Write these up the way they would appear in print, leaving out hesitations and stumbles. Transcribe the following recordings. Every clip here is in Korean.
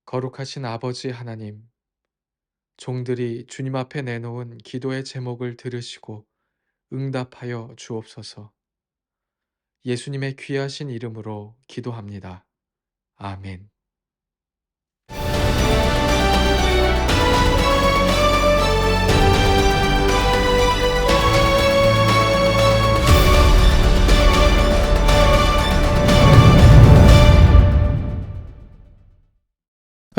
거룩하신 아버지 하나님, 종들이 주님 앞에 내놓은 기도의 제목을 들으시고 응답하여 주옵소서. 예수님의 귀하신 이름으로 기도합니다. 아멘.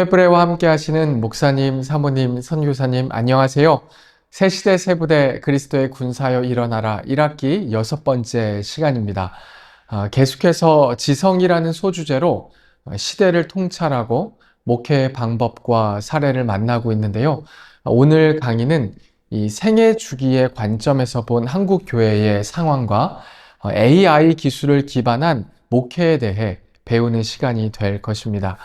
횃불에와 함께 하시는 목사님, 사모님, 선교사님 안녕하세요. 새시대 새부대 그리스도의 군사여 일어나라 1학기 6번째 시간입니다. 계속해서 지성이라는 소주제로 시대를 통찰하고 목회의 방법과 사례를 만나고 있는데요. 오늘 강의는 이 생애 주기의 관점에서 본 한국 교회의 상황과 AI 기술을 기반한 목회에 대해 배우는 시간이 될 것입니다.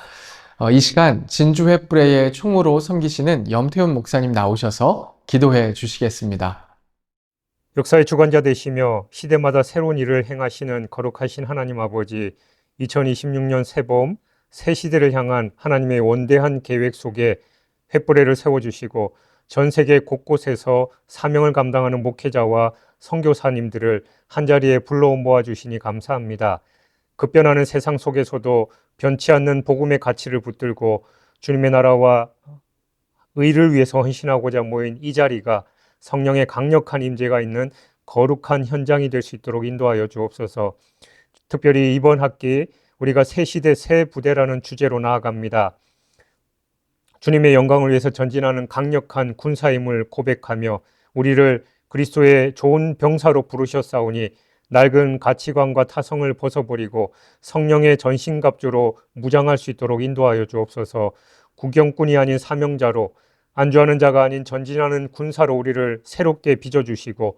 이 시간 진주 횃불의 총무로 섬기시는 염태훈 목사님 나오셔서 기도해 주시겠습니다. 역사의 주관자 되시며 시대마다 새로운 일을 행하시는 거룩하신 하나님 아버지, 2026년 새봄 새 시대를 향한 하나님의 원대한 계획 속에 횃불을 세워주시고 전 세계 곳곳에서 사명을 감당하는 목회자와 선교사님들을 한자리에 불러 모아주시니 감사합니다. 급변하는 세상 속에서도 변치 않는 복음의 가치를 붙들고 주님의 나라와 의를 위해서 헌신하고자 모인 이 자리가 성령의 강력한 임재가 있는 거룩한 현장이 될 수 있도록 인도하여 주옵소서. 특별히 이번 학기 우리가 새 시대 새 부대라는 주제로 나아갑니다. 주님의 영광을 위해서 전진하는 강력한 군사임을 고백하며 우리를 그리스도의 좋은 병사로 부르셨사오니 낡은 가치관과 타성을 벗어버리고 성령의 전신갑주로 무장할 수 있도록 인도하여 주옵소서. 구경꾼이 아닌 사명자로, 안주하는 자가 아닌 전진하는 군사로 우리를 새롭게 빚어주시고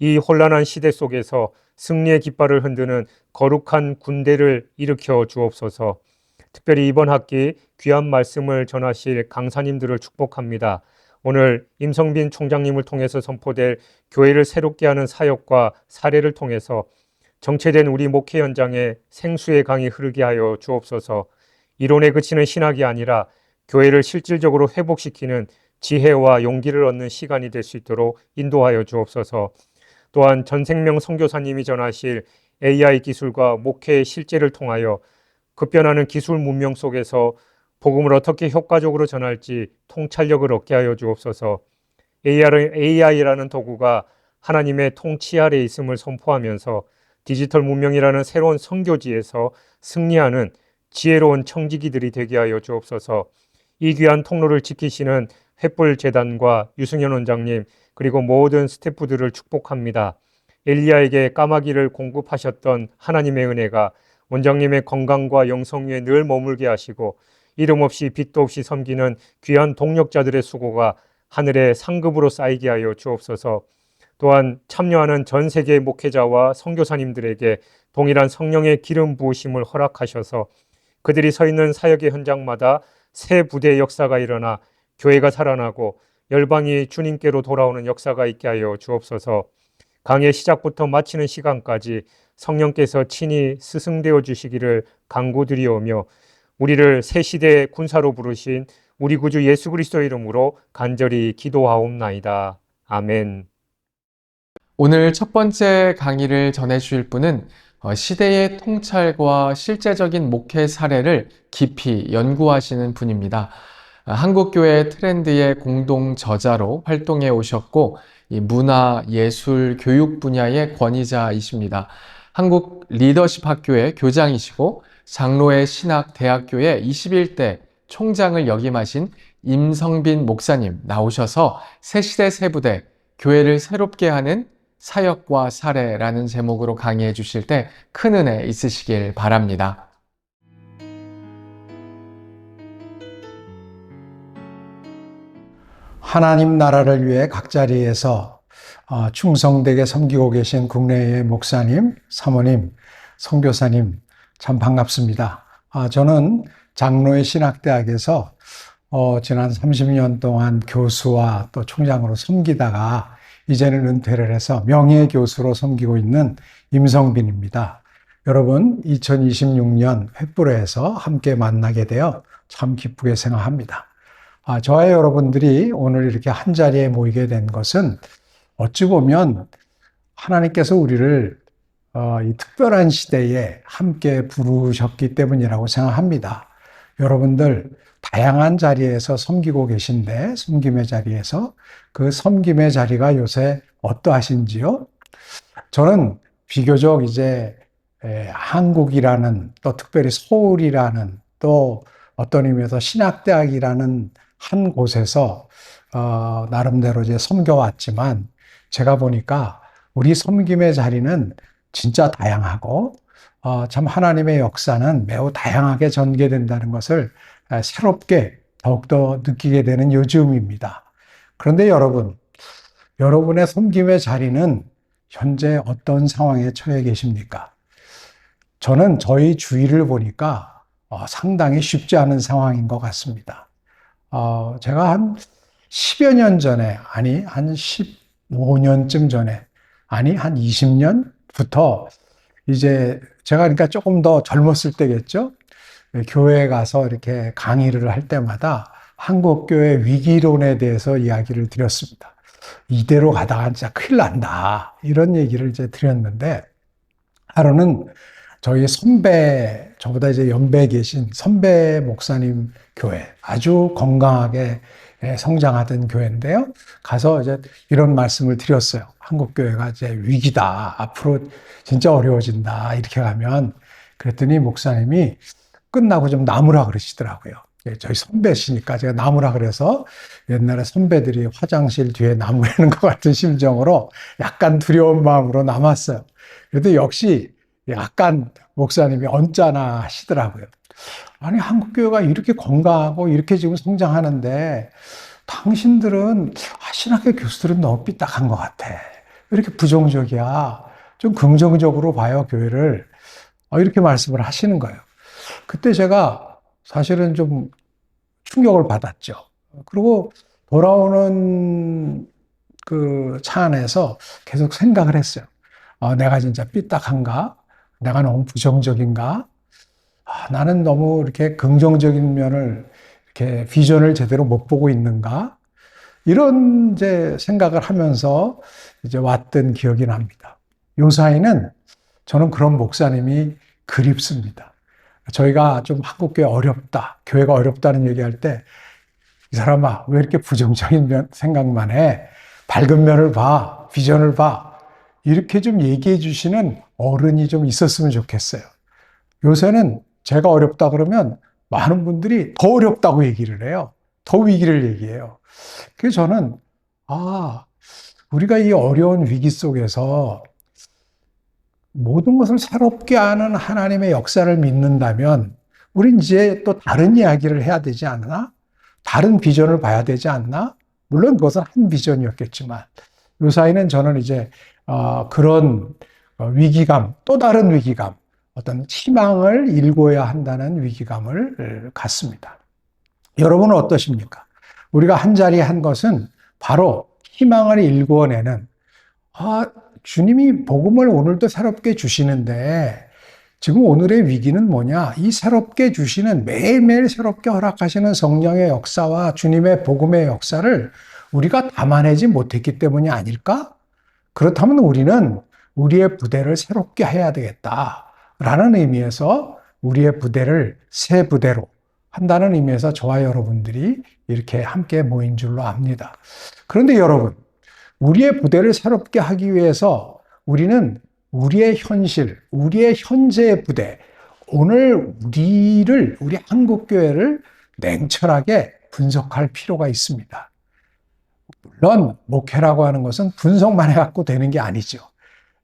이 혼란한 시대 속에서 승리의 깃발을 흔드는 거룩한 군대를 일으켜 주옵소서. 특별히 이번 학기 귀한 말씀을 전하실 강사님들을 축복합니다. 오늘 임성빈 총장님을 통해서 선포될 교회를 새롭게 하는 사역과 사례를 통해서 정체된 우리 목회 현장에 생수의 강이 흐르게 하여 주옵소서. 이론에 그치는 신학이 아니라 교회를 실질적으로 회복시키는 지혜와 용기를 얻는 시간이 될 수 있도록 인도하여 주옵소서. 또한 전생명 선교사님이 전하실 AI 기술과 목회의 실제를 통하여 급변하는 기술 문명 속에서 복음을 어떻게 효과적으로 전할지 통찰력을 얻게 하여 주옵소서. AI라는 도구가 하나님의 통치 아래 있음을 선포하면서 디지털 문명이라는 새로운 선교지에서 승리하는 지혜로운 청지기들이 되게 하여 주옵소서. 이 귀한 통로를 지키시는 횃불 재단과 유승현 원장님 그리고 모든 스태프들을 축복합니다. 엘리야에게 까마귀를 공급하셨던 하나님의 은혜가 원장님의 건강과 영성 위에 늘 머물게 하시고 이름 없이 빚도 없이 섬기는 귀한 동력자들의 수고가 하늘의 상급으로 쌓이게 하여 주옵소서. 또한 참여하는 전 세계의 목회자와 선교사님들에게 동일한 성령의 기름 부으심을 허락하셔서 그들이 서 있는 사역의 현장마다 새 부대의 역사가 일어나 교회가 살아나고 열방이 주님께로 돌아오는 역사가 있게 하여 주옵소서. 강의 시작부터 마치는 시간까지 성령께서 친히 스승되어 주시기를 간구드리오며 우리를 새 시대의 군사로 부르신 우리 구주 예수 그리스도의 이름으로 간절히 기도하옵나이다. 아멘. 오늘 첫 번째 강의를 전해주실 분은 시대의 통찰과 실제적인 목회 사례를 깊이 연구하시는 분입니다. 한국교회 트렌드의 공동 저자로 활동해 오셨고 이 문화, 예술, 교육 분야의 권위자이십니다. 한국 리더십 학교의 교장이시고 장로의 신학대학교의 21대 총장을 역임하신 임성빈 목사님 나오셔서 새시대 새부대, 교회를 새롭게 하는 사역과 사례라는 제목으로 강의해 주실 때 큰 은혜 있으시길 바랍니다. 하나님 나라를 위해 각 자리에서 충성되게 섬기고 계신 국내의 목사님, 사모님, 선교사님 참 반갑습니다. 저는 장로의 신학대학에서 지난 30년 동안 교수와 또 총장으로 섬기다가 이제는 은퇴를 해서 명예교수로 섬기고 있는 임성빈입니다. 여러분 2026년 횃불에서 함께 만나게 되어 참 기쁘게 생각합니다. 저와 여러분들이 오늘 이렇게 한자리에 모이게 된 것은 어찌 보면 하나님께서 우리를 이 특별한 시대에 함께 부르셨기 때문이라고 생각합니다. 여러분들 다양한 자리에서 섬기고 계신데 섬김의 자리에서 그 섬김의 자리가 요새 어떠하신지요? 저는 비교적 이제 한국이라는 또 특별히 서울이라는 또 어떤 의미에서 신학대학이라는 한 곳에서 나름대로 이제 섬겨왔지만 제가 보니까 우리 섬김의 자리는 진짜 다양하고 참 하나님의 역사는 매우 다양하게 전개된다는 것을 새롭게 더욱더 느끼게 되는 요즘입니다. 그런데 여러분의 섬김의 자리는 현재 어떤 상황에 처해 계십니까? 저는 저희 주위를 보니까 상당히 쉽지 않은 상황인 것 같습니다. 제가 한 10여 년 전에, 아니, 한 15년쯤 전에, 아니, 한 20년부터 이제 제가 그러니까 조금 더 젊었을 때겠죠? 교회에 가서 이렇게 강의를 할 때마다 한국교회 위기론에 대해서 이야기를 드렸습니다. 이대로 가다가 진짜 큰일 난다. 이런 얘기를 이제 드렸는데, 하루는 저희 선배, 저보다 이제 연배에 계신 선배 목사님 교회, 아주 건강하게 성장하던 교회인데요. 가서 이제 이런 말씀을 드렸어요. 한국교회가 이제 위기다. 앞으로 진짜 어려워진다. 이렇게 가면. 그랬더니 목사님이 끝나고 좀 나무라 그러시더라고요. 저희 선배시니까 제가 나무라 그래서 옛날에 선배들이 화장실 뒤에 나무라는 것 같은 심정으로 약간 두려운 마음으로 남았어요. 그래도 역시 약간 목사님이 언짢아 하시더라고요. 아니, 한국교회가 이렇게 건강하고 이렇게 지금 성장하는데 당신들은 신학교 교수들은 너무 삐딱한 것 같아. 왜 이렇게 부정적이야? 좀 긍정적으로 봐요, 교회를. 이렇게 말씀을 하시는 거예요. 그때 제가 사실은 좀 충격을 받았죠. 그리고 돌아오는 그 차 안에서 계속 생각을 했어요. 내가 진짜 삐딱한가? 내가 너무 부정적인가? 나는 너무 이렇게 긍정적인 면을, 이렇게 비전을 제대로 못 보고 있는가? 이런 이제 생각을 하면서 이제 왔던 기억이 납니다. 요사이는 저는 그런 목사님이 그립습니다. 저희가 좀 한국교회 어렵다, 교회가 어렵다는 얘기할 때, 이 사람아, 왜 이렇게 부정적인 생각만 해? 밝은 면을 봐, 비전을 봐. 이렇게 좀 얘기해 주시는 어른이 좀 있었으면 좋겠어요. 요새는 제가 어렵다 그러면 많은 분들이 더 어렵다고 얘기를 해요. 더 위기를 얘기해요. 그래서 저는, 우리가 이 어려운 위기 속에서 모든 것을 새롭게 하는 하나님의 역사를 믿는다면 우린 이제 또 다른 이야기를 해야 되지 않나? 다른 비전을 봐야 되지 않나? 물론 그것은 한 비전이었겠지만 요사이는 저는 이제 그런 위기감, 또 다른 위기감, 어떤 희망을 일궈야 한다는 위기감을 갖습니다. 여러분은 어떠십니까? 우리가 한 자리에 한 것은 바로 희망을 일궈내는, 주님이 복음을 오늘도 새롭게 주시는데 지금 오늘의 위기는 뭐냐? 이 새롭게 주시는, 매일매일 새롭게 허락하시는 성령의 역사와 주님의 복음의 역사를 우리가 담아내지 못했기 때문이 아닐까? 그렇다면 우리는 우리의 부대를 새롭게 해야 되겠다라는 의미에서 우리의 부대를 새 부대로 한다는 의미에서 저와 여러분들이 이렇게 함께 모인 줄로 압니다. 그런데 여러분, 우리의 부대를 새롭게 하기 위해서 우리는 우리의 현실, 우리의 현재의 부대, 오늘 우리 한국교회를 냉철하게 분석할 필요가 있습니다. 물론 목회라고 하는 것은 분석만 해갖고 되는 게 아니죠.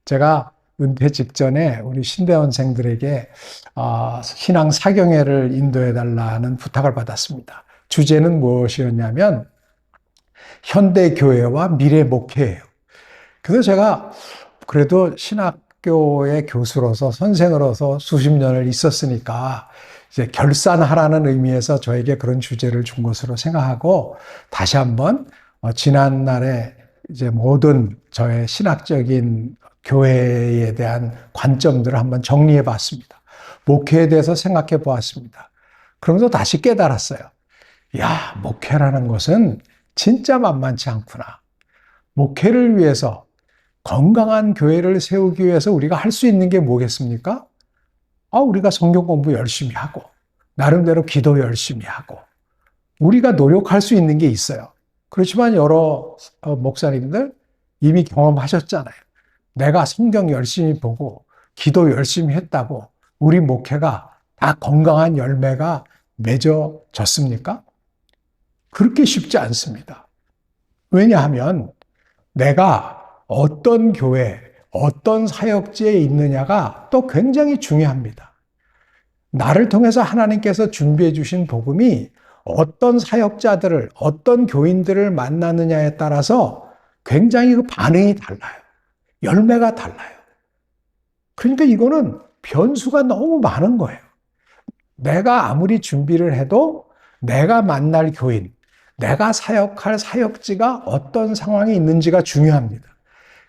제가 은퇴 직전에 우리 신대원생들에게 신앙 사경회를 인도해달라는 부탁을 받았습니다. 주제는 무엇이었냐면 현대교회와 미래 목회예요. 그래서 제가 그래도 신학교의 교수로서 선생으로서 수십 년을 있었으니까 이제 결산하라는 의미에서 저에게 그런 주제를 준 것으로 생각하고 다시 한번 지난날에 이제 모든 저의 신학적인 교회에 대한 관점들을 한번 정리해 봤습니다. 목회에 대해서 생각해 보았습니다. 그러면서 다시 깨달았어요. 야, 목회라는 것은 진짜 만만치 않구나. 목회를 위해서, 건강한 교회를 세우기 위해서 우리가 할 수 있는 게 뭐겠습니까? 우리가 성경 공부 열심히 하고, 나름대로 기도 열심히 하고, 우리가 노력할 수 있는 게 있어요. 그렇지만 여러 목사님들 이미 경험하셨잖아요. 내가 성경 열심히 보고, 기도 열심히 했다고 우리 목회가 다 건강한 열매가 맺어졌습니까? 그렇게 쉽지 않습니다. 왜냐하면 내가 어떤 교회, 어떤 사역지에 있느냐가 또 굉장히 중요합니다. 나를 통해서 하나님께서 준비해 주신 복음이 어떤 사역자들을, 어떤 교인들을 만나느냐에 따라서 굉장히 그 반응이 달라요. 열매가 달라요. 그러니까 이거는 변수가 너무 많은 거예요. 내가 아무리 준비를 해도 내가 만날 교인, 내가 사역할 사역지가 어떤 상황에 있는지가 중요합니다.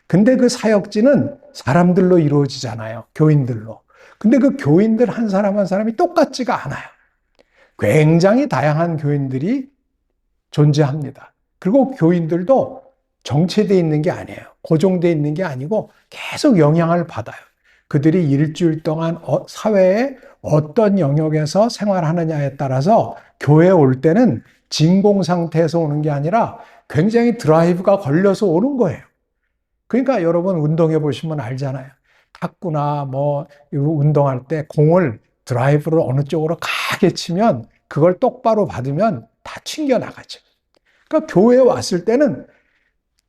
근데 그 사역지는 사람들로 이루어지잖아요. 교인들로. 근데 그 교인들 한 사람 한 사람이 똑같지가 않아요. 굉장히 다양한 교인들이 존재합니다. 그리고 교인들도 정체되어 있는 게 아니에요. 고정되어 있는 게 아니고 계속 영향을 받아요. 그들이 일주일 동안 사회에 어떤 영역에서 생활하느냐에 따라서 교회에 올 때는 진공 상태에서 오는 게 아니라 굉장히 드라이브가 걸려서 오는 거예요. 그러니까 여러분 운동해 보시면 알잖아요. 탁구나 뭐 운동할 때 공을 드라이브를 어느 쪽으로 가게 치면 그걸 똑바로 받으면 다 튕겨 나가죠. 그러니까 교회에 왔을 때는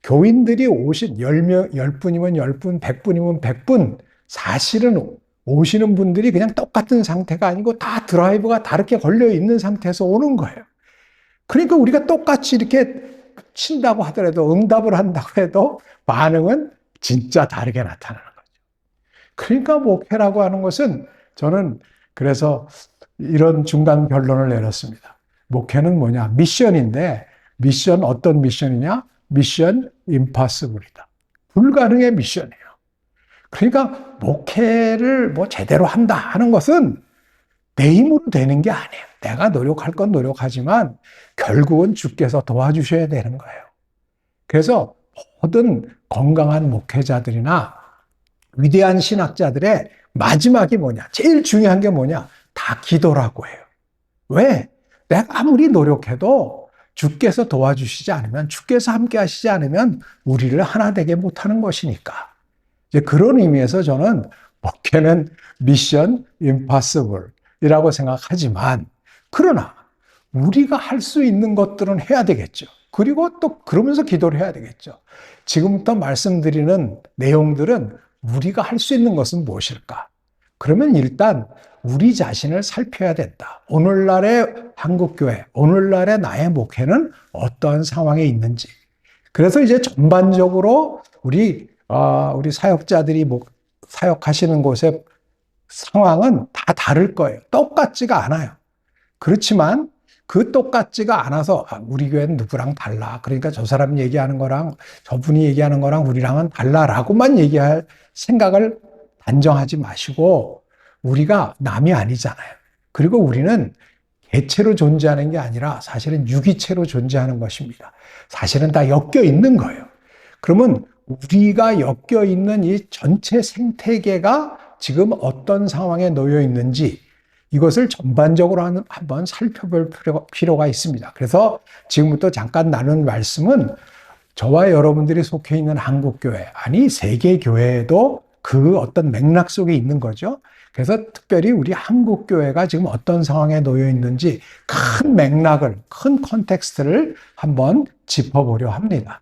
교인들이 오신 10분이면 10분, 100분이면 100분, 사실은 오시는 분들이 그냥 똑같은 상태가 아니고 다 드라이브가 다르게 걸려 있는 상태에서 오는 거예요. 그러니까 우리가 똑같이 이렇게 친다고 하더라도 응답을 한다고 해도 반응은 진짜 다르게 나타나는 거죠. 그러니까 목회라고 하는 것은 저는 그래서 이런 중간 결론을 내렸습니다. 목회는 뭐냐? 미션인데 미션 어떤 미션이냐? 미션 임파서블이다. 불가능의 미션이에요. 그러니까 목회를 뭐 제대로 한다 하는 것은 내 힘으로 되는 게 아니에요. 내가 노력할 건 노력하지만 결국은 주께서 도와주셔야 되는 거예요. 그래서 모든 건강한 목회자들이나 위대한 신학자들의 마지막이 뭐냐? 제일 중요한 게 뭐냐? 다 기도라고 해요. 왜? 내가 아무리 노력해도 주께서 도와주시지 않으면, 주께서 함께 하시지 않으면 우리를 하나 되게 못하는 것이니까. 이제 그런 의미에서 저는 목회는 미션 임파서블이라고 생각하지만, 그러나 우리가 할 수 있는 것들은 해야 되겠죠. 그리고 또 그러면서 기도를 해야 되겠죠. 지금부터 말씀드리는 내용들은 우리가 할 수 있는 것은 무엇일까? 그러면 일단 우리 자신을 살펴야 된다. 오늘날의 한국교회, 오늘날의 나의 목회는 어떠한 상황에 있는지. 그래서 이제 전반적으로 우리 사역자들이 사역하시는 곳의 상황은 다 다를 거예요. 똑같지가 않아요. 그렇지만 그 똑같지가 않아서 우리 교회는 누구랑 달라. 그러니까 저 사람 얘기하는 거랑 저분이 얘기하는 거랑 우리랑은 달라라고만 얘기할 생각을 단정하지 마시고 우리가 남이 아니잖아요. 그리고 우리는 개체로 존재하는 게 아니라 사실은 유기체로 존재하는 것입니다. 사실은 다 엮여 있는 거예요. 그러면 우리가 엮여 있는 이 전체 생태계가 지금 어떤 상황에 놓여 있는지 이것을 전반적으로 한번 살펴볼 필요가 있습니다. 그래서 지금부터 잠깐 나눈 말씀은 저와 여러분들이 속해 있는 한국교회, 아니 세계교회에도 그 어떤 맥락 속에 있는 거죠. 그래서 특별히 우리 한국교회가 지금 어떤 상황에 놓여 있는지 큰 맥락을, 큰 컨텍스트를 한번 짚어보려 합니다.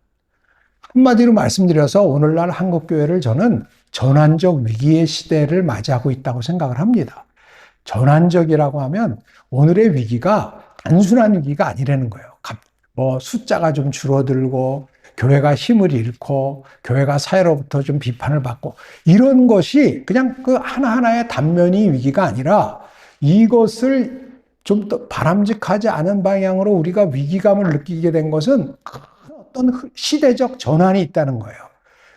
한마디로 말씀드려서 오늘날 한국교회를 저는 전환적 위기의 시대를 맞이하고 있다고 생각을 합니다. 전환적이라고 하면 오늘의 위기가 단순한 위기가 아니라는 거예요. 뭐 숫자가 좀 줄어들고 교회가 힘을 잃고 교회가 사회로부터 좀 비판을 받고 이런 것이 그냥 그 하나하나의 단면이 위기가 아니라 이것을 좀 더 바람직하지 않은 방향으로 우리가 위기감을 느끼게 된 것은 어떤 시대적 전환이 있다는 거예요.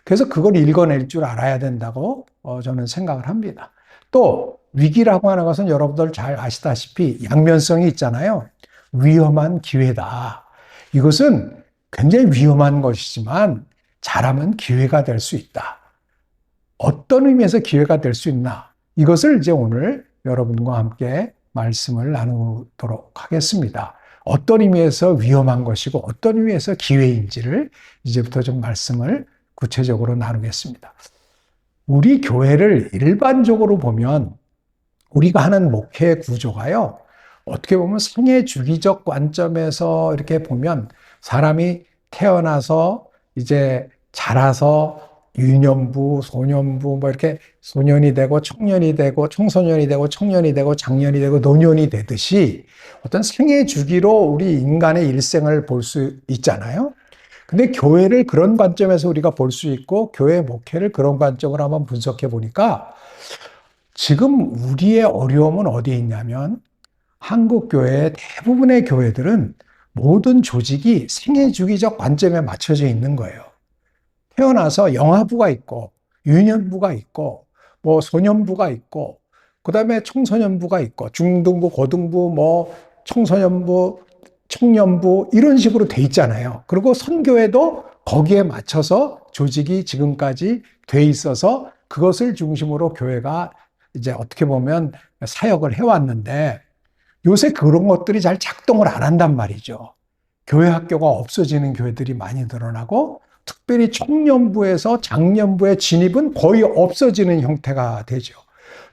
그래서 그걸 읽어낼 줄 알아야 된다고 저는 생각을 합니다. 또 위기라고 하는 것은 여러분들 잘 아시다시피 양면성이 있잖아요. 위험한 기회다. 이것은 굉장히 위험한 것이지만 잘하면 기회가 될 수 있다. 어떤 의미에서 기회가 될 수 있나? 이것을 이제 오늘 여러분과 함께 말씀을 나누도록 하겠습니다. 어떤 의미에서 위험한 것이고 어떤 의미에서 기회인지를 이제부터 좀 말씀을 구체적으로 나누겠습니다. 우리 교회를 일반적으로 보면 우리가 하는 목회 구조가요. 어떻게 보면 생애 주기적 관점에서 이렇게 보면 사람이 태어나서 이제 자라서 유년부, 소년부, 뭐 이렇게 소년이 되고 청년이 되고 청소년이 되고 청년이 되고 장년이 되고 노년이 되듯이 어떤 생애 주기로 우리 인간의 일생을 볼 수 있잖아요. 근데 교회를 그런 관점에서 우리가 볼 수 있고 교회 목회를 그런 관점으로 한번 분석해 보니까 지금 우리의 어려움은 어디에 있냐면 한국 교회의 대부분의 교회들은 모든 조직이 생애 주기적 관점에 맞춰져 있는 거예요. 태어나서 영아부가 있고 유년부가 있고 뭐 소년부가 있고 그다음에 청소년부가 있고 중등부, 고등부, 뭐 청소년부, 청년부 이런 식으로 돼 있잖아요. 그리고 선교회도 거기에 맞춰서 조직이 지금까지 돼 있어서 그것을 중심으로 교회가 이제 어떻게 보면 사역을 해왔는데 요새 그런 것들이 잘 작동을 안 한단 말이죠. 교회 학교가 없어지는 교회들이 많이 늘어나고 특별히 청년부에서 장년부의 진입은 거의 없어지는 형태가 되죠.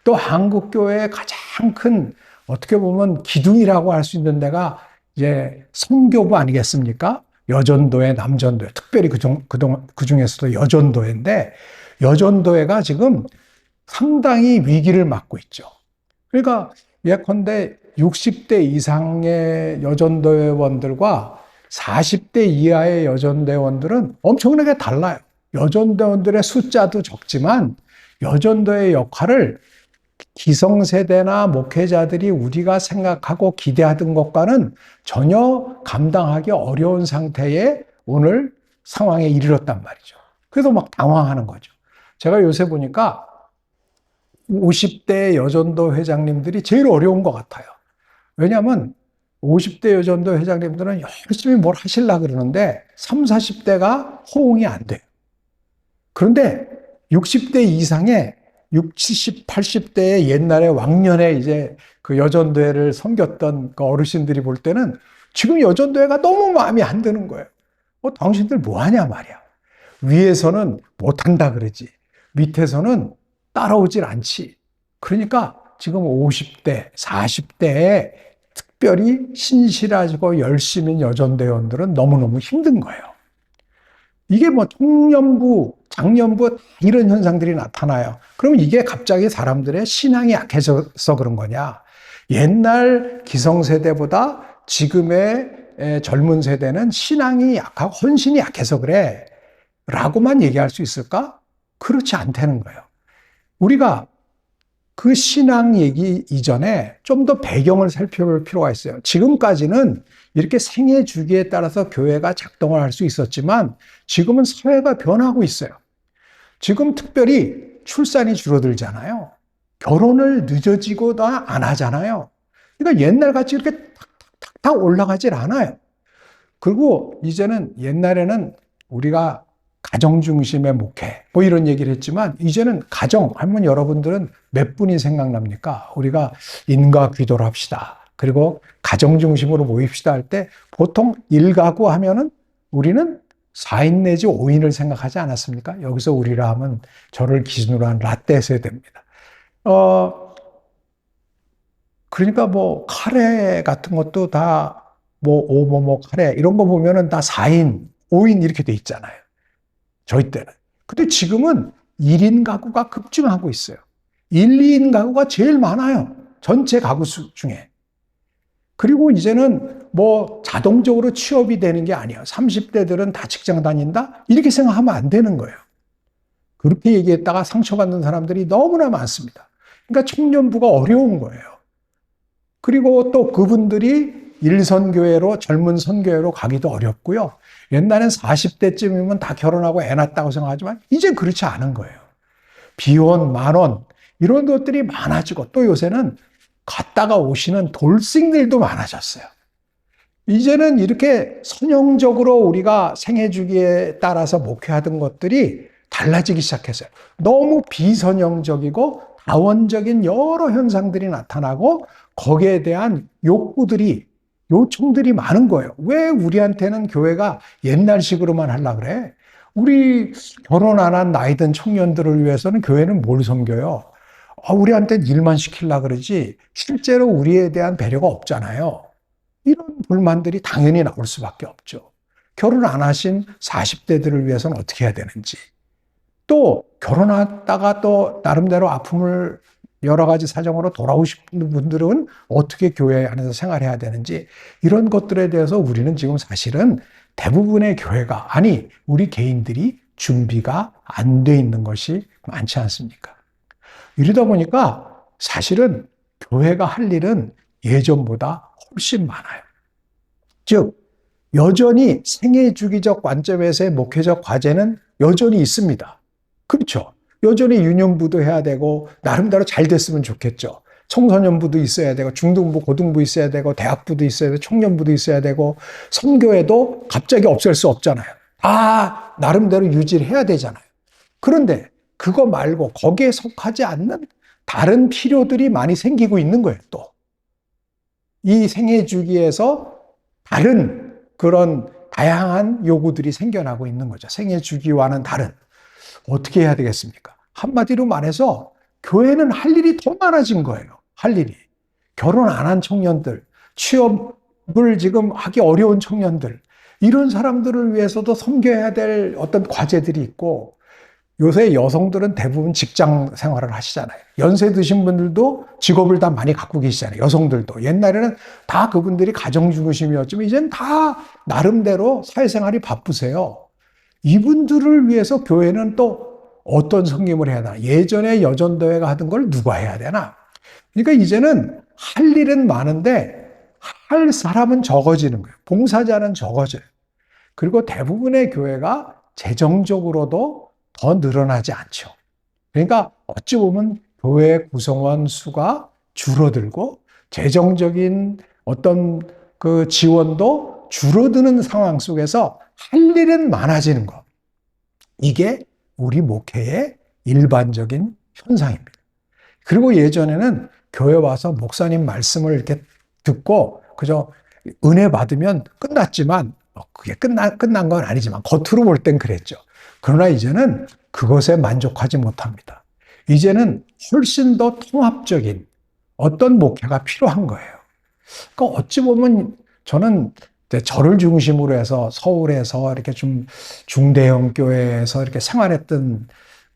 또 한국 교회의 가장 큰 어떻게 보면 기둥이라고 할 수 있는 데가 이제 선교부 아니겠습니까? 여전도회, 남전도회, 특별히 그 중에서도 여전도회인데 여전도회가 지금 상당히 위기를 맞고 있죠. 그러니까 예컨대 60대 이상의 여전도회원들과 40대 이하의 여전도회원들은 엄청나게 달라요. 여전도회원들의 숫자도 적지만 여전도의 역할을 기성세대나 목회자들이 우리가 생각하고 기대하던 것과는 전혀 감당하기 어려운 상태에 오늘 상황에 이르렀단 말이죠. 그래서 막 당황하는 거죠. 제가 요새 보니까 50대 여전도 회장님들이 제일 어려운 것 같아요. 왜냐하면 50대 여전도 회장님들은 열심히 뭘 하시려고 그러는데 30, 40대가 호응이 안 돼요. 그런데 60대 이상의 60, 70, 80대의 옛날에 왕년에 이제 그 여전도회를 섬겼던 그 어르신들이 볼 때는 지금 여전도회가 너무 마음에 안 드는 거예요. 당신들 뭐 하냐 말이야. 위에서는 못한다 그러지. 밑에서는 따라오질 않지. 그러니까 지금 50대, 40대에 특별히 신실하고 열심인 여전대원들은 너무너무 힘든 거예요. 이게 뭐 청년부, 장년부 이런 현상들이 나타나요. 그러면 이게 갑자기 사람들의 신앙이 약해져서 그런 거냐? 옛날 기성세대보다 지금의 젊은 세대는 신앙이 약하고 헌신이 약해서 그래. 라고만 얘기할 수 있을까? 그렇지 않다는 거예요. 우리가 그 신앙 얘기 이전에 좀 더 배경을 살펴볼 필요가 있어요. 지금까지는 이렇게 생애 주기에 따라서 교회가 작동을 할 수 있었지만 지금은 사회가 변하고 있어요. 지금 특별히 출산이 줄어들잖아요. 결혼을 늦어지고 다 안 하잖아요. 그러니까 옛날같이 이렇게 탁탁탁탁 올라가질 않아요. 그리고 이제는 옛날에는 우리가 가정 중심의 목회 뭐 이런 얘기를 했지만 이제는 가정 하면 여러분들은 몇 분이 생각납니까? 우리가 인과 기도를 합시다. 그리고 가정 중심으로 모입시다 할 때 보통 1가구 하면은 우리는 4인 내지 5인을 생각하지 않았습니까? 여기서 우리라 하면 저를 기준으로 한 라떼 세대입니다. 그러니까 뭐 카레 같은 것도 다 뭐 오모모 카레 이런 거 보면은 다 4인, 5인 이렇게 돼 있잖아요. 저희 때는. 근데 지금은 1인 가구가 급증하고 있어요. 1, 2인 가구가 제일 많아요. 전체 가구 수 중에. 그리고 이제는 뭐 자동적으로 취업이 되는 게 아니에요. 30대들은 다 직장 다닌다? 이렇게 생각하면 안 되는 거예요. 그렇게 얘기했다가 상처받는 사람들이 너무나 많습니다. 그러니까 청년부가 어려운 거예요. 그리고 또 그분들이 일선교회로 젊은 선교회로 가기도 어렵고요. 옛날엔 40대쯤이면 다 결혼하고 애 낳았다고 생각하지만 이제 그렇지 않은 거예요. 비혼, 만원 이런 것들이 많아지고 또 요새는 갔다가 오시는 돌싱들도 많아졌어요. 이제는 이렇게 선형적으로 우리가 생애 주기에 따라서 목회하던 것들이 달라지기 시작했어요. 너무 비선형적이고 다원적인 여러 현상들이 나타나고 거기에 대한 욕구들이 요청들이 많은 거예요. 왜 우리한테는 교회가 옛날식으로만 하려고 그래? 우리 결혼 안 한 나이 든 청년들을 위해서는 교회는 뭘 섬겨요? 우리한테는 일만 시키려고 그러지 실제로 우리에 대한 배려가 없잖아요. 이런 불만들이 당연히 나올 수밖에 없죠. 결혼 안 하신 40대들을 위해서는 어떻게 해야 되는지, 또 결혼하다가 또 나름대로 아픔을 여러 가지 사정으로 돌아오시는 분들은 어떻게 교회 안에서 생활해야 되는지, 이런 것들에 대해서 우리는 지금 사실은 대부분의 교회가, 아니 우리 개인들이 준비가 안 돼 있는 것이 많지 않습니까? 이러다 보니까 사실은 교회가 할 일은 예전보다 훨씬 많아요. 즉 여전히 생애주기적 관점에서의 목회적 과제는 여전히 있습니다. 그렇죠. 여전히 유년부도 해야 되고 나름대로 잘 됐으면 좋겠죠. 청소년부도 있어야 되고 중등부, 고등부 있어야 되고 대학부도 있어야 되고 청년부도 있어야 되고 선교회도 갑자기 없앨 수 없잖아요. 다 나름대로 유지를 해야 되잖아요. 그런데 그거 말고 거기에 속하지 않는 다른 필요들이 많이 생기고 있는 거예요, 또. 이 생애주기에서 다른 그런 다양한 요구들이 생겨나고 있는 거죠. 생애주기와는 다른. 어떻게 해야 되겠습니까? 한마디로 말해서 교회는 할 일이 더 많아진 거예요. 할 일이. 결혼 안 한 청년들, 취업을 지금 하기 어려운 청년들, 이런 사람들을 위해서도 섬겨야 될 어떤 과제들이 있고, 요새 여성들은 대부분 직장 생활을 하시잖아요. 연세 드신 분들도 직업을 다 많이 갖고 계시잖아요. 여성들도. 옛날에는 다 그분들이 가정중심이었지만 이제는 다 나름대로 사회생활이 바쁘세요. 이분들을 위해서 교회는 또 어떤 섬김을 해야 되나? 예전에 여전도회가 하던 걸 누가 해야 되나? 그러니까 이제는 할 일은 많은데 할 사람은 적어지는 거예요. 봉사자는 적어져요. 그리고 대부분의 교회가 재정적으로도 더 늘어나지 않죠. 그러니까 어찌 보면 교회 구성원 수가 줄어들고 재정적인 어떤 그 지원도 줄어드는 상황 속에서 할 일은 많아지는 것. 이게 우리 목회의 일반적인 현상입니다. 그리고 예전에는 교회 와서 목사님 말씀을 이렇게 듣고 그저 은혜 받으면 끝났지만, 그게 끝난 건 아니지만 겉으로 볼 땐 그랬죠. 그러나 이제는 그것에 만족하지 못합니다. 이제는 훨씬 더 통합적인 어떤 목회가 필요한 거예요. 그러니까 어찌 보면 저는 저를 중심으로 해서 서울에서 이렇게 좀 중대형 교회에서 이렇게 생활했던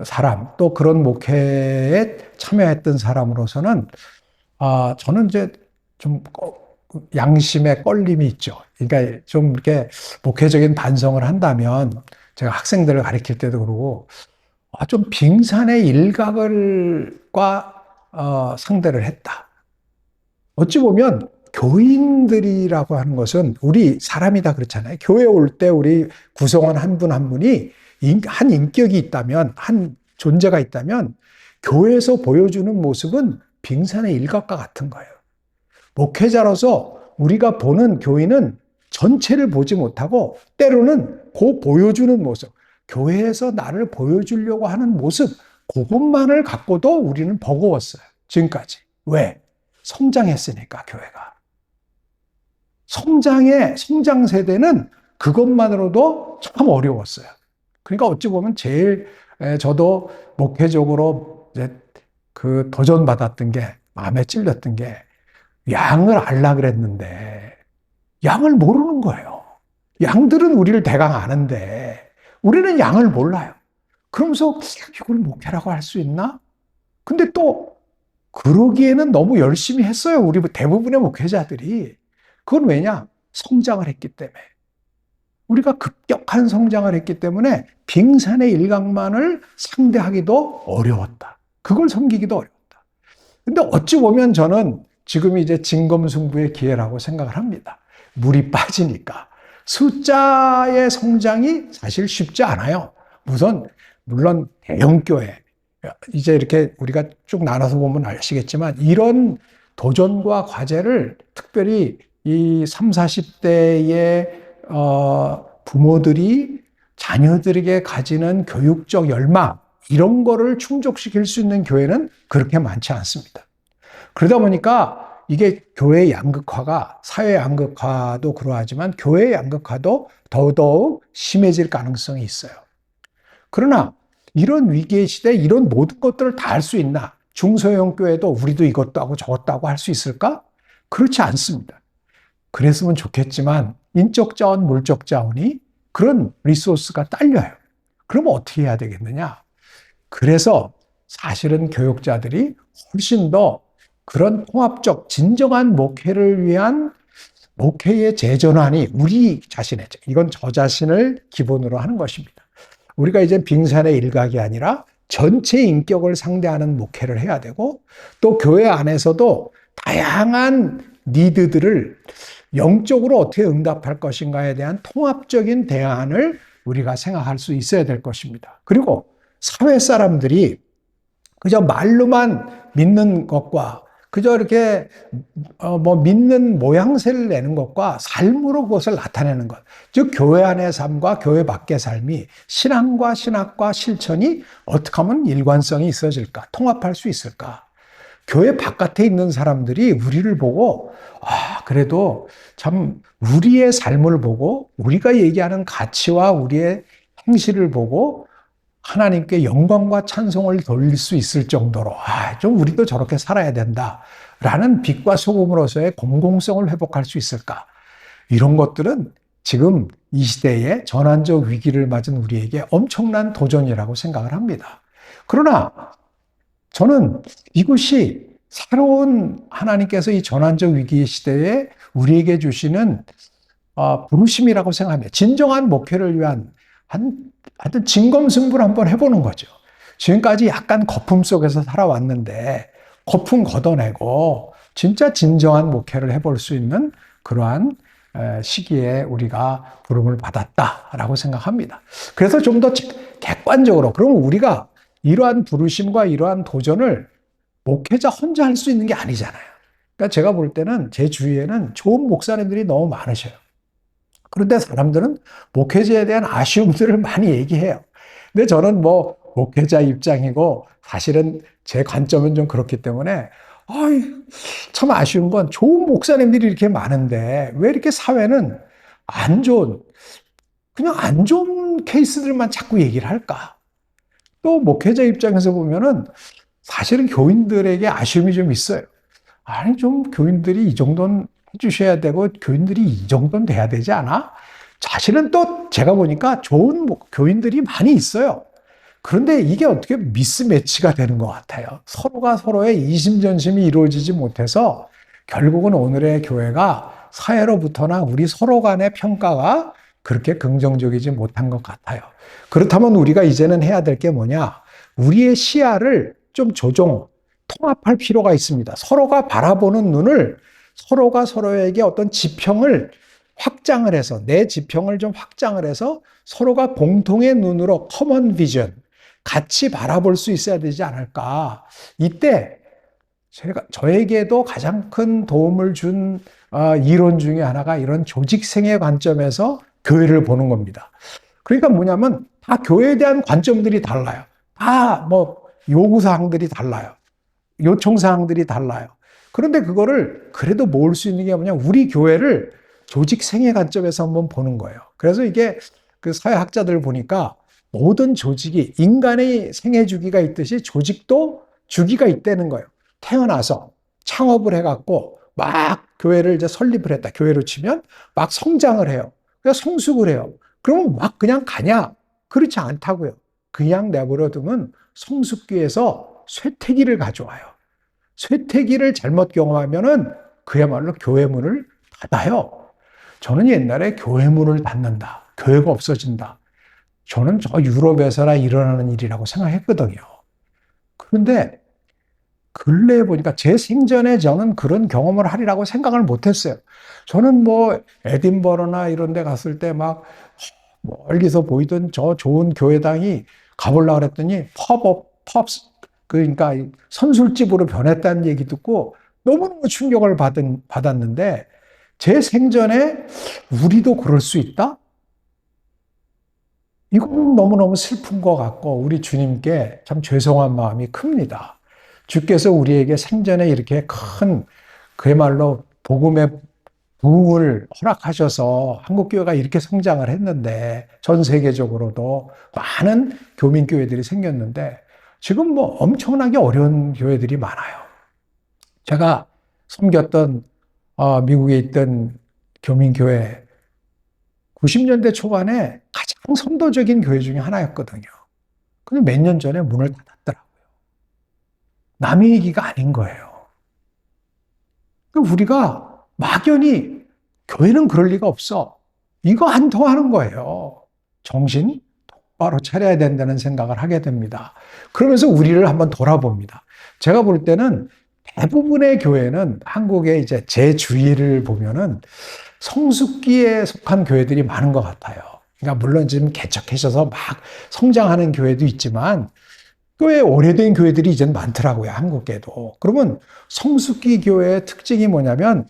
사람, 또 그런 목회에 참여했던 사람으로서는 저는 이제 좀 양심의 껄림이 있죠. 그러니까 좀 이렇게 목회적인 반성을 한다면, 제가 학생들을 가르칠 때도 그러고 좀 빙산의 일각과 상대를 했다. 어찌 보면 교인들이라고 하는 것은 우리 사람이 다 그렇잖아요. 교회 올 때 우리 구성원 한 분 한 분이 한 인격이 있다면, 한 존재가 있다면 교회에서 보여주는 모습은 빙산의 일각과 같은 거예요. 목회자로서 우리가 보는 교인은 전체를 보지 못하고 때로는 그 보여주는 모습, 교회에서 나를 보여주려고 하는 모습, 그것만을 갖고도 우리는 버거웠어요. 지금까지. 왜? 성장했으니까, 교회가. 성장 세대는 그것만으로도 참 어려웠어요. 그러니까 어찌 보면 제일 저도 목회적으로 그 도전받았던 게, 마음에 찔렸던 게, 양을 알라 그랬는데 양을 모르는 거예요. 양들은 우리를 대강 아는데 우리는 양을 몰라요. 그러면서 이걸 목회라고 할 수 있나? 근데 또 그러기에는 너무 열심히 했어요. 우리 대부분의 목회자들이. 그건 왜냐? 성장을 했기 때문에. 우리가 급격한 성장을 했기 때문에 빙산의 일각만을 상대하기도 어려웠다. 그걸 섬기기도 어려웠다. 근데 어찌 보면 저는 지금이 이제 진검승부의 기회라고 생각을 합니다. 물이 빠지니까. 숫자의 성장이 사실 쉽지 않아요. 물론 대형교회, 이제 이렇게 우리가 쭉 나눠서 보면 아시겠지만 이런 도전과 과제를 특별히 이 30, 40대의 부모들이 자녀들에게 가지는 교육적 열망, 이런 거를 충족시킬 수 있는 교회는 그렇게 많지 않습니다. 그러다 보니까 이게 교회의 양극화가, 사회 양극화도 그러하지만 교회의 양극화도 더더욱 심해질 가능성이 있어요. 그러나 이런 위기의 시대에 이런 모든 것들을 다 할 수 있나? 중소형 교회도 우리도 이것도 하고 저것도 하고 할 수 있을까? 그렇지 않습니다. 그랬으면 좋겠지만 인적 자원, 물적 자원이 그런 리소스가 딸려요. 그러면 어떻게 해야 되겠느냐? 그래서 사실은 교육자들이 훨씬 더 그런 통합적 진정한 목회를 위한 목회의 재전환이 우리 자신의, 이건 저 자신을 기본으로 하는 것입니다. 우리가 이제 빙산의 일각이 아니라 전체 인격을 상대하는 목회를 해야 되고, 또 교회 안에서도 다양한 니드들을 영적으로 어떻게 응답할 것인가에 대한 통합적인 대안을 우리가 생각할 수 있어야 될 것입니다. 그리고 사회 사람들이 그저 말로만 믿는 것과 그저 이렇게 믿는 모양새를 내는 것과 삶으로 그것을 나타내는 것, 즉 교회 안의 삶과 교회 밖의 삶이 신앙과 신학과 실천이 어떻게 하면 일관성이 있어질까, 통합할 수 있을까? 교회 바깥에 있는 사람들이 우리를 보고 그래도 참 우리의 삶을 보고 우리가 얘기하는 가치와 우리의 행실을 보고 하나님께 영광과 찬송을 돌릴 수 있을 정도로 좀 우리도 저렇게 살아야 된다라는 빛과 소금으로서의 공공성을 회복할 수 있을까? 이런 것들은 지금 이 시대의 전환적 위기를 맞은 우리에게 엄청난 도전이라고 생각을 합니다. 그러나 저는 이것이 새로운 하나님께서 이 전환적 위기 시대에 우리에게 주시는 부르심이라고 생각합니다. 진정한 목회를 위한 하여튼 진검승부를 한번 해보는 거죠. 지금까지 약간 거품 속에서 살아왔는데 거품 걷어내고 진짜 진정한 목회를 해볼 수 있는 그러한 시기에 우리가 부름을 받았다라고 생각합니다. 그래서 좀 더 객관적으로, 그러면 우리가 이러한 부르심과 이러한 도전을 목회자 혼자 할 수 있는 게 아니잖아요. 그러니까 제가 볼 때는 제 주위에는 좋은 목사님들이 너무 많으셔요. 그런데 사람들은 목회자에 대한 아쉬움들을 많이 얘기해요. 근데 저는 목회자 입장이고 사실은 제 관점은 좀 그렇기 때문에 참 아쉬운 건 좋은 목사님들이 이렇게 많은데 왜 이렇게 사회는 그냥 안 좋은 케이스들만 자꾸 얘기를 할까? 또 목회자 입장에서 보면은 사실은 교인들에게 아쉬움이 좀 있어요. 좀 교인들이 이 정도는 해주셔야 되고 교인들이 이 정도는 돼야 되지 않아? 사실은 또 제가 보니까 좋은 교인들이 많이 있어요. 그런데 이게 어떻게 미스매치가 되는 것 같아요. 서로가 서로의 이심전심이 이루어지지 못해서 결국은 오늘의 교회가 사회로부터나 우리 서로 간의 평가가 그렇게 긍정적이지 못한 것 같아요. 그렇다면 우리가 이제는 해야 될 게 뭐냐? 우리의 시야를 좀 통합할 필요가 있습니다. 서로가 바라보는 눈을 서로가 서로에게 어떤 지평을 확장을 해서 내 지평을 좀 확장을 해서 서로가 공통의 눈으로 커먼 비전 같이 바라볼 수 있어야 되지 않을까. 이때 저에게도 가장 큰 도움을 준 이론 중에 하나가 이런 조직생의 관점에서 교회를 보는 겁니다. 그러니까 뭐냐면 다 교회에 대한 관점들이 달라요. 다 요구사항들이 달라요. 요청사항들이 달라요. 그런데 그거를 그래도 모을 수 있는 게 뭐냐, 우리 교회를 조직생의 관점에서 한번 보는 거예요. 그래서 이게 그 사회학자들 보니까 모든 조직이 인간의 생애 주기가 있듯이 조직도 주기가 있다는 거예요. 태어나서 창업을 해갖고 막 교회를 이제 설립을 했다. 교회로 치면 막 성장을 해요. 그래서 성숙을 해요. 그러면 막 그냥 가냐? 그렇지 않다고요. 그냥 내버려 두면 성숙기에서 쇠퇴기를 가져와요. 쇠퇴기를 잘못 경험하면은 그야말로 교회 문을 닫아요. 저는 옛날에 교회 문을 닫는다, 교회가 없어진다, 저는 저 유럽에서나 일어나는 일이라고 생각했거든요. 그런데 근래에 보니까 제 생전에 저는 그런 경험을 하리라고 생각을 못했어요. 저는 에딘버러나 이런 데 갔을 때 막 멀리서 보이던 저 좋은 교회당이 가보려고 그랬더니 그러니까 선술집으로 변했다는 얘기 듣고 너무너무 충격을 받았는데 제 생전에 우리도 그럴 수 있다? 이건 너무너무 슬픈 것 같고 우리 주님께 참 죄송한 마음이 큽니다. 주께서 우리에게 생전에 이렇게 큰 그야말로 복음의 부흥을 허락하셔서 한국교회가 이렇게 성장을 했는데 전 세계적으로도 많은 교민교회들이 생겼는데 지금 뭐 엄청나게 어려운 교회들이 많아요. 제가 섬겼던 미국에 있던 교민교회 90년대 초반에 가장 선도적인 교회 중에 하나였거든요. 근데 몇 년 전에 문을 닫았더라고요. 남의 얘기가 아닌 거예요. 우리가 막연히 교회는 그럴 리가 없어. 이거 안 통하는 거예요. 정신 똑바로 차려야 된다는 생각을 하게 됩니다. 그러면서 우리를 한번 돌아봅니다. 제가 볼 때는 대부분의 교회는 한국의 이제 제 주위를 보면은 성숙기에 속한 교회들이 많은 것 같아요. 그러니까 물론 지금 개척하셔서 막 성장하는 교회도 있지만 꽤 오래된 교회들이 이제는 많더라고요. 한국에도. 그러면 성숙기 교회의 특징이 뭐냐면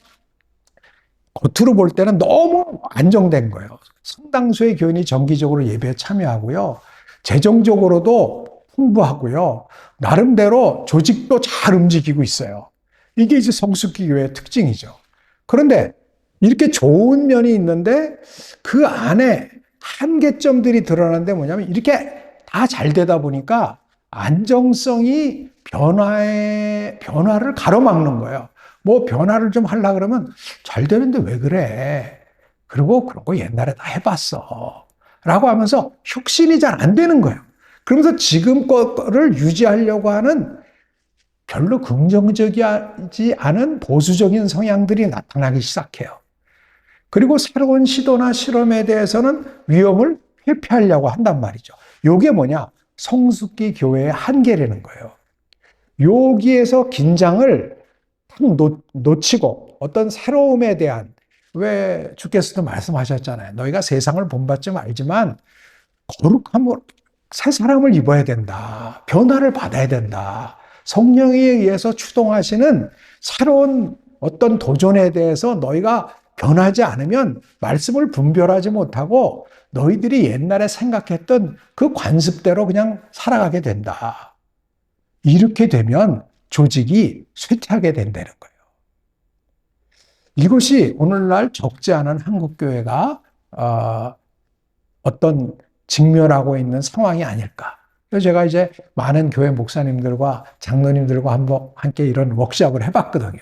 겉으로 볼 때는 너무 안정된 거예요. 상당수의 교인이 정기적으로 예배에 참여하고요. 재정적으로도 풍부하고요. 나름대로 조직도 잘 움직이고 있어요. 이게 이제 성숙기 교회의 특징이죠. 그런데 이렇게 좋은 면이 있는데 그 안에 한계점들이 드러나는데 뭐냐면 이렇게 다 잘 되다 보니까 안정성이 변화를 가로막는 거예요. 뭐 변화를 좀 하려고 그러면 잘 되는데 왜 그래? 그리고 그런 거 옛날에 다 해봤어. 라고 하면서 혁신이 잘 안 되는 거예요. 그러면서 지금 거를 유지하려고 하는 별로 긍정적이지 않은 보수적인 성향들이 나타나기 시작해요. 그리고 새로운 시도나 실험에 대해서는 위험을 회피하려고 한단 말이죠. 이게 뭐냐? 성숙기 교회의 한계라는 거예요. 여기에서 긴장을 놓치고 어떤 새로움에 대한, 왜 주께서도 말씀하셨잖아요. 너희가 세상을 본받지 말지만 거룩함을, 새 사람을 입어야 된다. 변화를 받아야 된다. 성령에 의해서 추동하시는 새로운 어떤 도전에 대해서 너희가 변하지 않으면 말씀을 분별하지 못하고 너희들이 옛날에 생각했던 그 관습대로 그냥 살아가게 된다. 이렇게 되면 조직이 쇠퇴하게 된다는 거예요. 이것이 오늘날 적지 않은 한국교회가 어떤 직면하고 있는 상황이 아닐까. 그래서 제가 이제 많은 교회 목사님들과 장로님들과 함께 이런 워크숍을 해봤거든요.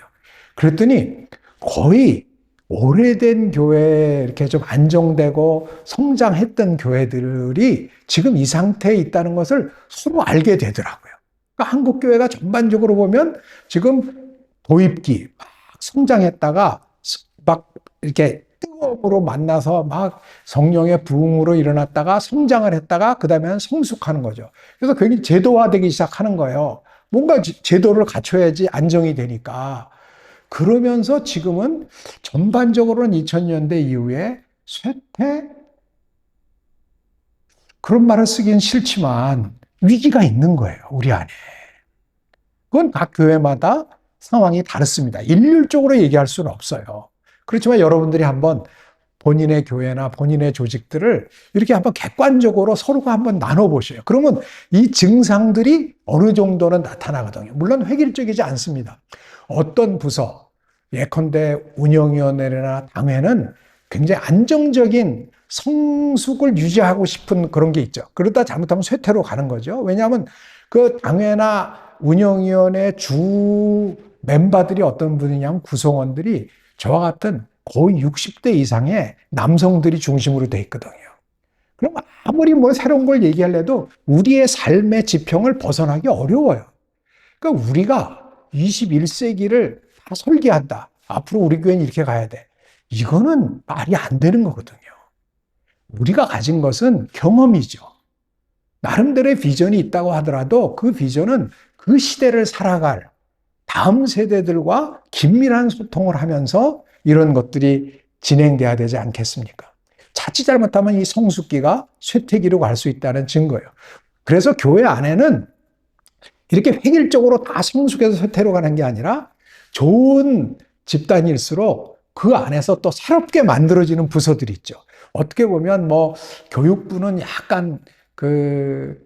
그랬더니 거의 오래된 교회, 이렇게 좀 안정되고 성장했던 교회들이 지금 이 상태에 있다는 것을 서로 알게 되더라고요. 그러니까 한국 교회가 전반적으로 보면 지금 도입기, 막 성장했다가 막 이렇게 뜨거움으로 만나서 막 성령의 부흥으로 일어났다가 성장을 했다가 그 다음에는 성숙하는 거죠. 그래서 괜히 제도화되기 시작하는 거예요. 뭔가 제도를 갖춰야지 안정이 되니까. 그러면서 지금은 전반적으로는 2000년대 이후에 쇠퇴? 그런 말을 쓰긴 싫지만 위기가 있는 거예요, 우리 안에. 그건 각 교회마다 상황이 다릅니다. 일률적으로 얘기할 수는 없어요. 그렇지만 여러분들이 한번 본인의 교회나 본인의 조직들을 이렇게 한번 객관적으로 서로가 한번 나눠보셔요. 그러면 이 증상들이 어느 정도는 나타나거든요. 물론 획일적이지 않습니다. 어떤 부서, 예컨대 운영위원회나 당회는 굉장히 안정적인 성숙을 유지하고 싶은 그런 게 있죠. 그러다 잘못하면 쇠퇴로 가는 거죠. 왜냐하면 그 당회나 운영위원회 주 멤버들이 어떤 분이냐면 구성원들이 저와 같은 거의 60대 이상의 남성들이 중심으로 돼 있거든요. 그럼 아무리 뭐 새로운 걸 얘기하려도 우리의 삶의 지평을 벗어나기 어려워요. 그러니까 우리가 21세기를 다 설계한다. 앞으로 우리 교회는 이렇게 가야 돼. 이거는 말이 안 되는 거거든요. 우리가 가진 것은 경험이죠. 나름대로의 비전이 있다고 하더라도 그 비전은 그 시대를 살아갈 다음 세대들과 긴밀한 소통을 하면서 이런 것들이 진행돼야 되지 않겠습니까? 자칫 잘못하면 이 성숙기가 쇠퇴기로 갈 수 있다는 증거예요. 그래서 교회 안에는 이렇게 획일적으로 다 성숙해서 쇠퇴로 가는 게 아니라 좋은 집단일수록 그 안에서 또 새롭게 만들어지는 부서들이 있죠. 어떻게 보면 뭐 교육부는 약간 그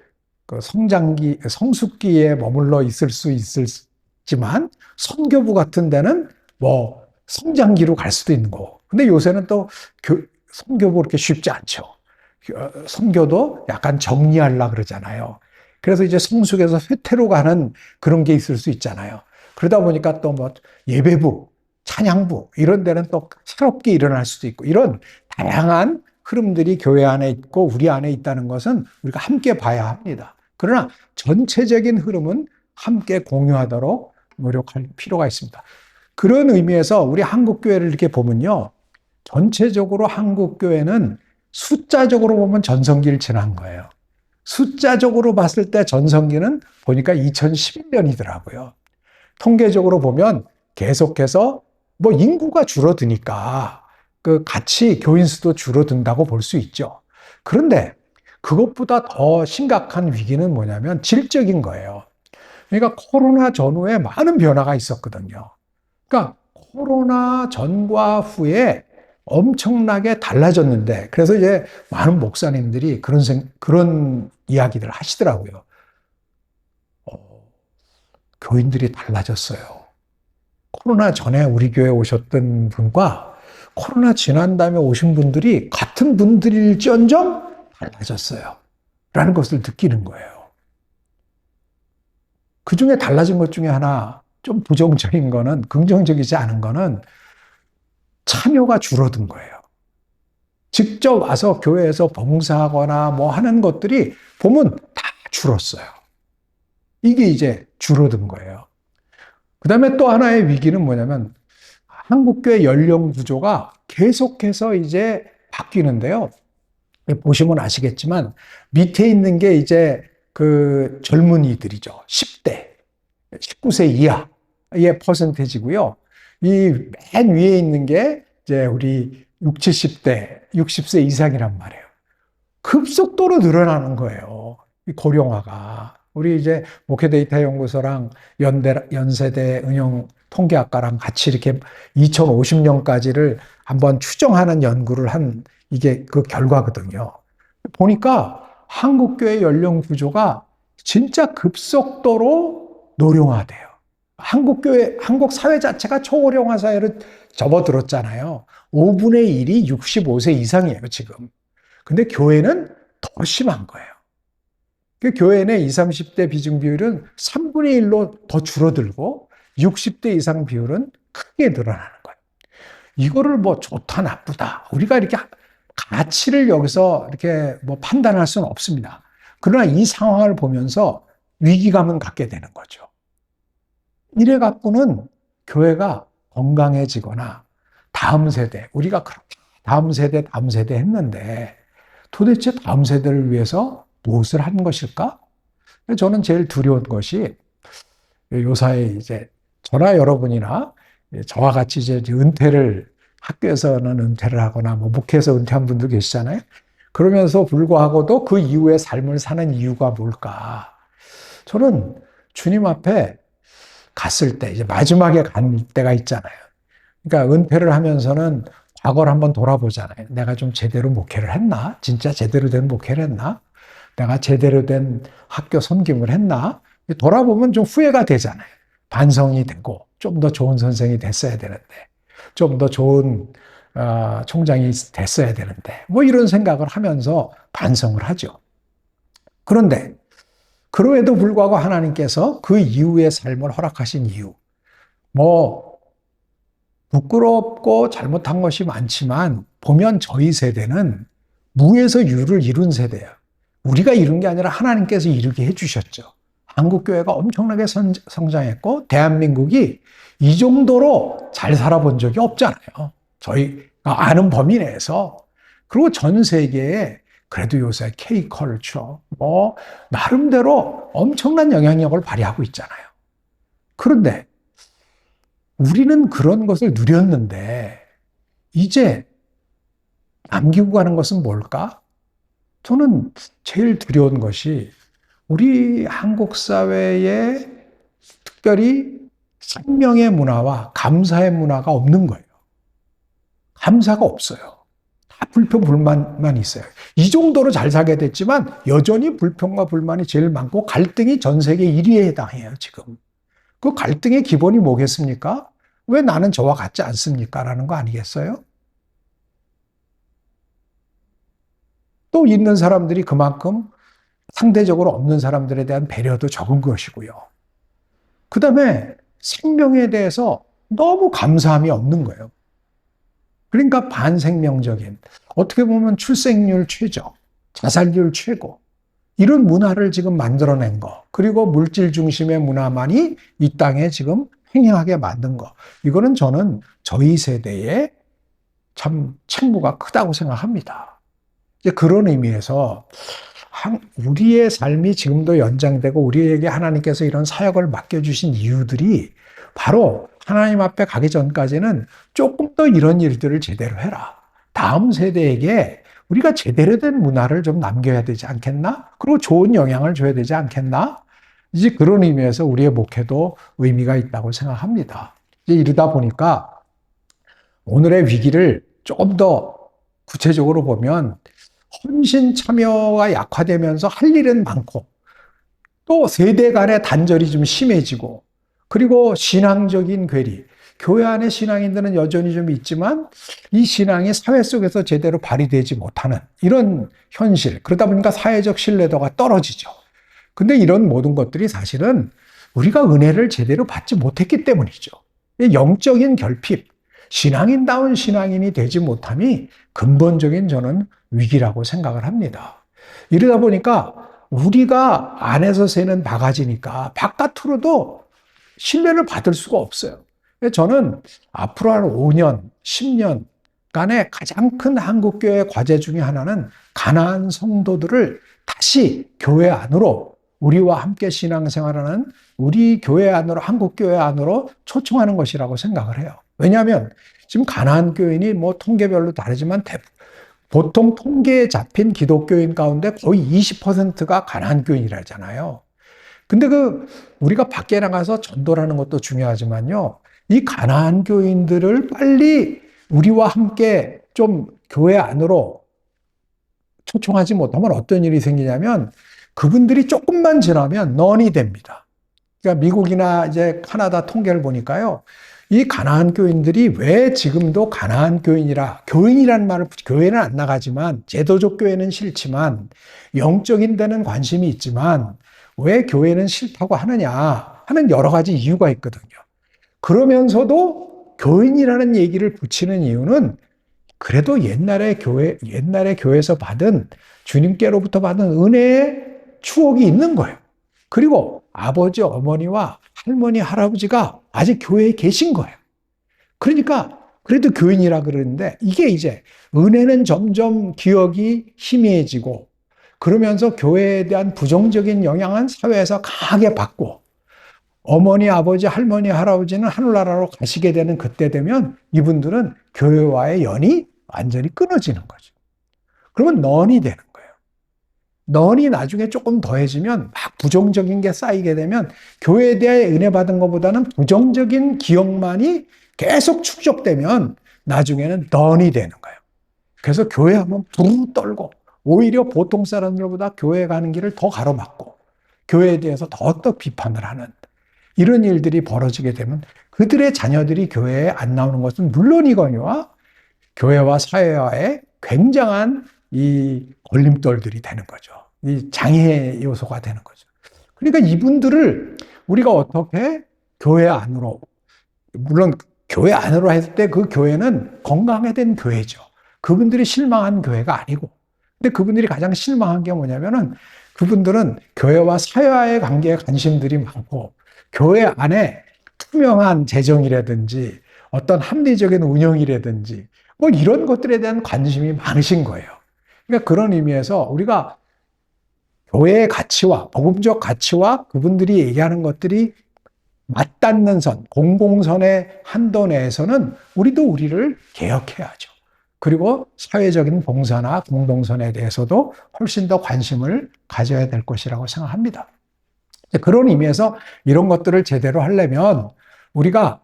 성숙기에 머물러 있을 수 있지만 선교부 같은 데는 뭐 성장기로 갈 수도 있는 거고. 근데 요새는 또 선교부 그렇게 쉽지 않죠. 선교도 약간 정리하려고 그러잖아요. 그래서 이제 성숙해서 쇠퇴로 가는 그런 게 있을 수 있잖아요. 그러다 보니까 또 뭐 예배부, 찬양부 이런 데는 또 새롭게 일어날 수도 있고 이런 다양한 흐름들이 교회 안에 있고 우리 안에 있다는 것은 우리가 함께 봐야 합니다. 그러나 전체적인 흐름은 함께 공유하도록 노력할 필요가 있습니다. 그런 의미에서 우리 한국교회를 이렇게 보면요. 전체적으로 한국교회는 숫자적으로 보면 전성기를 지난 거예요. 숫자적으로 봤을 때 전성기는 보니까 2011년이더라고요. 통계적으로 보면 계속해서 뭐 인구가 줄어드니까 그 같이 교인 수도 줄어든다고 볼 수 있죠. 그런데 그것보다 더 심각한 위기는 뭐냐면 질적인 거예요. 그러니까 코로나 전후에 많은 변화가 있었거든요. 그러니까 코로나 전과 후에 엄청나게 달라졌는데, 그래서 이제 많은 목사님들이 그런 이야기들을 하시더라고요. 교인들이 달라졌어요. 코로나 전에 우리 교회에 오셨던 분과 코로나 지난 다음에 오신 분들이 같은 분들일지언정 달라졌어요. 라는 것을 느끼는 거예요. 그 중에 달라진 것 중에 하나, 좀 부정적인 거는, 긍정적이지 않은 거는 참여가 줄어든 거예요. 직접 와서 교회에서 봉사하거나 뭐 하는 것들이 보면 다 줄었어요. 이게 이제 줄어든 거예요. 그 다음에 또 하나의 위기는 뭐냐면 한국교회 연령 구조가 계속해서 이제 바뀌는데요. 보시면 아시겠지만 밑에 있는 게 이제 그 젊은이들이죠. 10대, 19세 이하의 퍼센테이지고요. 이 맨 위에 있는 게 이제 우리 60, 70대, 60세 이상이란 말이에요. 급속도로 늘어나는 거예요. 이 고령화가. 우리 이제 목회데이터 연구소랑 연세대 은영 통계학과랑 같이 이렇게 2050년까지를 한번 추정하는 연구를 한 이게 그 결과거든요. 보니까 한국교회 연령 구조가 진짜 급속도로 노령화돼요. 한국 사회 자체가 초고령화 사회로 접어들었잖아요. 5분의 1이 65세 이상이에요, 지금. 근데 교회는 더 심한 거예요. 그 교회의 20, 30대 비중 비율은 3분의 1로 더 줄어들고 60대 이상 비율은 크게 늘어나는 거예요. 이거를 뭐 좋다, 나쁘다. 우리가 이렇게 가치를 여기서 이렇게 뭐 판단할 수는 없습니다. 그러나 이 상황을 보면서 위기감은 갖게 되는 거죠. 이래 갖고는 교회가 건강해지거나 다음 세대, 우리가 그렇게 다음 세대 했는데 도대체 다음 세대를 위해서 무엇을 한 것일까? 저는 제일 두려운 것이 요사이 이제 저나 여러분이나 저와 같이 이제 학교에서는 은퇴를 하거나 뭐 목회에서 은퇴한 분들 계시잖아요. 그러면서 불구하고도 그 이후의 삶을 사는 이유가 뭘까? 저는 주님 앞에 갔을 때, 이제 마지막에 간 때가 있잖아요. 그러니까 은퇴를 하면서는 과거를 한번 돌아보잖아요. 내가 좀 제대로 목회를 했나? 진짜 제대로 된 목회를 했나? 내가 제대로 된 학교 섬김을 했나? 돌아보면 좀 후회가 되잖아요. 반성이 되고 좀 더 좋은 선생이 됐어야 되는데, 좀 더 좋은 총장이 됐어야 되는데, 뭐 이런 생각을 하면서 반성을 하죠. 그런데 그럼에도 불구하고 하나님께서 그 이후의 삶을 허락하신 이유, 뭐 부끄럽고 잘못한 것이 많지만 보면 저희 세대는 무에서 유를 이룬 세대예요. 우리가 이룬 게 아니라 하나님께서 이루게 해주셨죠. 한국교회가 엄청나게 성장했고 대한민국이 이 정도로 잘 살아본 적이 없잖아요. 저희가 아는 범위 내에서. 그리고 전 세계에 그래도 요새 K컬처 뭐 나름대로 엄청난 영향력을 발휘하고 있잖아요. 그런데 우리는 그런 것을 누렸는데 이제 남기고 가는 것은 뭘까? 저는 제일 두려운 것이 우리 한국 사회에 특별히 생명의 문화와 감사의 문화가 없는 거예요. 감사가 없어요. 다 불평, 불만만 있어요. 이 정도로 잘 살게 됐지만 여전히 불평과 불만이 제일 많고 갈등이 전 세계 1위에 해당해요, 지금. 그 갈등의 기본이 뭐겠습니까? 왜 나는 저와 같지 않습니까? 라는 거 아니겠어요? 또 있는 사람들이 그만큼 상대적으로 없는 사람들에 대한 배려도 적은 것이고요. 그 다음에 생명에 대해서 너무 감사함이 없는 거예요. 그러니까 반생명적인, 어떻게 보면 출생률 최저, 자살률 최고, 이런 문화를 지금 만들어낸 거, 그리고 물질 중심의 문화만이 이 땅에 지금 횡행하게 만든 거, 이거는 저는 저희 세대의 참 책무가 크다고 생각합니다. 이제 그런 의미에서 우리의 삶이 지금도 연장되고 우리에게 하나님께서 이런 사역을 맡겨주신 이유들이 바로 하나님 앞에 가기 전까지는 조금 더 이런 일들을 제대로 해라. 다음 세대에게 우리가 제대로 된 문화를 좀 남겨야 되지 않겠나? 그리고 좋은 영향을 줘야 되지 않겠나? 이제 그런 의미에서 우리의 목회도 의미가 있다고 생각합니다. 이제 이러다 보니까 오늘의 위기를 조금 더 구체적으로 보면 헌신 참여가 약화되면서 할 일은 많고 또 세대 간의 단절이 좀 심해지고 그리고 신앙적인 괴리, 교회 안에 신앙인들은 여전히 좀 있지만 이 신앙이 사회 속에서 제대로 발휘되지 못하는 이런 현실, 그러다 보니까 사회적 신뢰도가 떨어지죠. 근데 이런 모든 것들이 사실은 우리가 은혜를 제대로 받지 못했기 때문이죠. 영적인 결핍, 신앙인다운 신앙인이 되지 못함이 근본적인 저는 위기라고 생각을 합니다. 이러다 보니까 우리가 안에서 새는 바가지니까 바깥으로도 신뢰를 받을 수가 없어요. 저는 앞으로 한 5년, 10년간의 가장 큰 한국교회 과제 중에 하나는 가나안 성도들을 다시 교회 안으로 우리와 함께 신앙생활하는 우리 교회 안으로, 한국교회 안으로 초청하는 것이라고 생각을 해요. 왜냐하면 지금 가나안 교인이 뭐 통계별로 다르지만 보통 통계에 잡힌 기독교인 가운데 거의 20%가 가나안 교인이라잖아요. 근데 우리가 밖에 나가서 전도라는 것도 중요하지만요. 이 가나안 교인들을 빨리 우리와 함께 좀 교회 안으로 초청하지 못하면 어떤 일이 생기냐면 그분들이 조금만 지나면 넌이 됩니다. 그러니까 미국이나 이제 카나다 통계를 보니까요. 이 가나안 교인들이 왜 지금도 가나안 교인이라, 교인이라는 말을, 교회는 안 나가지만, 제도적 교회는 싫지만, 영적인 데는 관심이 있지만, 왜 교회는 싫다고 하느냐 하는 여러 가지 이유가 있거든요. 그러면서도 교인이라는 얘기를 붙이는 이유는 그래도 옛날에 교회에서 받은, 주님께로부터 받은 은혜의 추억이 있는 거예요. 그리고 아버지, 어머니와 할머니, 할아버지가 아직 교회에 계신 거예요. 그러니까 그래도 교인이라 그러는데 이게 이제 은혜는 점점 기억이 희미해지고 그러면서 교회에 대한 부정적인 영향은 사회에서 강하게 받고 어머니, 아버지, 할머니, 할아버지는 하늘나라로 가시게 되는 그때 되면 이분들은 교회와의 연이 완전히 끊어지는 거죠. 그러면 넌이 되는 거예요. 넌이 나중에 조금 더해지면 막 부정적인 게 쌓이게 되면 교회에 대해 은혜 받은 것보다는 부정적인 기억만이 계속 축적되면 나중에는 넌이 되는 거예요. 그래서 교회 하면 부르르 떨고 오히려 보통 사람들보다 교회 가는 길을 더 가로막고 교회에 대해서 더 비판을 하는 이런 일들이 벌어지게 되면 그들의 자녀들이 교회에 안 나오는 것은 물론이거니와 교회와 사회와의 굉장한 이 걸림돌들이 되는 거죠. 이 장애 요소가 되는 거죠. 그러니까 이분들을 우리가 어떻게 교회 안으로, 물론 교회 안으로 했을 때 그 교회는 건강해된 교회죠. 그분들이 실망한 교회가 아니고. 근데 그분들이 가장 실망한 게 뭐냐면은 그분들은 교회와 사회와의 관계에 관심들이 많고 교회 안에 투명한 재정이라든지 어떤 합리적인 운영이라든지 뭐 이런 것들에 대한 관심이 많으신 거예요. 그러니까 그런 의미에서 우리가 교회의 가치와 복음적 가치와 그분들이 얘기하는 것들이 맞닿는 선, 공공선의 한도 내에서는 우리도 우리를 개혁해야죠. 그리고 사회적인 봉사나 공동선에 대해서도 훨씬 더 관심을 가져야 될 것이라고 생각합니다. 그런 의미에서 이런 것들을 제대로 하려면 우리가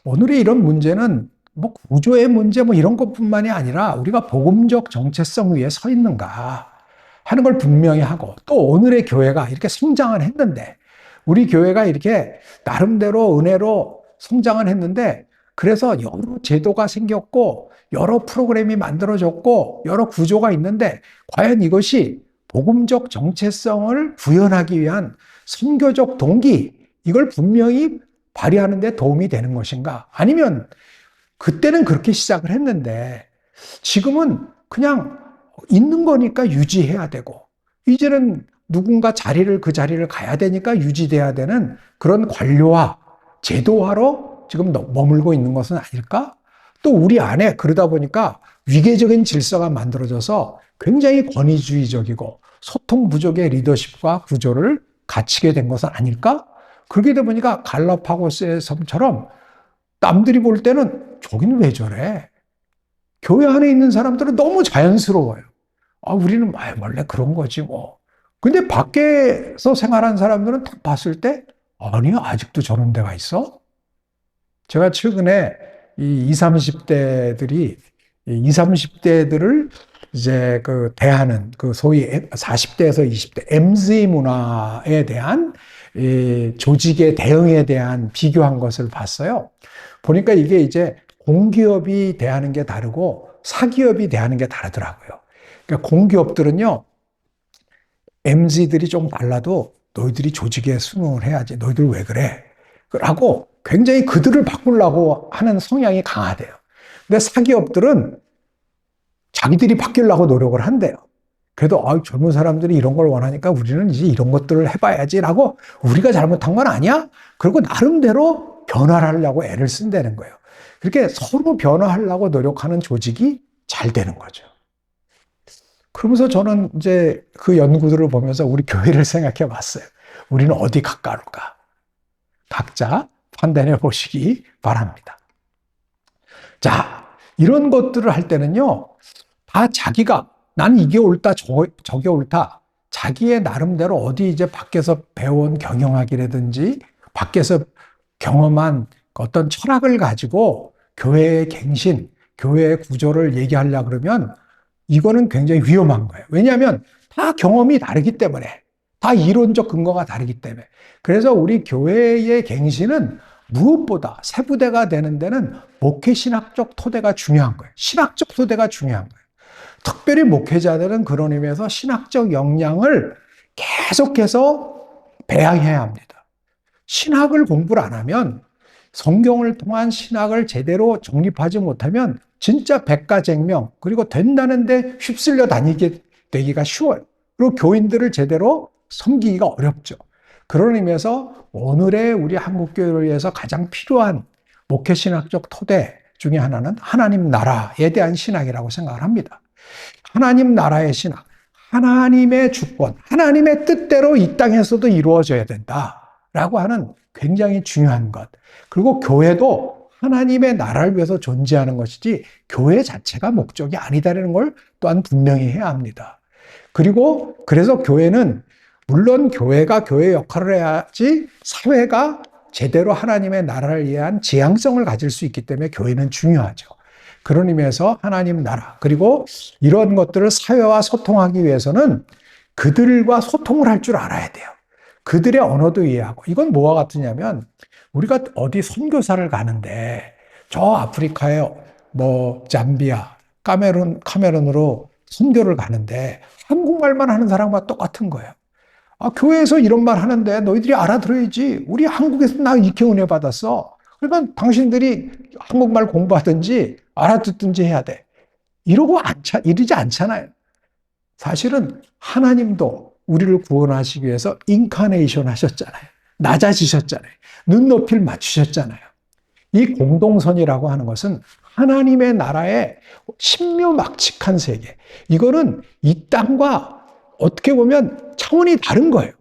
오늘의 이런 문제는 뭐 구조의 문제 뭐 이런 것뿐만이 아니라 우리가 복음적 정체성 위에 서 있는가 하는 걸 분명히 하고 또 오늘의 교회가 이렇게 성장을 했는데 우리 교회가 이렇게 나름대로 은혜로 성장을 했는데 그래서 여러 제도가 생겼고 여러 프로그램이 만들어졌고 여러 구조가 있는데 과연 이것이 복음적 정체성을 구현하기 위한 선교적 동기, 이걸 분명히 발휘하는 데 도움이 되는 것인가? 아니면 그때는 그렇게 시작을 했는데 지금은 그냥 있는 거니까 유지해야 되고 이제는 누군가 그 자리를 가야 되니까 유지돼야 되는 그런 관료화, 제도화로 지금 머물고 있는 것은 아닐까? 또 우리 안에 그러다 보니까 위계적인 질서가 만들어져서 굉장히 권위주의적이고 소통 부족의 리더십과 구조를 갖추게 된 것은 아닐까? 그렇게 되다 보니까 갈라파고스의 섬처럼 남들이 볼 때는 저기는 왜 저래? 교회 안에 있는 사람들은 너무 자연스러워요. 우리는 원래 그런 거지 뭐. 근데 밖에서 생활한 사람들은 딱 봤을 때 아니 아직도 저런 데가 있어? 제가 최근에 이 20, 30대들이 20, 30대들을 이제 대하는 소위 40대에서 20대 MZ 문화에 대한 이 조직의 대응에 대한 비교한 것을 봤어요. 보니까 이게 이제 공기업이 대하는 게 다르고 사기업이 대하는 게 다르더라고요. 그러니까 공기업들은요, MZ들이 좀 달라도 너희들이 조직에 순응을 해야지. 너희들 왜 그래? 라고 굉장히 그들을 바꾸려고 하는 성향이 강하대요. 근데 사기업들은 자기들이 바뀌려고 노력을 한대요. 그래도 젊은 사람들이 이런 걸 원하니까 우리는 이제 이런 것들을 해봐야지라고 우리가 잘못한 건 아니야? 그리고 나름대로 변화를 하려고 애를 쓴다는 거예요. 그렇게 서로 변화하려고 노력하는 조직이 잘 되는 거죠. 그러면서 저는 이제 그 연구들을 보면서 우리 교회를 생각해 봤어요. 우리는 어디 가까울까? 각자 판단해 보시기 바랍니다. 자, 이런 것들을 할 때는요, 다 자기가 난 이게 옳다, 저게 옳다. 자기의 나름대로 어디 이제 밖에서 배운 경영학이라든지 밖에서 경험한 어떤 철학을 가지고 교회의 갱신, 교회의 구조를 얘기하려고 그러면 이거는 굉장히 위험한 거예요. 왜냐하면 다 경험이 다르기 때문에, 다 이론적 근거가 다르기 때문에. 그래서 우리 교회의 갱신은 무엇보다 세부대가 되는 데는 목회신학적 토대가 중요한 거예요. 신학적 토대가 중요한 거예요. 특별히 목회자들은 그런 의미에서 신학적 역량을 계속해서 배양해야 합니다. 신학을 공부를 안 하면 성경을 통한 신학을 제대로 정립하지 못하면 진짜 백가쟁명, 그리고 된다는데 휩쓸려 다니게 되기가 쉬워요. 그리고 교인들을 제대로 섬기기가 어렵죠. 그런 의미에서 오늘의 우리 한국교회를 위해서 가장 필요한 목회신학적 토대 중에 하나는 하나님 나라에 대한 신학이라고 생각을 합니다. 하나님 나라의 신학, 하나님의 주권, 하나님의 뜻대로 이 땅에서도 이루어져야 된다라고 하는 굉장히 중요한 것. 그리고 교회도 하나님의 나라를 위해서 존재하는 것이지 교회 자체가 목적이 아니다라는 걸 또한 분명히 해야 합니다. 그리고 그래서 교회는 물론 교회가 교회 역할을 해야지 사회가 제대로 하나님의 나라를 위한 지향성을 가질 수 있기 때문에 교회는 중요하죠. 그런 의미에서 하나님 나라, 그리고 이런 것들을 사회와 소통하기 위해서는 그들과 소통을 할 줄 알아야 돼요. 그들의 언어도 이해하고. 이건 뭐와 같으냐면 우리가 어디 선교사를 가는데 저 아프리카에 잠비아, 카메룬으로 선교를 가는데 한국말만 하는 사람과 똑같은 거예요. 교회에서 이런 말 하는데 너희들이 알아들어야지. 우리 한국에서 나 이렇게 은혜 받았어. 그러니까 당신들이 한국말 공부하든지 알아듣든지 해야 돼. 이러지 않잖아요. 사실은 하나님도 우리를 구원하시기 위해서 인카네이션 하셨잖아요. 낮아지셨잖아요. 눈높이를 맞추셨잖아요. 이 공동선이라고 하는 것은 하나님의 나라의 신묘막측한 세계. 이거는 이 땅과 어떻게 보면 차원이 다른 거예요.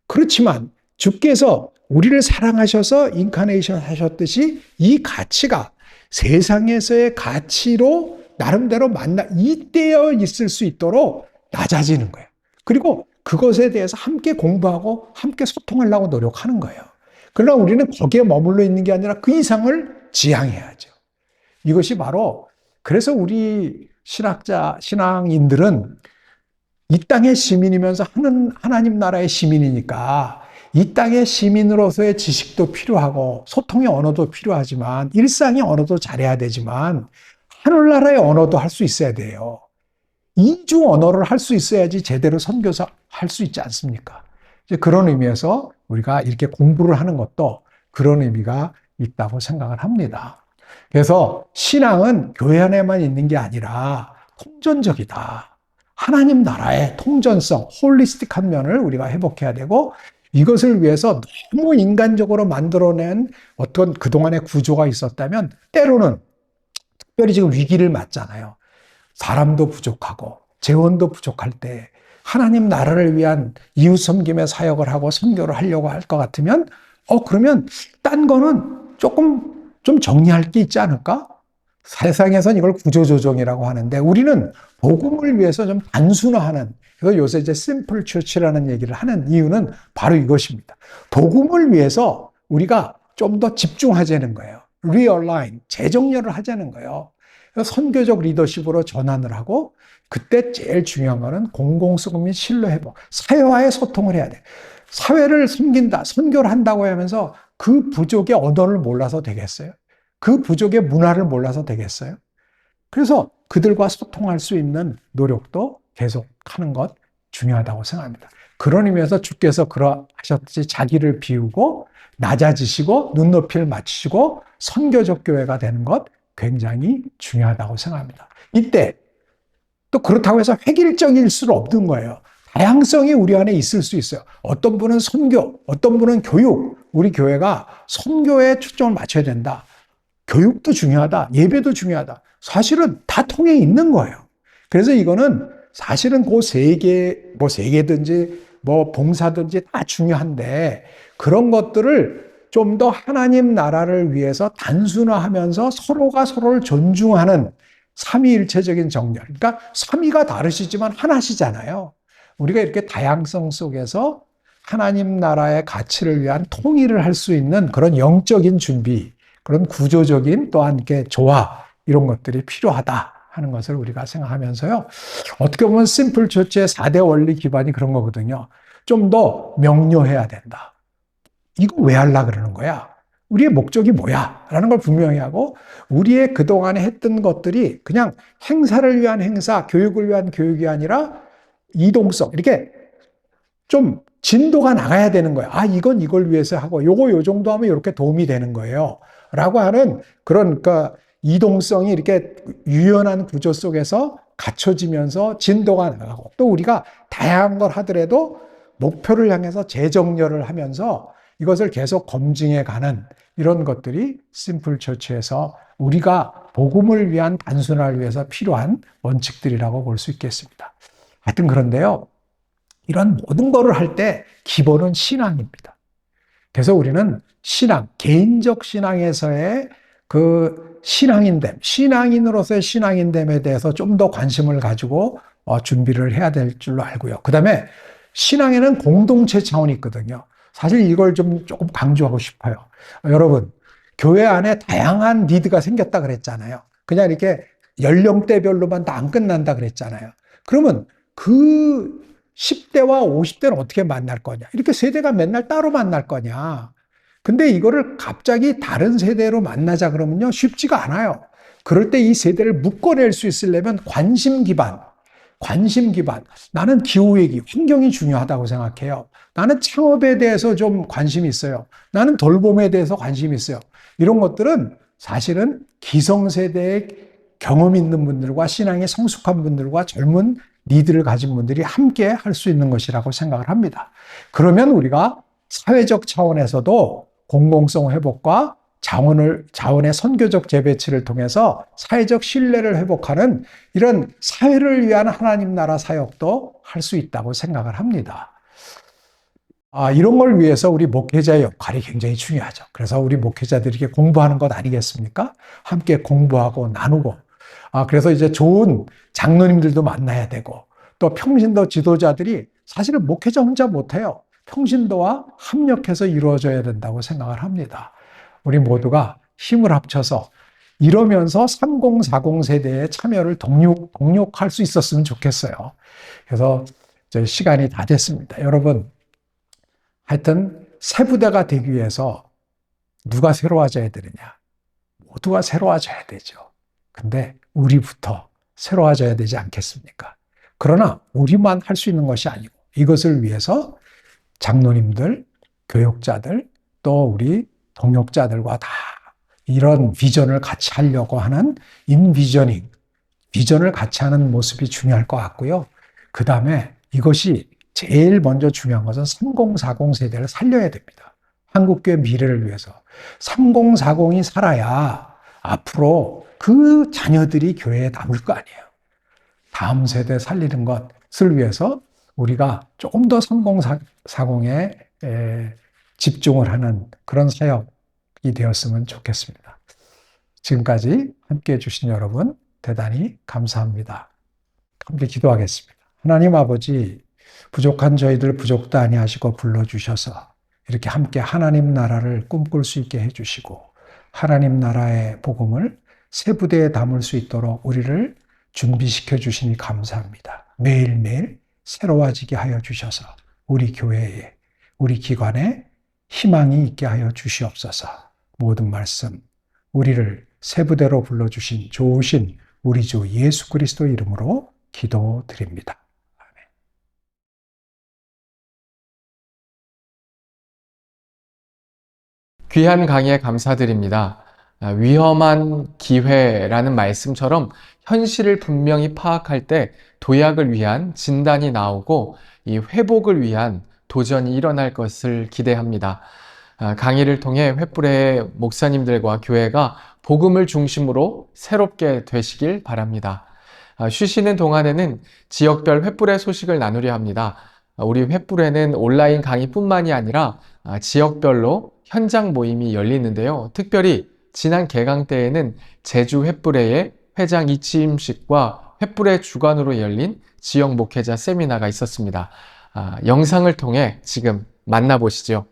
그렇지만 주께서 우리를 사랑하셔서 인카네이션 하셨듯이 이 가치가 세상에서의 가치로 나름대로 이때어 있을 수 있도록 낮아지는 거예요. 그리고 그것에 대해서 함께 공부하고 함께 소통하려고 노력하는 거예요. 그러나 우리는 거기에 머물러 있는 게 아니라 그 이상을 지향해야죠. 이것이 바로 그래서 우리 신앙인들은 이 땅의 시민이면서 하나님 나라의 시민이니까 이 땅의 시민으로서의 지식도 필요하고 소통의 언어도 필요하지만 일상의 언어도 잘해야 되지만 하늘나라의 언어도 할 수 있어야 돼요. 이주 언어를 할 수 있어야지 제대로 선교사 할 수 있지 않습니까? 이제 그런 의미에서 우리가 이렇게 공부를 하는 것도 그런 의미가 있다고 생각을 합니다. 그래서 신앙은 교회 안에만 있는 게 아니라 통전적이다. 하나님 나라의 통전성, 홀리스틱한 면을 우리가 회복해야 되고, 이것을 위해서 너무 인간적으로 만들어낸 어떤 그동안의 구조가 있었다면 때로는 특별히 지금 위기를 맞잖아요. 사람도 부족하고 재원도 부족할 때 하나님 나라를 위한 이웃 섬김의 사역을 하고 선교를 하려고 할 것 같으면 그러면 딴 거는 조금 좀 정리할 게 있지 않을까? 세상에선 이걸 구조조정이라고 하는데 우리는 복음을 위해서 좀 단순화하는, 그래서 요새 이제 심플 처치라는 얘기를 하는 이유는 바로 이것입니다. 복음을 위해서 우리가 좀 더 집중하자는 거예요. 리얼라인, 재정렬을 하자는 거예요. 선교적 리더십으로 전환을 하고, 그때 제일 중요한 거는 공공수금 및 신뢰 회복, 사회와의 소통을 해야 돼. 사회를 섬긴다, 선교를 한다고 하면서 그 부족의 언어를 몰라서 되겠어요? 그 부족의 문화를 몰라서 되겠어요? 그래서 그들과 소통할 수 있는 노력도 계속하는 것 중요하다고 생각합니다. 그런 의미에서 주께서 그러하셨듯이 자기를 비우고 낮아지시고 눈높이를 맞추시고 선교적 교회가 되는 것 굉장히 중요하다고 생각합니다. 이때 또 그렇다고 해서 획일적일 수는 없는 거예요. 다양성이 우리 안에 있을 수 있어요. 어떤 분은 선교, 어떤 분은 교육. 우리 교회가 선교에 초점을 맞춰야 된다. 교육도 중요하다. 예배도 중요하다. 사실은 다 통해 있는 거예요. 그래서 이거는 사실은 그 세 개, 세 개든지 봉사든지 다 중요한데 그런 것들을 좀 더 하나님 나라를 위해서 단순화하면서 서로가 서로를 존중하는 삼위일체적인 정렬. 그러니까 삼위가 다르시지만 하나시잖아요. 우리가 이렇게 다양성 속에서 하나님 나라의 가치를 위한 통일을 할 수 있는 그런 영적인 준비, 그런 구조적인 또한 이렇게 조화, 이런 것들이 필요하다 하는 것을 우리가 생각하면서요. 어떻게 보면 심플 처치의 4대 원리 기반이 그런 거거든요. 좀 더 명료해야 된다. 이거 왜 하려고 그러는 거야? 우리의 목적이 뭐야? 라는 걸 분명히 하고, 우리의 그동안에 했던 것들이 그냥 행사를 위한 행사, 교육을 위한 교육이 아니라 이동성, 이렇게 좀 진도가 나가야 되는 거예요. 이건 이걸 위해서 하고, 요거 요 정도 하면 이렇게 도움이 되는 거예요. 라고 하는 그런, 그러니까 이동성이 이렇게 유연한 구조 속에서 갖춰지면서 진도가 나가고, 또 우리가 다양한 걸 하더라도 목표를 향해서 재정렬을 하면서 이것을 계속 검증해 가는 이런 것들이 심플 처치에서 우리가 복음을 위한 단순화를 위해서 필요한 원칙들이라고 볼 수 있겠습니다. 하여튼 그런데요, 이런 모든 거를 할 때 기본은 신앙입니다. 그래서 우리는 신앙, 개인적 신앙에서의 그 신앙인됨, 신앙인으로서의 신앙인됨에 대해서 좀 더 관심을 가지고 준비를 해야 될 줄로 알고요. 그 다음에 신앙에는 공동체 차원이 있거든요. 사실 이걸 좀 조금 강조하고 싶어요. 여러분, 교회 안에 다양한 니드가 생겼다 그랬잖아요. 그냥 이렇게 연령대별로만 다 안 끝난다 그랬잖아요. 그러면 그 10대와 50대는 어떻게 만날 거냐? 이렇게 세대가 맨날 따로 만날 거냐? 근데 이거를 갑자기 다른 세대로 만나자 그러면요, 쉽지가 않아요. 그럴 때 이 세대를 묶어낼 수 있으려면 관심 기반. 나는 기후위기, 환경이 중요하다고 생각해요. 나는 창업에 대해서 좀 관심이 있어요. 나는 돌봄에 대해서 관심이 있어요. 이런 것들은 사실은 기성세대의 경험 있는 분들과 신앙이 성숙한 분들과 젊은 니드를 가진 분들이 함께 할 수 있는 것이라고 생각을 합니다. 그러면 우리가 사회적 차원에서도 공공성 회복과 자원의 선교적 재배치를 통해서 사회적 신뢰를 회복하는 이런 사회를 위한 하나님 나라 사역도 할 수 있다고 생각을 합니다. 이런 걸 위해서 우리 목회자의 역할이 굉장히 중요하죠. 그래서 우리 목회자들이 이렇게 공부하는 것 아니겠습니까? 함께 공부하고 나누고. 그래서 이제 좋은 장로님들도 만나야 되고, 또 평신도 지도자들이 사실은 목회자 혼자 못해요. 평신도와 협력해서 이루어져야 된다고 생각을 합니다. 우리 모두가 힘을 합쳐서 이러면서 3040 세대의 참여를 동력할 수 있었으면 좋겠어요. 그래서 이제 시간이 다 됐습니다. 여러분, 하여튼 새 부대가 되기 위해서 누가 새로워져야 되느냐? 모두가 새로워져야 되죠. 근데 우리부터 새로워져야 되지 않겠습니까? 그러나 우리만 할 수 있는 것이 아니고 이것을 위해서 장로님들, 교육자들, 또 우리 동역자들과 다 이런 비전을 같이 하려고 하는 인비저닝, 비전을 같이 하는 모습이 중요할 것 같고요. 그 다음에 이것이 제일 먼저 중요한 것은 3040 세대를 살려야 됩니다. 한국교회 미래를 위해서. 3040이 살아야 앞으로 그 자녀들이 교회에 남을 거 아니에요. 다음 세대 살리는 것을 위해서 우리가 조금 더 3040에 집중을 하는 그런 사역이 되었으면 좋겠습니다. 지금까지 함께 해주신 여러분 대단히 감사합니다. 함께 기도하겠습니다. 하나님 아버지, 부족한 저희들 부족도 아니하시고 불러주셔서 이렇게 함께 하나님 나라를 꿈꿀 수 있게 해주시고 하나님 나라의 복음을 새 부대에 담을 수 있도록 우리를 준비시켜 주시니 감사합니다. 매일매일 새로워지게 하여 주셔서 우리 교회에, 우리 기관에 희망이 있게 하여 주시옵소서. 모든 말씀 우리를 새 부대로 불러주신 좋으신 우리 주 예수 그리스도 이름으로 기도드립니다. 귀한 강의에 감사드립니다. 위험한 기회라는 말씀처럼 현실을 분명히 파악할 때 도약을 위한 진단이 나오고 이 회복을 위한 도전이 일어날 것을 기대합니다. 강의를 통해 횃불의 목사님들과 교회가 복음을 중심으로 새롭게 되시길 바랍니다. 쉬시는 동안에는 지역별 횃불의 소식을 나누려 합니다. 우리 횃불에는 온라인 강의뿐만이 아니라 지역별로 현장 모임이 열리는데요. 특별히 지난 개강 때에는 제주 횃불회의 회장 이취임식과 횃불의 주관으로 열린 지역 목회자 세미나가 있었습니다. 영상을 통해 지금 만나보시죠.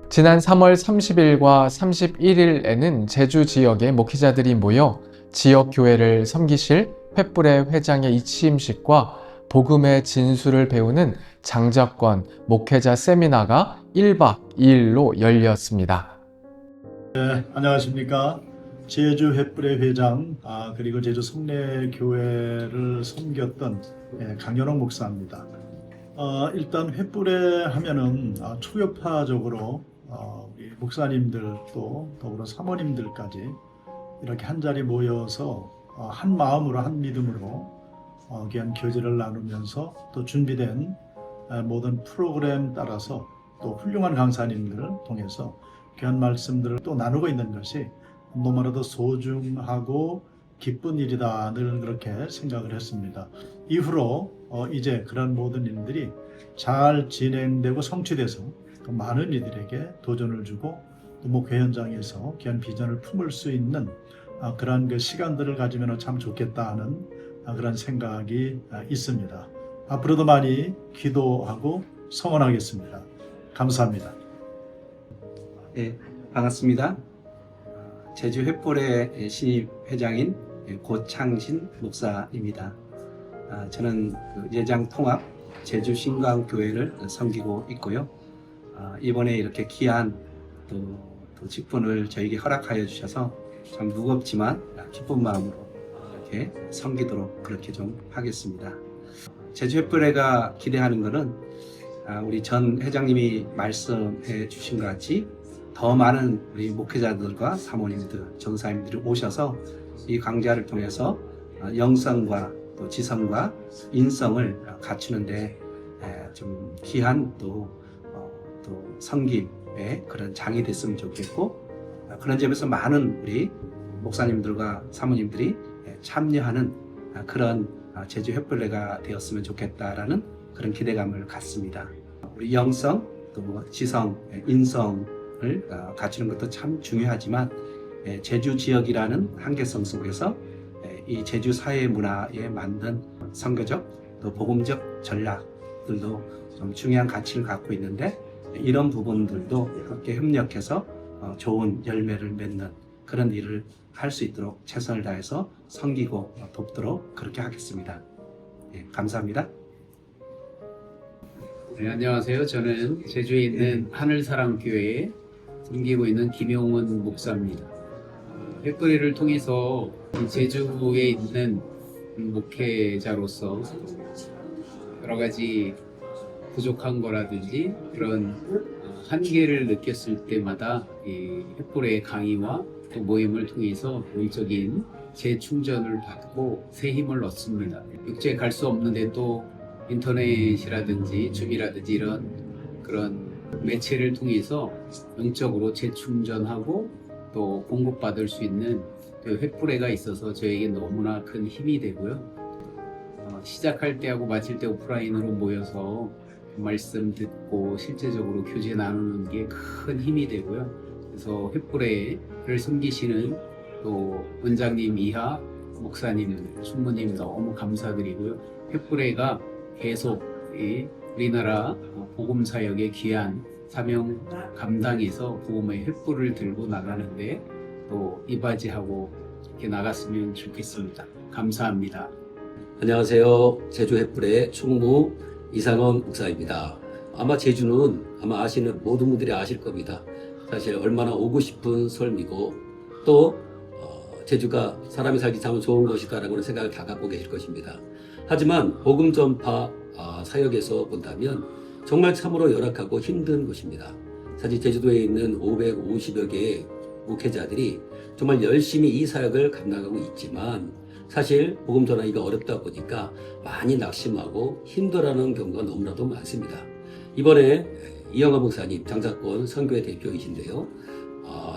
지난 3월 30일과 31일에는 제주 지역의 목회자들이 모여 지역 교회를 섬기실 횃불의 회장의 이취임식과 복음의 진수를 배우는 장자권 목회자 세미나가 1박 2일로 열렸습니다. 네, 안녕하십니까. 제주 횃불의 회장 그리고 제주 성례교회를 섬겼던 강연홍 목사입니다. 일단 횃불에 하면은 초교파적으로 우리 목사님들 또 더불어 사모님들까지 이렇게 한자리 모여서 한 마음으로 한 믿음으로 귀한 교제를 나누면서 또 준비된 모든 프로그램 따라서 또 훌륭한 강사님들을 통해서 귀한 말씀들을 또 나누고 있는 것이 너무나도 소중하고 기쁜 일이다 늘 그렇게 생각을 했습니다. 이후로 이제 그런 모든 일들이 잘 진행되고 성취돼서 또 많은 이들에게 도전을 주고 또 목회 현장에서 귀한 비전을 품을 수 있는 그런 그 시간들을 가지면 참 좋겠다 하는 그런 생각이 있습니다. 앞으로도 많이 기도하고 성원하겠습니다. 감사합니다. 네, 반갑습니다. 제주 횃불의 신입 회장인 고창신 목사입니다. 저는 예장 통합 제주 신광교회를 섬기고 있고요. 이번에 이렇게 귀한 또 직분을 저에게 허락하여 주셔서 참 무겁지만 기쁜 마음으로 이렇게 섬기도록 그렇게 좀 하겠습니다. 제주 횃불회가 기대하는 것은 우리 전 회장님이 말씀해 주신 것 같이 더 많은 우리 목회자들과 사모님들, 전사님들이 오셔서 이 강좌를 통해서 영성과 또 지성과 인성을 갖추는데 좀 귀한 또 섬김의 그런 장이 됐으면 좋겠고 그런 점에서 많은 우리 목사님들과 사모님들이 참여하는 그런 제주 횃불회가 되었으면 좋겠다라는 그런 기대감을 갖습니다. 우리 영성, 또 지성, 인성을 갖추는 것도 참 중요하지만 제주 지역이라는 한계성 속에서 이 제주 사회 문화에 맞는 선교적 또 복음적 전략들도 좀 중요한 가치를 갖고 있는데 이런 부분들도 함께 협력해서 좋은 열매를 맺는 그런 일을 할 수 있도록 최선을 다해서 섬기고 돕도록 그렇게 하겠습니다. 네, 감사합니다. 네, 안녕하세요. 저는 제주에 있는 하늘사랑교회의 섬기고 있는 김용은 목사입니다. 횃불회를 통해서 이 제주에 있는 목회자로서 여러 가지 부족한 거라든지 그런 한계를 느꼈을 때마다 이 횃불의 강의와 또 모임을 통해서 영적인 재충전을 받고 새 힘을 얻습니다. 육지에 갈 수 없는데 또 인터넷이라든지 줌이라든지 이런 그런 매체를 통해서 영적으로 재충전하고 또 공급받을 수 있는 그 횃불회가 있어서 저에게 너무나 큰 힘이 되고요. 시작할 때하고 마칠 때 오프라인으로 모여서 말씀 듣고 실제적으로 교제 나누는 게 큰 힘이 되고요. 그래서 횃불회를 섬기시는 또 원장님 이하 목사님, 총무님 너무 감사드리고요. 횃불회가 계속 우리나라 복음 사역의 귀한 사명 감당해서 복음의 횃불을 들고 나가는데 또 이바지하고 이렇게 나갔으면 좋겠습니다. 감사합니다. 안녕하세요. 제주 횃불의 총무 이상원 목사입니다. 아마 제주는 아마 아시는 모든 분들이 아실 겁니다. 사실 얼마나 오고 싶은 섬이고 또 제주가 사람이 살기 참 좋은 곳이다라고 생각을 다 갖고 계실 것입니다. 하지만 복음 전파 사역에서 본다면 정말 참으로 열악하고 힘든 곳입니다. 사실 제주도에 있는 550여 개의 목회자들이 정말 열심히 이 사역을 감당하고 있지만 사실 복음 전하기가 어렵다 보니까 많이 낙심하고 힘들어하는 경우가 너무나도 많습니다. 이번에 이영하 목사님 장사권 선교회 대표이신데요.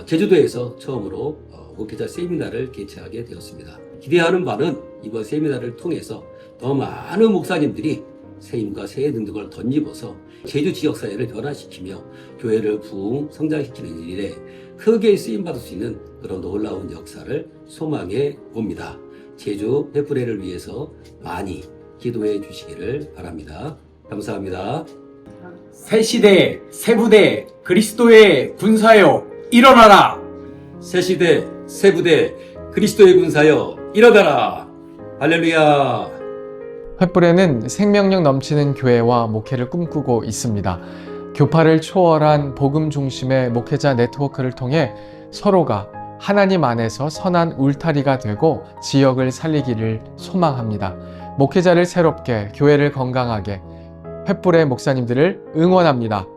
제주도에서 처음으로 목회자 세미나를 개최하게 되었습니다. 기대하는 바는 이번 세미나를 통해서 더 많은 목사님들이 새 힘과 새 능력을 덧입어서 제주 지역사회를 변화시키며 교회를 부흥 성장시키는 일에 크게 쓰임받을 수 있는 그런 놀라운 역사를 소망해 봅니다. 제주 횃불회를 위해서 많이 기도해 주시기를 바랍니다. 감사합니다. 새 시대, 새 부대, 그리스도의 군사여, 일어나라! 새 시대, 새 부대, 그리스도의 군사여, 일어나라! 할렐루야! 횃불에는 생명력 넘치는 교회와 목회를 꿈꾸고 있습니다. 교파를 초월한 복음 중심의 목회자 네트워크를 통해 서로가 하나님 안에서 선한 울타리가 되고 지역을 살리기를 소망합니다. 목회자를 새롭게, 교회를 건강하게, 횃불의 목사님들을 응원합니다.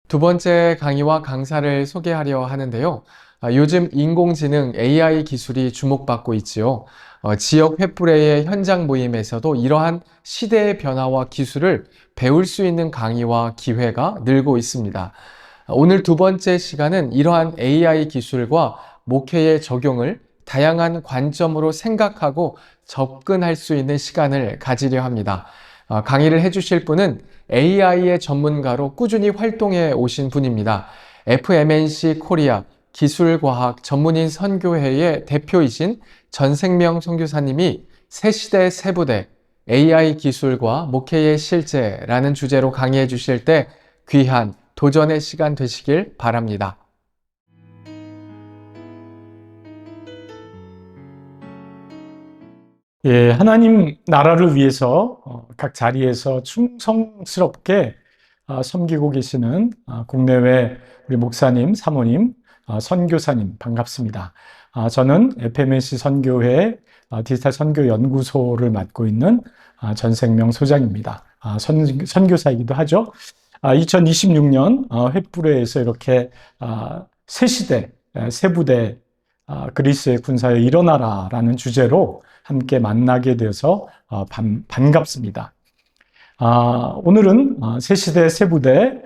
두 번째 강의와 강사를 소개하려 하는데요. 요즘 인공지능 AI 기술이 주목받고 있지요. 지역 횃불회의 현장 모임에서도 이러한 시대의 변화와 기술을 배울 수 있는 강의와 기회가 늘고 있습니다. 오늘 두 번째 시간은 이러한 AI 기술과 목회의 적용을 다양한 관점으로 생각하고 접근할 수 있는 시간을 가지려 합니다. 강의를 해주실 분은 AI의 전문가로 꾸준히 활동해 오신 분입니다. FMNC 코리아 기술과학 전문인 선교회의 대표이신 전생명 선교사님이 새 시대 새 부대 AI 기술과 목회의 실제라는 주제로 강의해 주실 때 귀한 도전의 시간 되시길 바랍니다. 예, 하나님 나라를 위해서 각 자리에서 충성스럽게 섬기고 계시는 국내외 우리 목사님, 사모님, 선교사님 반갑습니다. 저는 FMNC 선교회 디지털 선교연구소를 맡고 있는 전생명 소장입니다. 선교사이기도 하죠. 2026년 횃불회에서 이렇게 새 시대, 새 부대, 그리스도의 군사여 일어나라라는 주제로 함께 만나게 되어서 반갑습니다. 오늘은 새 시대, 새 부대,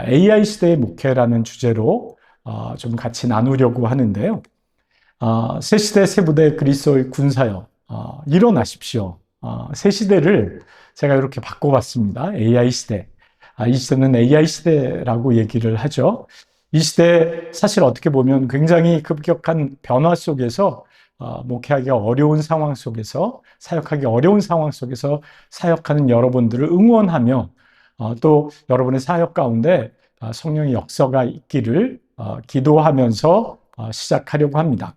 AI 시대의 목회라는 주제로 좀 같이 나누려고 하는데요. 새 시대, 새 부대, 그리스도의 군사여, 일어나십시오. 새 시대를 제가 이렇게 바꿔봤습니다. AI 시대. 이 시대는 AI 시대라고 얘기를 하죠. 이 시대 사실 어떻게 보면 굉장히 급격한 변화 속에서 목회하기 어려운 상황 속에서 사역하기 어려운 상황 속에서 사역하는 여러분들을 응원하며 또 여러분의 사역 가운데 성령의 역사가 있기를 기도하면서 시작하려고 합니다.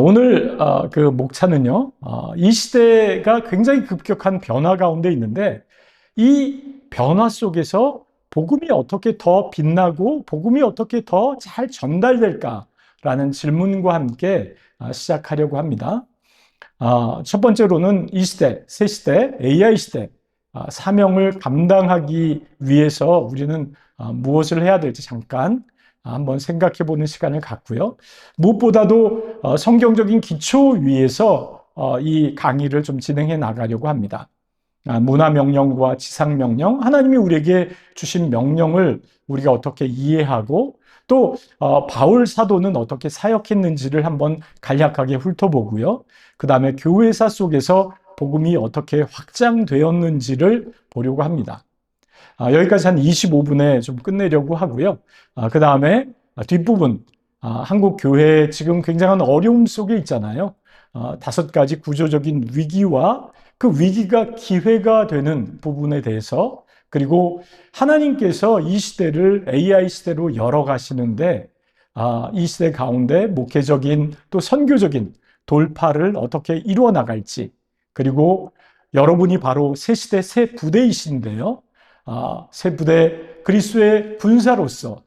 오늘 그 목차는요, 이 시대가 굉장히 급격한 변화 가운데 있는데 이 변화 속에서 복음이 어떻게 더 빛나고 복음이 어떻게 더 잘 전달될까라는 질문과 함께 시작하려고 합니다. 첫 번째로는 이 시대, 새 시대, AI 시대, 사명을 감당하기 위해서 우리는 무엇을 해야 될지 잠깐 한번 생각해 보는 시간을 갖고요. 무엇보다도 성경적인 기초 위에서 이 강의를 좀 진행해 나가려고 합니다. 문화 명령과 지상 명령, 하나님이 우리에게 주신 명령을 우리가 어떻게 이해하고 또 바울 사도는 어떻게 사역했는지를 한번 간략하게 훑어보고요. 그 다음에 교회사 속에서 복음이 어떻게 확장되었는지를 보려고 합니다. 여기까지 한 25분에 좀 끝내려고 하고요. 그 다음에 뒷부분, 한국 교회 지금 굉장한 어려움 속에 있잖아요. 5가지 구조적인 위기와 그 위기가 기회가 되는 부분에 대해서, 그리고 하나님께서 이 시대를 AI 시대로 열어가시는데 이 시대 가운데 목회적인 또 선교적인 돌파를 어떻게 이루어 나갈지, 그리고 여러분이 바로 새 시대 새 부대이신데요. 새 부대 그리스도의 군사로서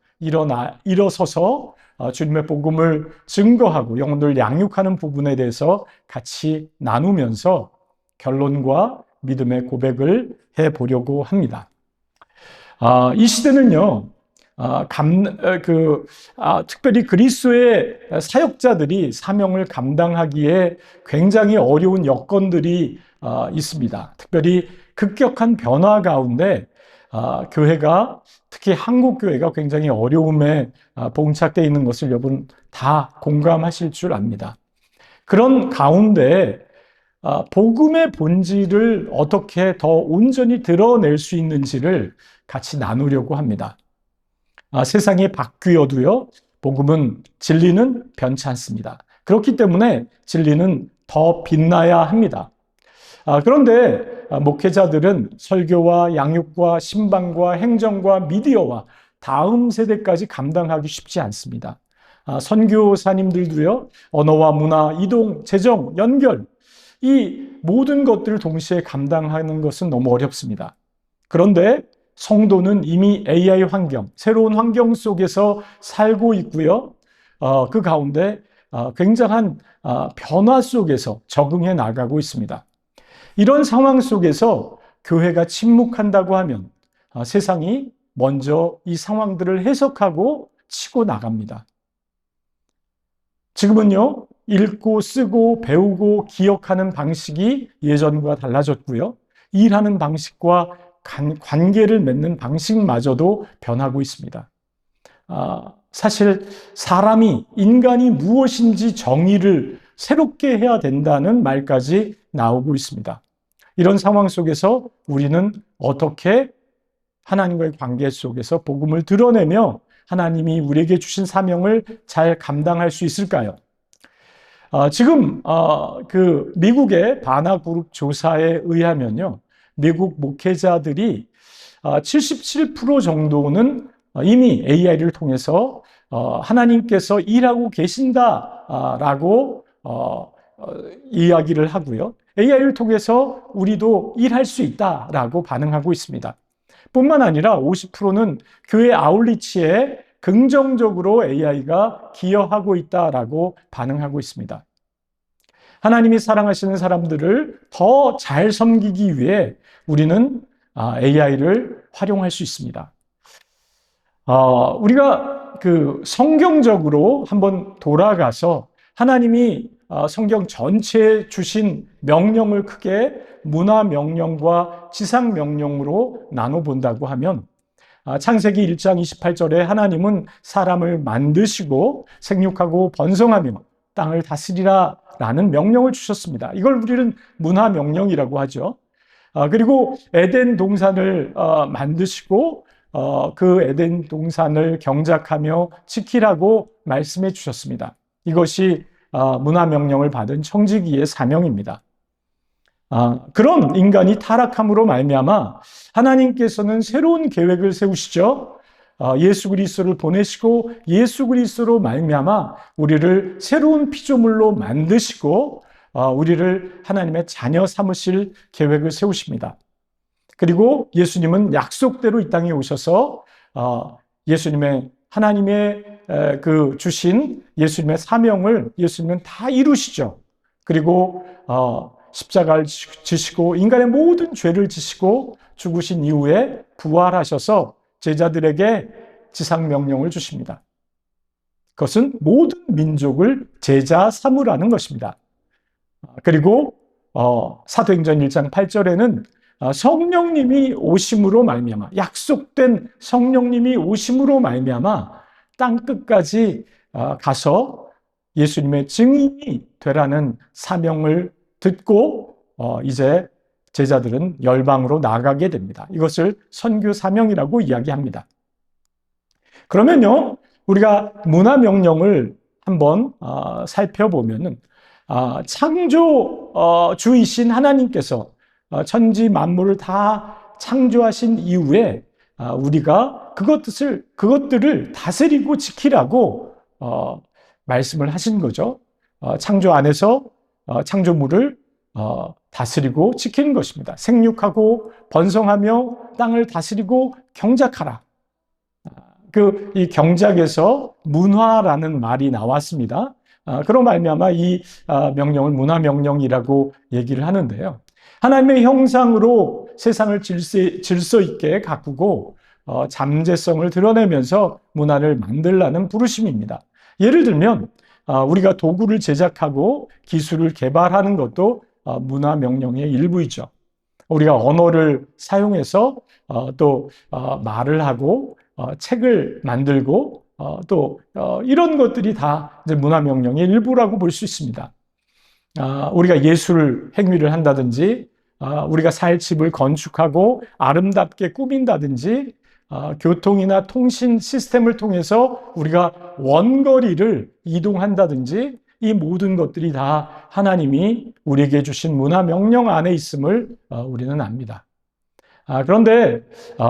일어서서 주님의 복음을 증거하고 영혼을 양육하는 부분에 대해서 같이 나누면서 결론과 믿음의 고백을 해보려고 합니다. 이 시대는요, 특별히 그리스도의 사역자들이 사명을 감당하기에 굉장히 어려운 여건들이 있습니다. 특별히 급격한 변화 가운데 교회가, 특히 한국 교회가 굉장히 어려움에 봉착되어 있는 것을 여러분 다 공감하실 줄 압니다. 그런 가운데 복음의 본질을 어떻게 더 온전히 드러낼 수 있는지를 같이 나누려고 합니다. 세상이 바뀌어도요, 복음은, 진리는 변치 않습니다. 그렇기 때문에 진리는 더 빛나야 합니다. 그런데 목회자들은 설교와 양육과 신방과 행정과 미디어와 다음 세대까지 감당하기 쉽지 않습니다. 선교사님들도요, 언어와 문화, 이동, 재정, 연결, 이 모든 것들을 동시에 감당하는 것은 너무 어렵습니다. 그런데 성도는 이미 AI 환경, 새로운 환경 속에서 살고 있고요. 그 가운데 굉장한 변화 속에서 적응해 나가고 있습니다. 이런 상황 속에서 교회가 침묵한다고 하면 세상이 먼저 이 상황들을 해석하고 치고 나갑니다. 지금은요, 읽고 쓰고 배우고 기억하는 방식이 예전과 달라졌고요. 일하는 방식과 관계를 맺는 방식마저도 변하고 있습니다. 사실 인간이 무엇인지 정의를 새롭게 해야 된다는 말까지 나오고 있습니다. 이런 상황 속에서 우리는 어떻게 하나님과의 관계 속에서 복음을 드러내며 하나님이 우리에게 주신 사명을 잘 감당할 수 있을까요? 지금 그 미국의 바나그룹 조사에 의하면요, 미국 목회자들이 77% 정도는 이미 AI를 통해서 하나님께서 일하고 계신다라고 이야기를 하고요. AI를 통해서 우리도 일할 수 있다라고 반응하고 있습니다. 뿐만 아니라 50%는 교회 아웃리치에 긍정적으로 AI가 기여하고 있다라고 반응하고 있습니다. 하나님이 사랑하시는 사람들을 더 잘 섬기기 위해 우리는 AI를 활용할 수 있습니다. 우리가 그 성경적으로 한번 돌아가서 하나님이 성경 전체에 주신 명령을 크게 문화 명령과 지상 명령으로 나눠 본다고 하면, 창세기 1장 28절에 하나님은 사람을 만드시고 생육하고 번성하며 땅을 다스리라 라는 명령을 주셨습니다. 이걸 우리는 문화 명령이라고 하죠. 그리고 에덴 동산을 만드시고 그 에덴 동산을 경작하며 지키라고 말씀해 주셨습니다. 이것이 문화 명령을 받은 청지기의 사명입니다. 그런 인간이 타락함으로 말미암아 하나님께서는 새로운 계획을 세우시죠. 예수 그리스도를 보내시고 예수 그리스도로 말미암아 우리를 새로운 피조물로 만드시고 우리를 하나님의 자녀 삼으실 계획을 세우십니다. 그리고 예수님은 약속대로 이 땅에 오셔서 하나님의 그 주신 예수님의 사명을 예수님은 다 이루시죠. 그리고 십자가를 지시고 인간의 모든 죄를 지시고 죽으신 이후에 부활하셔서 제자들에게 지상명령을 주십니다. 그것은 모든 민족을 제자 삼으라는 것입니다. 그리고 사도행전 1장 8절에는 성령님이 오심으로 말미암아, 약속된 성령님이 오심으로 말미암아 땅 끝까지 가서 예수님의 증인이 되라는 사명을 듣고 이제 제자들은 열방으로 나가게 됩니다. 이것을 선교 사명이라고 이야기합니다. 그러면요, 우리가 문화명령을 한번 살펴보면은 창조주이신 하나님께서 천지 만물을 다 창조하신 이후에 우리가 그것들을 다스리고 지키라고 말씀을 하신 거죠. 창조 안에서 창조물을 다스리고 지키는 것입니다. 생육하고 번성하며 땅을 다스리고 경작하라. 이 경작에서 문화라는 말이 나왔습니다. 그로 말미암아 이 명령을 문화명령이라고 얘기를 하는데요. 하나님의 형상으로 세상을 질서 있게 가꾸고 잠재성을 드러내면서 문화를 만들라는 부르심입니다. 예를 들면 우리가 도구를 제작하고 기술을 개발하는 것도 문화명령의 일부이죠. 우리가 언어를 사용해서 또 말을 하고 책을 만들고 또 이런 것들이 다 이제 문화명령의 일부라고 볼 수 있습니다. 우리가 예술 행위를 한다든지 우리가 살 집을 건축하고 아름답게 꾸민다든지 교통이나 통신 시스템을 통해서 우리가 원거리를 이동한다든지 이 모든 것들이 다 하나님이 우리에게 주신 문화명령 안에 있음을 우리는 압니다. 그런데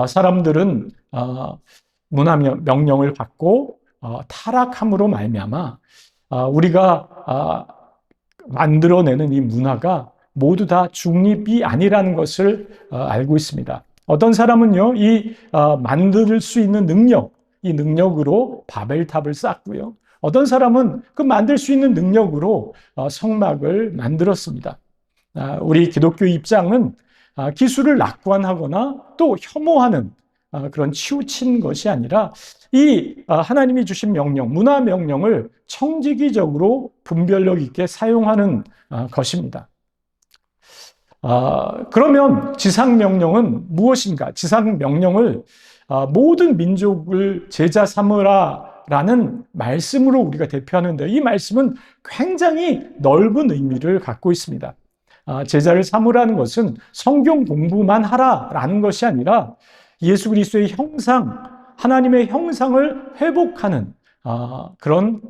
사람들은 문화명령을 받고 타락함으로 말미암아 우리가 만들어내는 이 문화가 모두 다 중립이 아니라는 것을 알고 있습니다. 어떤 사람은요, 이 만들 수 있는 능력, 이 능력으로 바벨탑을 쌓고요. 어떤 사람은 그 만들 수 있는 능력으로 성막을 만들었습니다. 우리 기독교 입장은 기술을 낙관하거나 또 혐오하는 그런 치우친 것이 아니라 이 하나님이 주신 명령, 문화 명령을 청지기적으로 분별력 있게 사용하는 것입니다. 그러면 지상명령은 무엇인가? 지상명령을 모든 민족을 제자 삼으라라는 말씀으로 우리가 대표하는데 이 말씀은 굉장히 넓은 의미를 갖고 있습니다. 제자를 삼으라는 것은 성경 공부만 하라라는 것이 아니라 예수 그리스도의 형상, 하나님의 형상을 회복하는 그런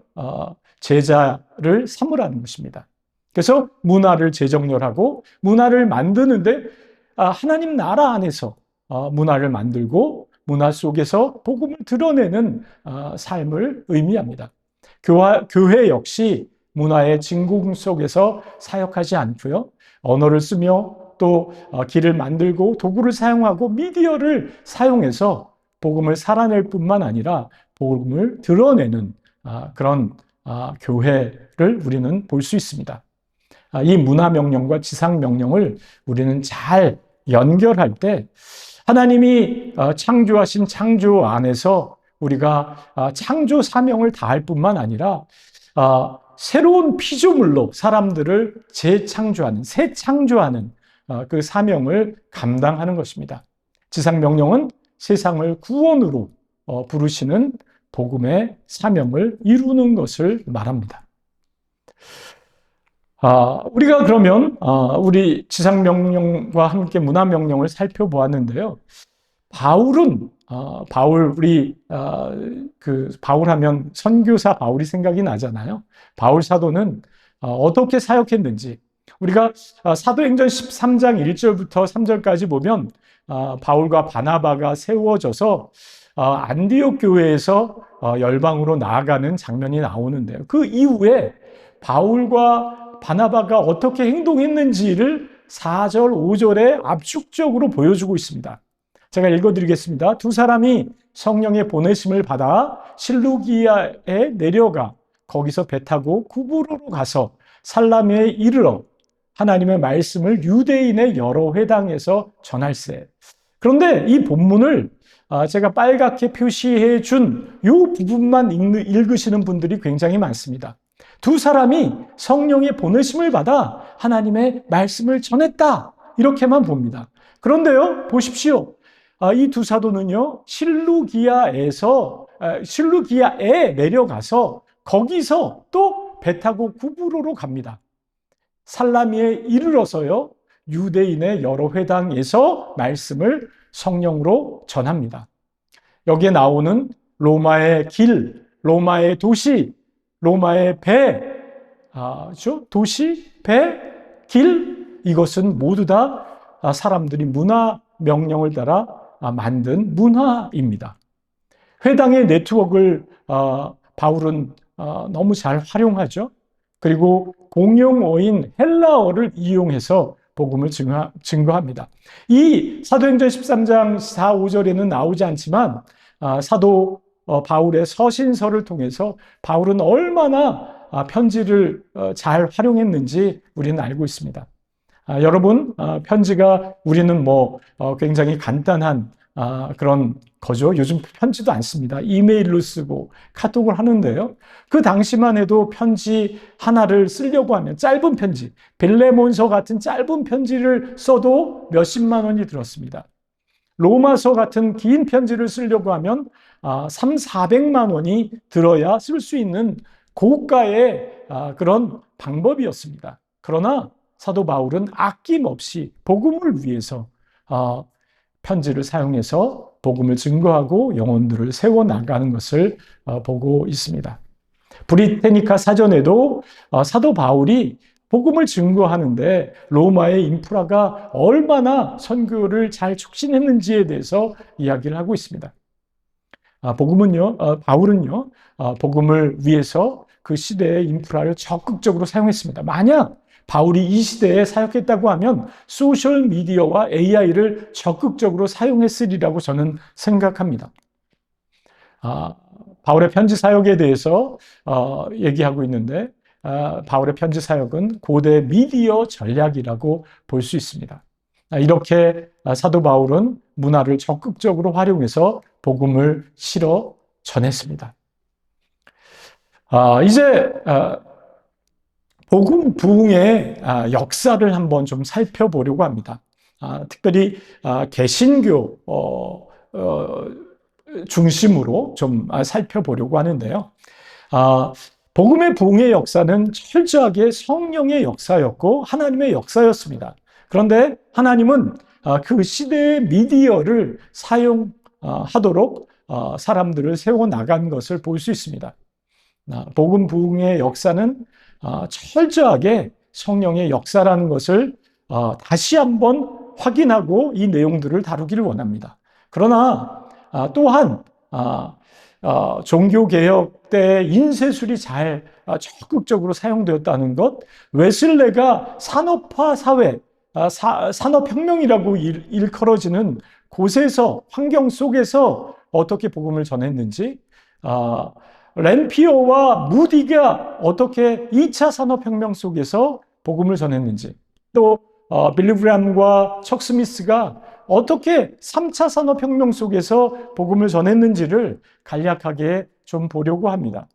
제자를 삼으라는 것입니다. 그래서 문화를 재정렬하고 문화를 만드는데 하나님 나라 안에서 문화를 만들고 문화 속에서 복음을 드러내는 삶을 의미합니다. 교회 역시 문화의 진공 속에서 사역하지 않고요. 언어를 쓰며 또 길을 만들고 도구를 사용하고 미디어를 사용해서 복음을 살아낼 뿐만 아니라 복음을 드러내는 그런 교회를 우리는 볼 수 있습니다. 이 문화명령과 지상명령을 우리는 잘 연결할 때 하나님이 창조하신 창조 안에서 우리가 창조 사명을 다할 뿐만 아니라 새로운 피조물로 사람들을 재창조하는, 새 창조하는 그 사명을 감당하는 것입니다. 지상명령은 세상을 구원으로 부르시는 복음의 사명을 이루는 것을 말합니다. 우리가 그러면 우리 지상명령과 함께 문화명령을 살펴보았는데요. 바울 하면 선교사 바울이 생각이 나잖아요. 바울 사도는 어떻게 사역했는지 우리가 사도행전 13장 1절부터 3절까지 보면 바울과 바나바가 세워져서 안디옥 교회에서 열방으로 나아가는 장면이 나오는데요. 그 이후에 바울과 바나바가 어떻게 행동했는지를 4절, 5절에 압축적으로 보여주고 있습니다. 제가 읽어드리겠습니다. 두 사람이 성령의 보내심을 받아 실루기아에 내려가 거기서 배 타고 구브로로 가서 살라미에 이르러 하나님의 말씀을 유대인의 여러 회당에서 전할세. 그런데 이 본문을 제가 빨갛게 표시해 준 이 부분만 읽으시는 분들이 굉장히 많습니다. 두 사람이 성령의 보내심을 받아 하나님의 말씀을 전했다. 이렇게만 봅니다. 그런데요, 보십시오. 이 두 사도는요, 실루기아에 내려가서 거기서 또 배 타고 구브로로 갑니다. 살라미에 이르러서요, 유대인의 여러 회당에서 말씀을 성령으로 전합니다. 여기에 나오는 로마의 길, 로마의 도시, 로마의 배, 도시, 배, 길, 이것은 모두 다 사람들이 문화 명령을 따라 만든 문화입니다. 회당의 네트워크를 바울은 너무 잘 활용하죠. 그리고 공용어인 헬라어를 이용해서 복음을 증거합니다. 이 사도행전 13장 4, 5절에는 나오지 않지만 사도 바울의 서신서를 통해서 바울은 얼마나 편지를 잘 활용했는지 우리는 알고 있습니다. 여러분, 편지가 우리는 굉장히 간단한 그런 거죠. 요즘 편지도 안 씁니다. 이메일로 쓰고 카톡을 하는데요. 그 당시만 해도 편지 하나를 쓰려고 하면 짧은 편지, 빌레몬서 같은 짧은 편지를 써도 몇십만 원이 들었습니다. 로마서 같은 긴 편지를 쓰려고 하면 300~400만 원이 들어야 쓸 수 있는 고가의 그런 방법이었습니다. 그러나 사도 바울은 아낌없이 복음을 위해서 편지를 사용해서 복음을 증거하고 영혼들을 세워나가는 것을 보고 있습니다. 브리테니카 사전에도 사도 바울이 복음을 증거하는데 로마의 인프라가 얼마나 선교를 잘 촉진했는지에 대해서 이야기를 하고 있습니다. 바울은요, 복음을 위해서 그 시대의 인프라를 적극적으로 사용했습니다. 만약 바울이 이 시대에 사역했다고 하면 소셜미디어와 AI를 적극적으로 사용했으리라고 저는 생각합니다. 바울의 편지 사역에 대해서 얘기하고 있는데 바울의 편지 사역은 고대 미디어 전략이라고 볼 수 있습니다. 이렇게 사도 바울은 문화를 적극적으로 활용해서 복음을 실어 전했습니다. 이제 복음 부흥의 역사를 한번 좀 살펴보려고 합니다. 특별히 개신교 중심으로 좀 살펴보려고 하는데요. 복음의 부흥의 역사는 철저하게 성령의 역사였고 하나님의 역사였습니다. 그런데 하나님은 그 시대의 미디어를 사용하도록 사람들을 세워나간 것을 볼 수 있습니다. 복음 부흥의 역사는 철저하게 성령의 역사라는 것을 다시 한번 확인하고 이 내용들을 다루기를 원합니다. 그러나 또한 종교개혁 때 인쇄술이 잘 적극적으로 사용되었다는 것, 웨슬레가 산업화 사회, 산업혁명이라고 일컬어지는 곳에서, 환경 속에서 어떻게 복음을 전했는지, 램피어와 무디가 어떻게 2차 산업혁명 속에서 복음을 전했는지, 또 빌리브람과 척 스미스가 어떻게 3차 산업혁명 속에서 복음을 전했는지를 간략하게 좀 보려고 합니다.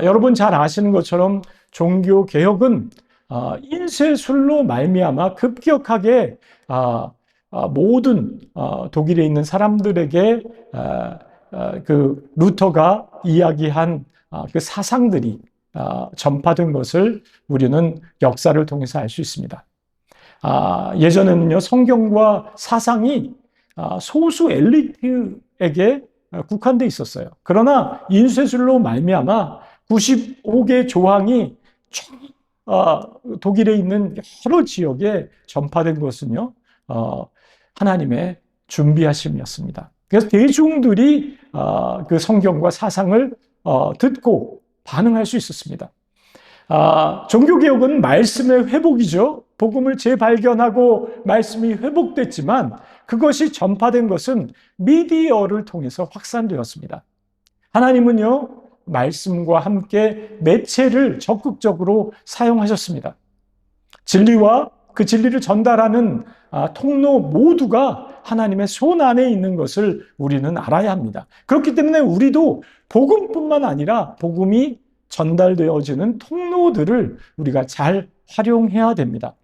여러분 잘 아시는 것처럼 종교개혁은 인쇄술로 말미암아 급격하게 모든 독일에 있는 사람들에게 그 루터가 이야기한 그 사상들이 전파된 것을 우리는 역사를 통해서 알 수 있습니다. 예전에는요, 성경과 사상이 소수 엘리트에게 국한돼 있었어요. 그러나 인쇄술로 말미암아 95개 조항이 독일에 있는 여러 지역에 전파된 것은요, 하나님의 준비하심이었습니다. 그래서 대중들이 그 성경과 사상을 듣고 반응할 수 있었습니다. 종교개혁은 말씀의 회복이죠. 복음을 재발견하고 말씀이 회복됐지만 그것이 전파된 것은 미디어를 통해서 확산되었습니다. 하나님은요, 말씀과 함께 매체를 적극적으로 사용하셨습니다. 진리와 그 진리를 전달하는 통로 모두가 하나님의 손 안에 있는 것을 우리는 알아야 합니다. 그렇기 때문에 우리도 복음뿐만 아니라 복음이 전달되어지는 통로들을 우리가 잘 활용해야 됩니다.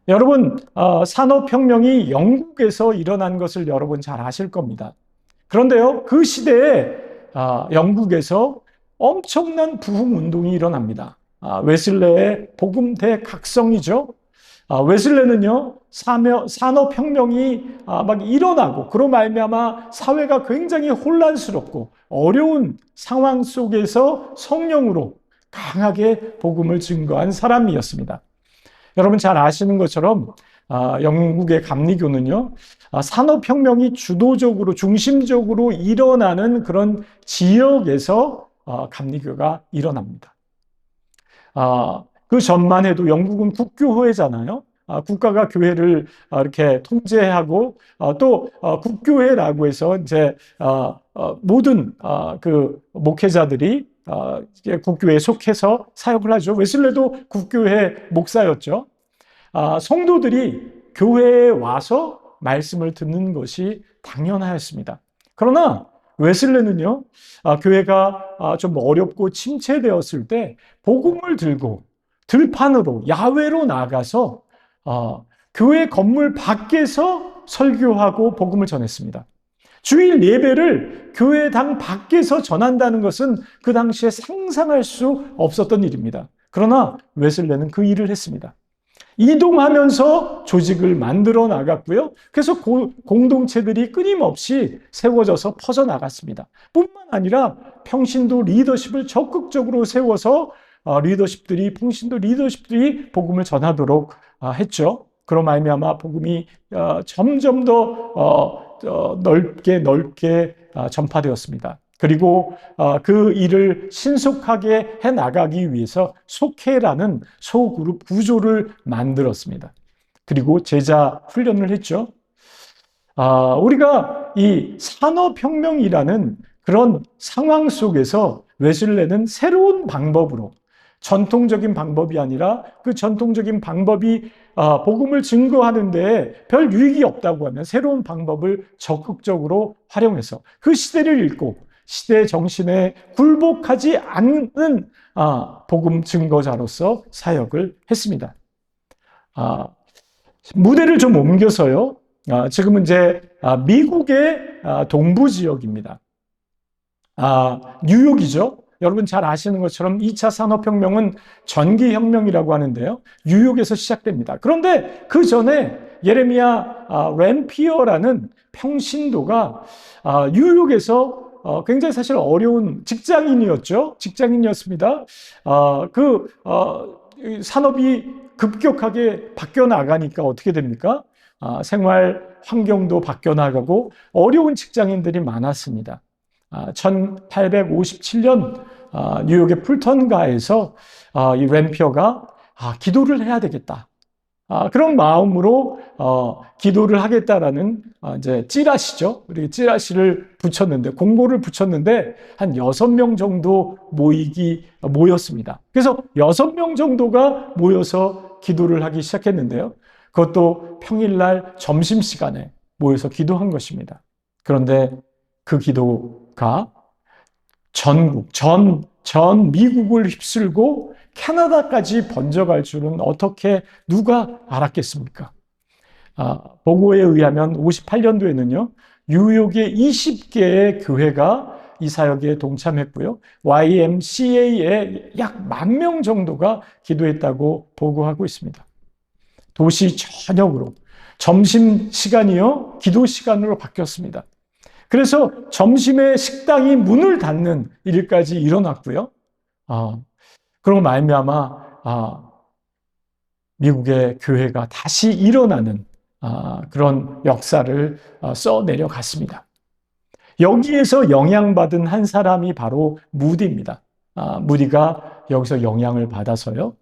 여러분, 산업혁명이 영국에서 일어난 것을 여러분 잘 아실 겁니다. 그런데요, 그 시대에 영국에서 엄청난 부흥운동이 일어납니다. 웨슬레의 복음 대각성이죠. 웨슬레는요, 산업혁명이 막 일어나고 그로 말미암아 사회가 굉장히 혼란스럽고 어려운 상황 속에서 성령으로 강하게 복음을 증거한 사람이었습니다. 여러분 잘 아시는 것처럼 영국의 감리교는요, 산업혁명이 주도적으로 중심적으로 일어나는 그런 지역에서 감리교가 일어납니다. 그 전만 해도 영국은 국교회잖아요. 국가가 교회를 이렇게 통제하고 또 국교회라고 해서 이제 모든 그 목회자들이 국교회에 속해서 사역을 하죠. 웨슬레도 국교회 목사였죠. 성도들이 교회에 와서 말씀을 듣는 것이 당연하였습니다. 그러나 웨슬레는요, 교회가 좀 어렵고 침체되었을 때 복음을 들고 들판으로 야외로 나가서 교회 건물 밖에서 설교하고 복음을 전했습니다. 주일 예배를 교회당 밖에서 전한다는 것은 그 당시에 상상할 수 없었던 일입니다. 그러나 웨슬레는 그 일을 했습니다. 이동하면서 조직을 만들어 나갔고요. 그래서 공동체들이 끊임없이 세워져서 퍼져나갔습니다. 뿐만 아니라 평신도 리더십을 적극적으로 세워서 평신도 리더십들이 복음을 전하도록 했죠. 그로 말미암아 복음이 점점 더 넓게 전파되었습니다. 그리고 그 일을 신속하게 해나가기 위해서 속회라는 소그룹 구조를 만들었습니다. 그리고 제자 훈련을 했죠. 우리가 이 산업혁명이라는 그런 상황 속에서 웨슬레는 새로운 방법으로, 전통적인 방법이 아니라 그 전통적인 방법이 복음을 증거하는 데 별 유익이 없다고 하면 새로운 방법을 적극적으로 활용해서 그 시대를 읽고 시대 정신에 굴복하지 않는 복음 증거자로서 사역을 했습니다. 무대를 좀 옮겨서요. 지금은 이제 미국의 동부 지역입니다. 뉴욕이죠. 여러분 잘 아시는 것처럼 2차 산업혁명은 전기혁명이라고 하는데요. 뉴욕에서 시작됩니다. 그런데 그 전에 예레미야 램피어라는 평신도가 뉴욕에서 굉장히 사실 어려운 직장인이었습니다. 산업이 급격하게 바뀌어 나가니까 어떻게 됩니까? 생활 환경도 바뀌어 나가고 어려운 직장인들이 많았습니다. 1857년 뉴욕의 풀턴가에서 이 램피어가 기도를 해야 되겠다. 그런 마음으로 기도를 하겠다라는 이제 찌라시죠. 우리 찌라시를 붙였는데, 공고를 붙였는데 한 6명 정도 모였습니다. 그래서 6명 정도가 모여서 기도를 하기 시작했는데요. 그것도 평일날 점심시간에 모여서 기도한 것입니다. 그런데 그 기도가 전 미국을 휩쓸고 캐나다까지 번져갈 줄은 어떻게 누가 알았겠습니까? 보고에 의하면 58년도에는요, 뉴욕의 20개의 교회가 이 사역에 동참했고요. YMCA에 약 10,000명 정도가 기도했다고 보고하고 있습니다. 도시 전역으로 점심 시간이요, 기도 시간으로 바뀌었습니다. 그래서 점심에 식당이 문을 닫는 일까지 일어났고요. 그러고 말미암아 미국의 교회가 다시 일어나는 그런 역사를 써내려갔습니다. 여기에서 영향받은 한 사람이 바로 무디입니다. 무디가 여기서 영향을 받아서요,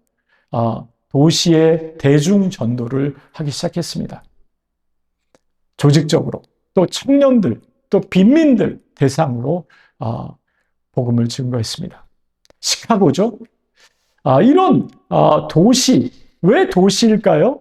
도시의 대중 전도를 하기 시작했습니다. 조직적으로 또 청년들 또 빈민들 대상으로 복음을 증거했습니다. 시카고죠. 이런 도시, 왜 도시일까요?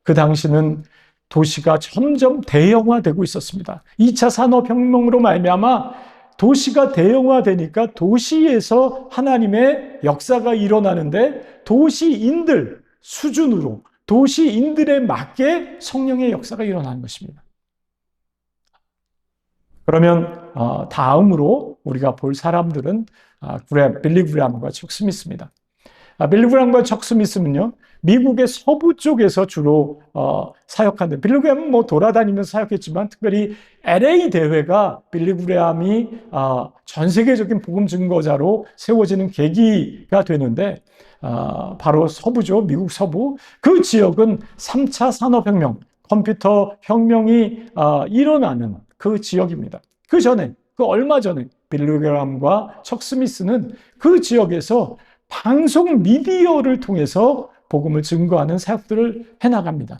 그 당시는 도시가 점점 대형화되고 있었습니다. 2차 산업혁명으로 말미암아 도시가 대형화되니까 도시에서 하나님의 역사가 일어나는데 도시인들 수준으로 도시인들에 맞게 성령의 역사가 일어나는 것입니다. 그러면 다음으로 우리가 볼 사람들은 빌리 그레함과 척 스미스입니다. 빌리 그레함과 척 스미스는요, 미국의 서부 쪽에서 주로 사역하는데, 빌리 그레함은 뭐 돌아다니면서 사역했지만 특별히 LA 대회가 빌리 그레함이 전 세계적인 복음 증거자로 세워지는 계기가 되는데, 바로 서부죠. 미국 서부. 그 지역은 3차 산업혁명, 컴퓨터 혁명이 일어나는 그 지역입니다. 그 전에, 그 얼마 전에 빌리 그레함과 척 스미스는 그 지역에서 방송 미디어를 통해서 복음을 증거하는 사역들을 해나갑니다.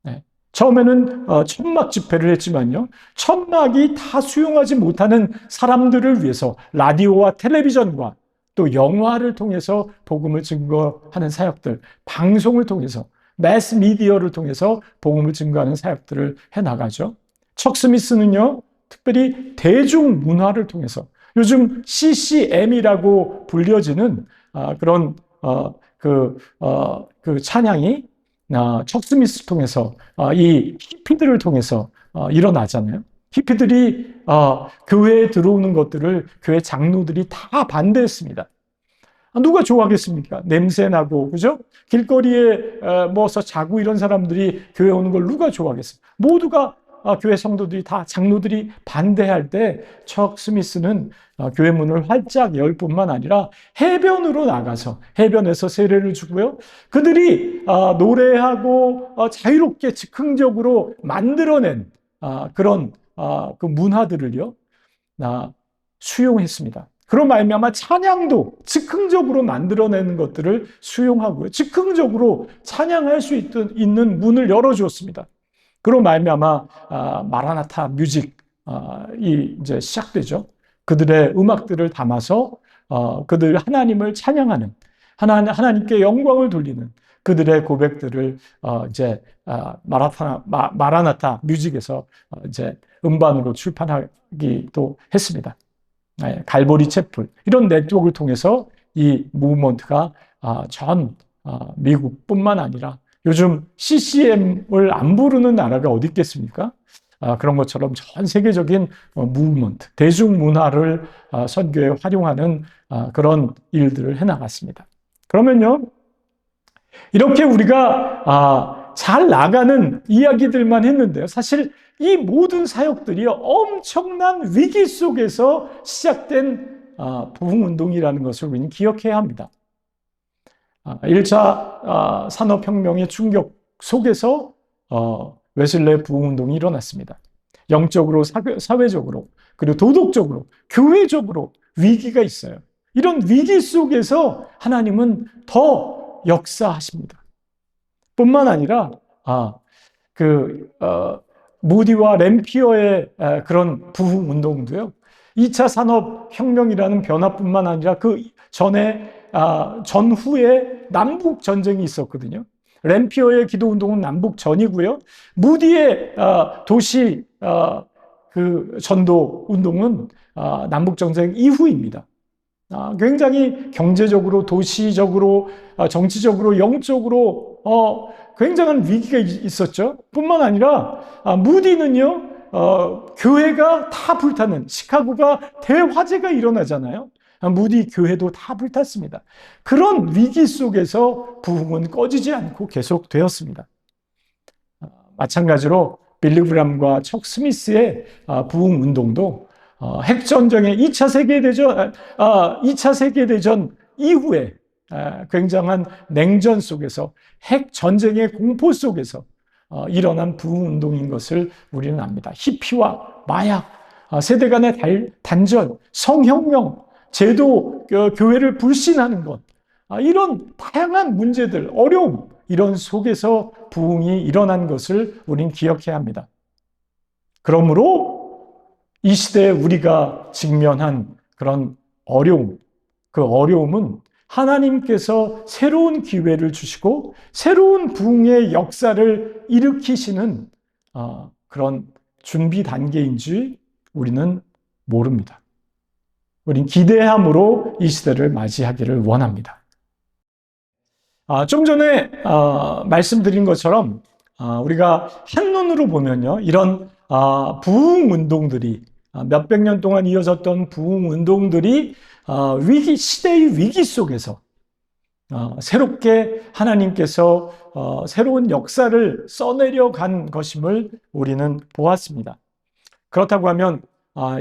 네. 처음에는 천막 집회를 했지만요, 천막이 다 수용하지 못하는 사람들을 위해서 라디오와 텔레비전과 또 영화를 통해서 복음을 증거하는 사역들, 방송을 통해서, 매스 미디어를 통해서 복음을 증거하는 사역들을 해나가죠. 척 스미스는요, 특별히 대중문화를 통해서, 요즘 CCM이라고 불려지는 그런 그 찬양이 척 스미스를 통해서 이 히피들을 통해서 일어나잖아요. 히피들이 교회에 들어오는 것들을 교회 장로들이 다 반대했습니다. 누가 좋아하겠습니까? 냄새나고, 그죠? 길거리에 뭐서 자고 이런 사람들이 교회 오는 걸 누가 좋아하겠습니까? 모두가 교회 성도들이 다 장로들이 반대할 때 척 스미스는 교회 문을 활짝 열 뿐만 아니라 해변으로 나가서 해변에서 세례를 주고요. 그들이 노래하고 자유롭게 즉흥적으로 만들어낸 그런 그 문화들을요 수용했습니다. 그런 말미암아 찬양도 즉흥적으로 만들어내는 것들을 수용하고요. 즉흥적으로 찬양할 수 있는 문을 열어주었습니다. 그로 말미암아 마라나타 뮤직이 이제 시작되죠. 그들의 음악들을 담아서 그들 하나님을 찬양하는, 하나님께 영광을 돌리는 그들의 고백들을 이제 마라나타 뮤직에서 이제 음반으로 출판하기도 했습니다. 갈보리 채플 이런 네트워크를 통해서 이 무브먼트가 전 미국뿐만 아니라 요즘 CCM을 안 부르는 나라가 어디 있겠습니까? 그런 것처럼 전 세계적인 무브먼트, 대중문화를 선교에 활용하는 그런 일들을 해나갔습니다. 그러면요, 이렇게 우리가 잘 나가는 이야기들만 했는데요, 사실 이 모든 사역들이 엄청난 위기 속에서 시작된 부흥운동이라는 것을 우리는 기억해야 합니다. 1차 산업혁명의 충격 속에서 웨슬레 부흥운동이 일어났습니다. 영적으로, 사회적으로, 그리고 도덕적으로, 교회적으로 위기가 있어요. 이런 위기 속에서 하나님은 더 역사하십니다. 뿐만 아니라 무디와 램피어의 그런 부흥운동도요, 2차 산업혁명이라는 변화뿐만 아니라 그 전후에 남북 전쟁이 있었거든요. 램피어의 기도운동은 남북 전이고요. 무디의 도시 그 전도 운동은 남북 전쟁 이후입니다. 굉장히 경제적으로, 도시적으로, 정치적으로, 영적으로 굉장한 위기가 있었죠. 뿐만 아니라 무디는요, 교회가 다 불타는, 시카고가 대화재가 일어나잖아요. 무디 교회도 다 불탔습니다. 그런 위기 속에서 부흥은 꺼지지 않고 계속되었습니다. 마찬가지로 빌리 그레함과 척 스미스의 부흥 운동도 핵전쟁의 2차 세계대전 이후에 굉장한 냉전 속에서, 핵전쟁의 공포 속에서 일어난 부흥 운동인 것을 우리는 압니다. 히피와 마약, 세대 간의 단절, 성혁명, 제도, 교회를 불신하는 것, 이런 다양한 문제들, 어려움, 이런 속에서 부흥이 일어난 것을 우린 기억해야 합니다. 그러므로 이 시대에 우리가 직면한 그런 어려움, 그 어려움은 하나님께서 새로운 기회를 주시고 새로운 부흥의 역사를 일으키시는 그런 준비 단계인지 우리는 모릅니다. 우린 기대함으로 이 시대를 맞이하기를 원합니다. 좀 전에 말씀드린 것처럼 우리가 한눈으로 보면요, 이런 부흥 운동들이 몇백 년 동안 이어졌던 부흥 운동들이 시대의 위기 속에서 새롭게 하나님께서 새로운 역사를 써내려 간 것임을 우리는 보았습니다. 그렇다고 하면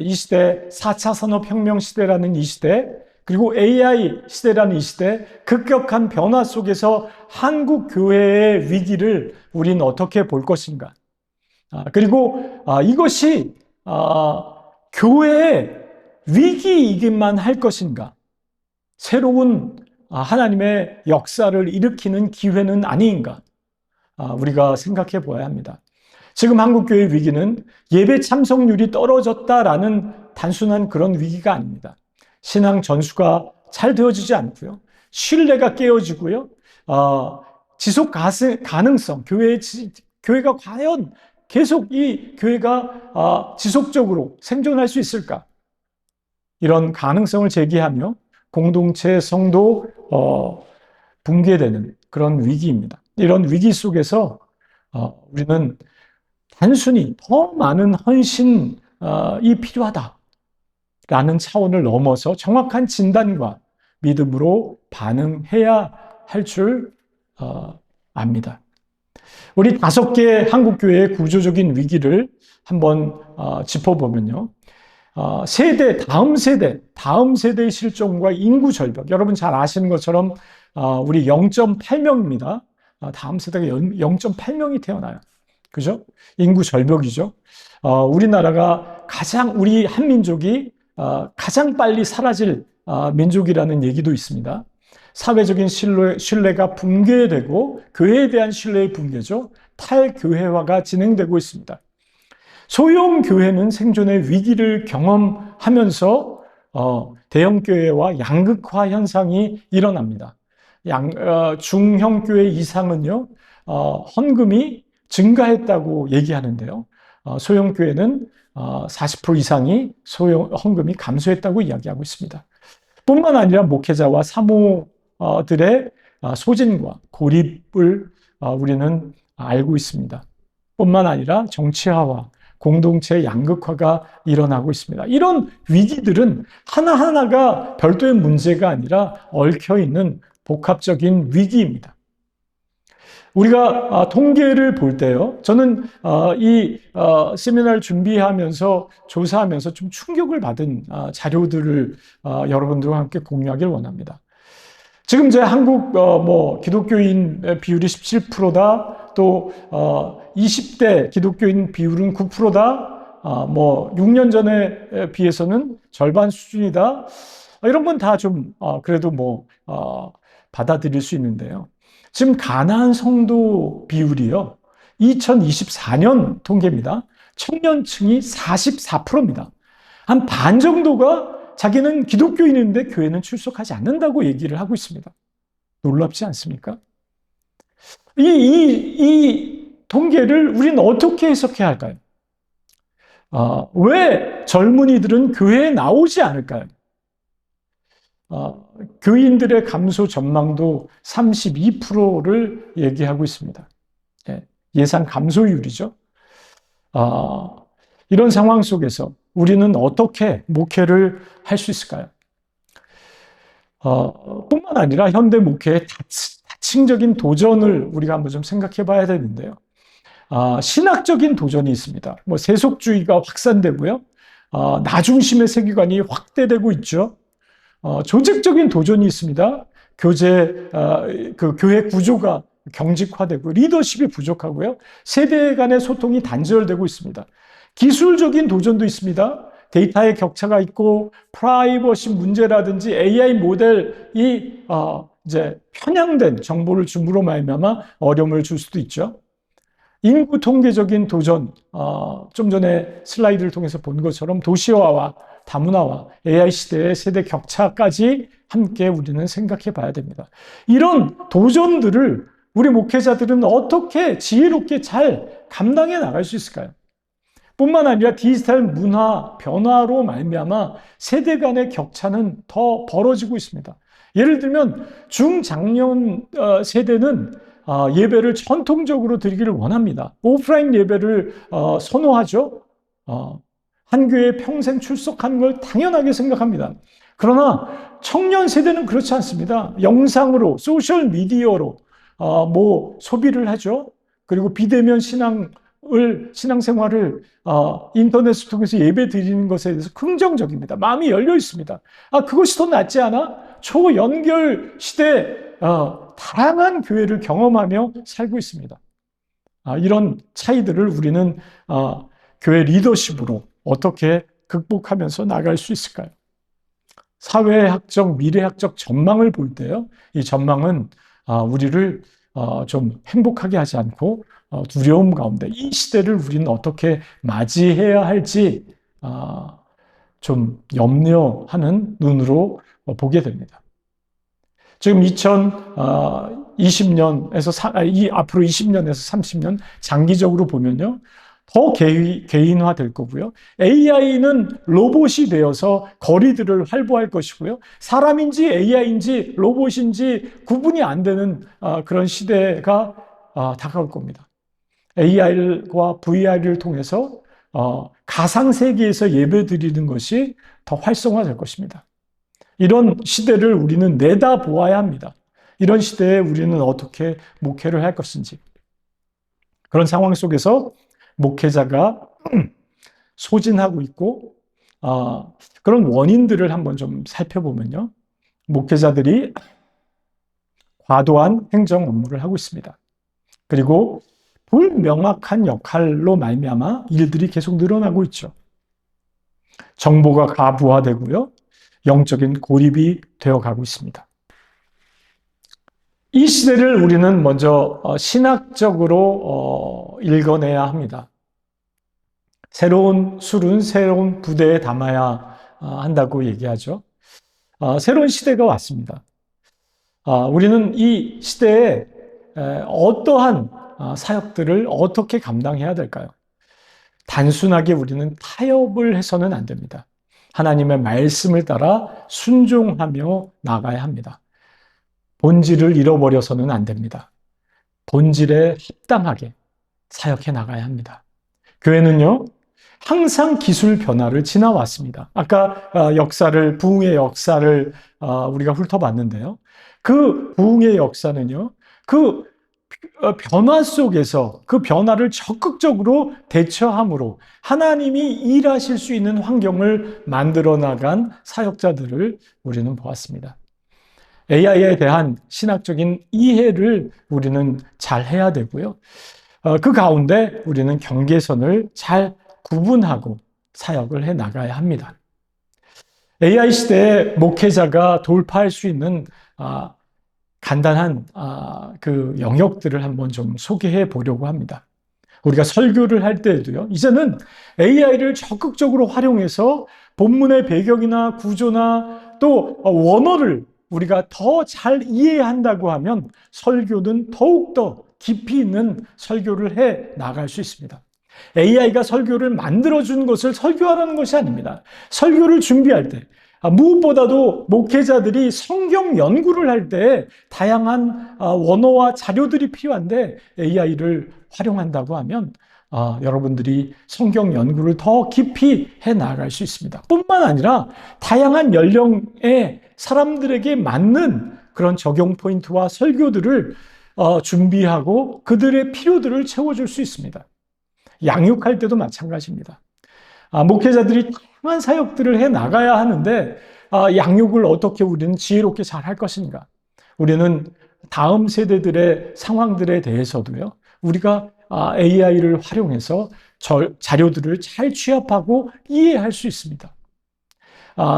이 시대 4차 산업혁명 시대라는 이 시대, 그리고 AI 시대라는 이 시대, 급격한 변화 속에서 한국 교회의 위기를 우리는 어떻게 볼 것인가? 그리고 이것이 교회의 위기이기만 할 것인가? 새로운 하나님의 역사를 일으키는 기회는 아닌가? 우리가 생각해 보아야 합니다. 지금 한국교회의 위기는 예배 참석률이 떨어졌다라는 단순한 그런 위기가 아닙니다. 신앙 전수가 잘 되어지지 않고요. 신뢰가 깨어지고요. 지속 가능성, 교회가 과연 계속 이 교회가 지속적으로 생존할 수 있을까? 이런 가능성을 제기하며 공동체 성도 붕괴되는 그런 위기입니다. 이런 위기 속에서 우리는 단순히 더 많은 헌신이 필요하다라는 차원을 넘어서 정확한 진단과 믿음으로 반응해야 할 줄 압니다. 우리 5개 한국교회의 구조적인 위기를 한번 짚어보면요. 다음 세대의 실종과 인구 절벽. 여러분 잘 아시는 것처럼 우리 0.8명입니다. 다음 세대가 0.8명이 태어나요. 그죠? 인구 절벽이죠. 우리나라가 우리 한민족이 가장 빨리 사라질 민족이라는 얘기도 있습니다. 사회적인 신뢰가 붕괴되고 교회에 대한 신뢰의 붕괴죠. 탈교회화가 진행되고 있습니다. 소형 교회는 생존의 위기를 경험하면서 대형교회와 양극화 현상이 일어납니다. 중형 교회 이상은요, 헌금이 증가했다고 얘기하는데요. 소형 교회는 40% 이상이 헌금이 감소했다고 이야기하고 있습니다. 뿐만 아니라 목회자와 사모들의 소진과 고립을 우리는 알고 있습니다. 뿐만 아니라 정치화와 공동체 양극화가 일어나고 있습니다. 이런 위기들은 하나하나가 별도의 문제가 아니라 얽혀있는 복합적인 위기입니다. 우리가 통계를 볼 때요, 저는 이 세미나를 준비하면서 조사하면서 좀 충격을 받은 자료들을 여러분들과 함께 공유하길 원합니다. 지금 이제 한국 기독교인 비율이 17%다, 또 20대 기독교인 비율은 9%다, 6년 전에 비해서는 절반 수준이다. 이런 건 다 좀 그래도 받아들일 수 있는데요. 지금 가나안 성도 비율이요, 2024년 통계입니다. 청년층이 44%입니다. 한 반 정도가 자기는 기독교인인데 교회는 출석하지 않는다고 얘기를 하고 있습니다. 놀랍지 않습니까? 이 통계를 우리는 어떻게 해석해야 할까요? 왜 젊은이들은 교회에 나오지 않을까요? 교인들의 감소 전망도 32%를 얘기하고 있습니다. 예상 감소율이죠. 이런 상황 속에서 우리는 어떻게 목회를 할 수 있을까요? 뿐만 아니라 현대 목회의 다층적인 도전을 우리가 한번 좀 생각해 봐야 되는데요. 신학적인 도전이 있습니다. 세속주의가 확산되고요. 나 중심의 세계관이 확대되고 있죠. 조직적인 도전이 있습니다. 교회 구조가 경직화되고 리더십이 부족하고요. 세대 간의 소통이 단절되고 있습니다. 기술적인 도전도 있습니다. 데이터의 격차가 있고 프라이버시 문제라든지 AI 모델이 이제 편향된 정보를 줌으로 말미암아 어려움을 줄 수도 있죠. 인구 통계적인 도전, 좀 전에 슬라이드를 통해서 본 것처럼 도시화와 다문화와 AI 시대의 세대 격차까지 함께 우리는 생각해 봐야 됩니다. 이런 도전들을 우리 목회자들은 어떻게 지혜롭게 잘 감당해 나갈 수 있을까요? 뿐만 아니라 디지털 문화 변화로 말미암아 세대 간의 격차는 더 벌어지고 있습니다. 예를 들면 중장년 세대는 예배를 전통적으로 드리기를 원합니다. 오프라인 예배를 선호하죠. 한 교회에 평생 출석하는 걸 당연하게 생각합니다. 그러나 청년 세대는 그렇지 않습니다. 영상으로, 소셜 미디어로 소비를 하죠. 그리고 비대면 신앙생활을 인터넷을 통해서 예배 드리는 것에 대해서 긍정적입니다. 마음이 열려 있습니다. 그것이 더 낫지 않아? 초연결 시대 다양한 교회를 경험하며 살고 있습니다. 이런 차이들을 우리는 교회 리더십으로 어떻게 극복하면서 나갈 수 있을까요? 사회학적, 미래학적 전망을 볼 때요, 이 전망은 우리를 좀 행복하게 하지 않고 두려움 가운데 이 시대를 우리는 어떻게 맞이해야 할지 좀 염려하는 눈으로 보게 됩니다. 지금 2020년에서 앞으로 20년에서 30년 장기적으로 보면요, 더 개인화 될 거고요. AI는 로봇이 되어서 거리들을 활보할 것이고요. 사람인지 AI인지 로봇인지 구분이 안 되는 그런 시대가 다가올 겁니다. AI와 VR을 통해서 가상세계에서 예배드리는 것이 더 활성화될 것입니다. 이런 시대를 우리는 내다보아야 합니다. 이런 시대에 우리는 어떻게 목회를 할 것인지. 그런 상황 속에서 목회자가 소진하고 있고 그런 원인들을 한번 좀 살펴보면요, 목회자들이 과도한 행정 업무를 하고 있습니다. 그리고 불명확한 역할로 말미암아 일들이 계속 늘어나고 있죠. 정보가 가부화되고요, 영적인 고립이 되어가고 있습니다. 이 시대를 우리는 먼저 신학적으로 읽어내야 합니다. 새로운 술은 새로운 부대에 담아야 한다고 얘기하죠. 새로운 시대가 왔습니다. 우리는 이 시대에 어떠한 사역들을 어떻게 감당해야 될까요? 단순하게 우리는 타협을 해서는 안 됩니다. 하나님의 말씀을 따라 순종하며 나가야 합니다. 본질을 잃어버려서는 안 됩니다. 본질에 합당하게 사역해 나가야 합니다. 교회는요, 항상 기술 변화를 지나왔습니다. 아까 부흥의 역사를 우리가 훑어봤는데요. 그 부흥의 역사는요, 그 변화 속에서 그 변화를 적극적으로 대처함으로 하나님이 일하실 수 있는 환경을 만들어 나간 사역자들을 우리는 보았습니다. AI에 대한 신학적인 이해를 우리는 잘 해야 되고요. 그 가운데 우리는 경계선을 잘 구분하고 사역을 해 나가야 합니다. AI 시대에 목회자가 돌파할 수 있는 간단한 그 영역들을 한번 좀 소개해 보려고 합니다. 우리가 설교를 할 때에도요, 이제는 AI를 적극적으로 활용해서 본문의 배경이나 구조나 또 원어를 우리가 더 잘 이해한다고 하면 설교는 더욱더 깊이 있는 설교를 해 나갈 수 있습니다. AI가 설교를 만들어준 것을 설교하라는 것이 아닙니다. 설교를 준비할 때 무엇보다도 목회자들이 성경 연구를 할 때 다양한 원어와 자료들이 필요한데 AI를 활용한다고 하면 여러분들이 성경 연구를 더 깊이 해 나갈 수 있습니다. 뿐만 아니라 다양한 연령의 사람들에게 맞는 그런 적용 포인트와 설교들을 준비하고 그들의 필요들을 채워줄 수 있습니다. 양육할 때도 마찬가지입니다. 목회자들이 다양한 사역들을 해 나가야 하는데 양육을 어떻게 우리는 지혜롭게 잘 할 것인가? 우리는 다음 세대들의 상황들에 대해서도요, 우리가 AI를 활용해서 자료들을 잘 취합하고 이해할 수 있습니다.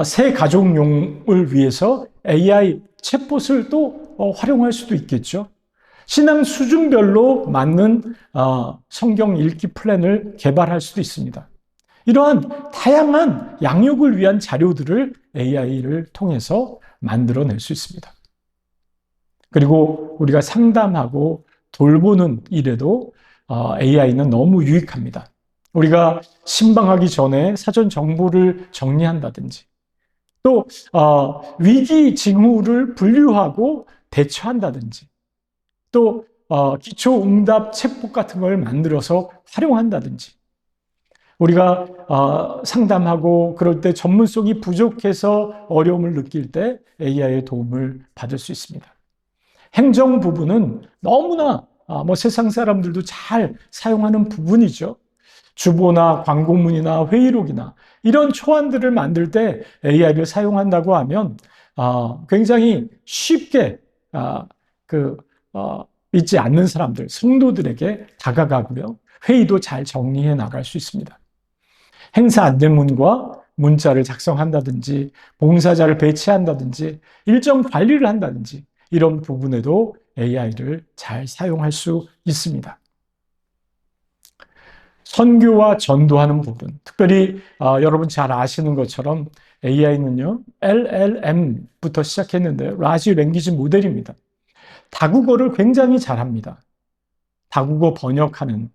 새 가족용을 위해서 AI 챗봇을 또 활용할 수도 있겠죠. 신앙 수준별로 맞는 성경 읽기 플랜을 개발할 수도 있습니다. 이러한 다양한 양육을 위한 자료들을 AI를 통해서 만들어낼 수 있습니다. 그리고 우리가 상담하고 돌보는 일에도 AI는 너무 유익합니다. 우리가 신방하기 전에 사전 정보를 정리한다든지, 또 위기 징후를 분류하고 대처한다든지, 또 기초 응답 챗봇 같은 걸 만들어서 활용한다든지, 우리가 상담하고 그럴 때 전문성이 부족해서 어려움을 느낄 때 AI의 도움을 받을 수 있습니다. 행정 부분은 너무나 세상 사람들도 잘 사용하는 부분이죠. 주보나 광고문이나 회의록이나 이런 초안들을 만들 때 AI를 사용한다고 하면 굉장히 쉽게 믿지 않는 사람들, 성도들에게 다가가고요. 회의도 잘 정리해 나갈 수 있습니다. 행사 안내문과 문자를 작성한다든지, 봉사자를 배치한다든지, 일정 관리를 한다든지, 이런 부분에도 AI를 잘 사용할 수 있습니다. 선교와 전도하는 부분, 특별히 여러분 잘 아시는 것처럼 AI는요, LLM부터 시작했는데 라지 랭귀지 모델입니다. 다국어를 굉장히 잘합니다. 다국어 번역하는,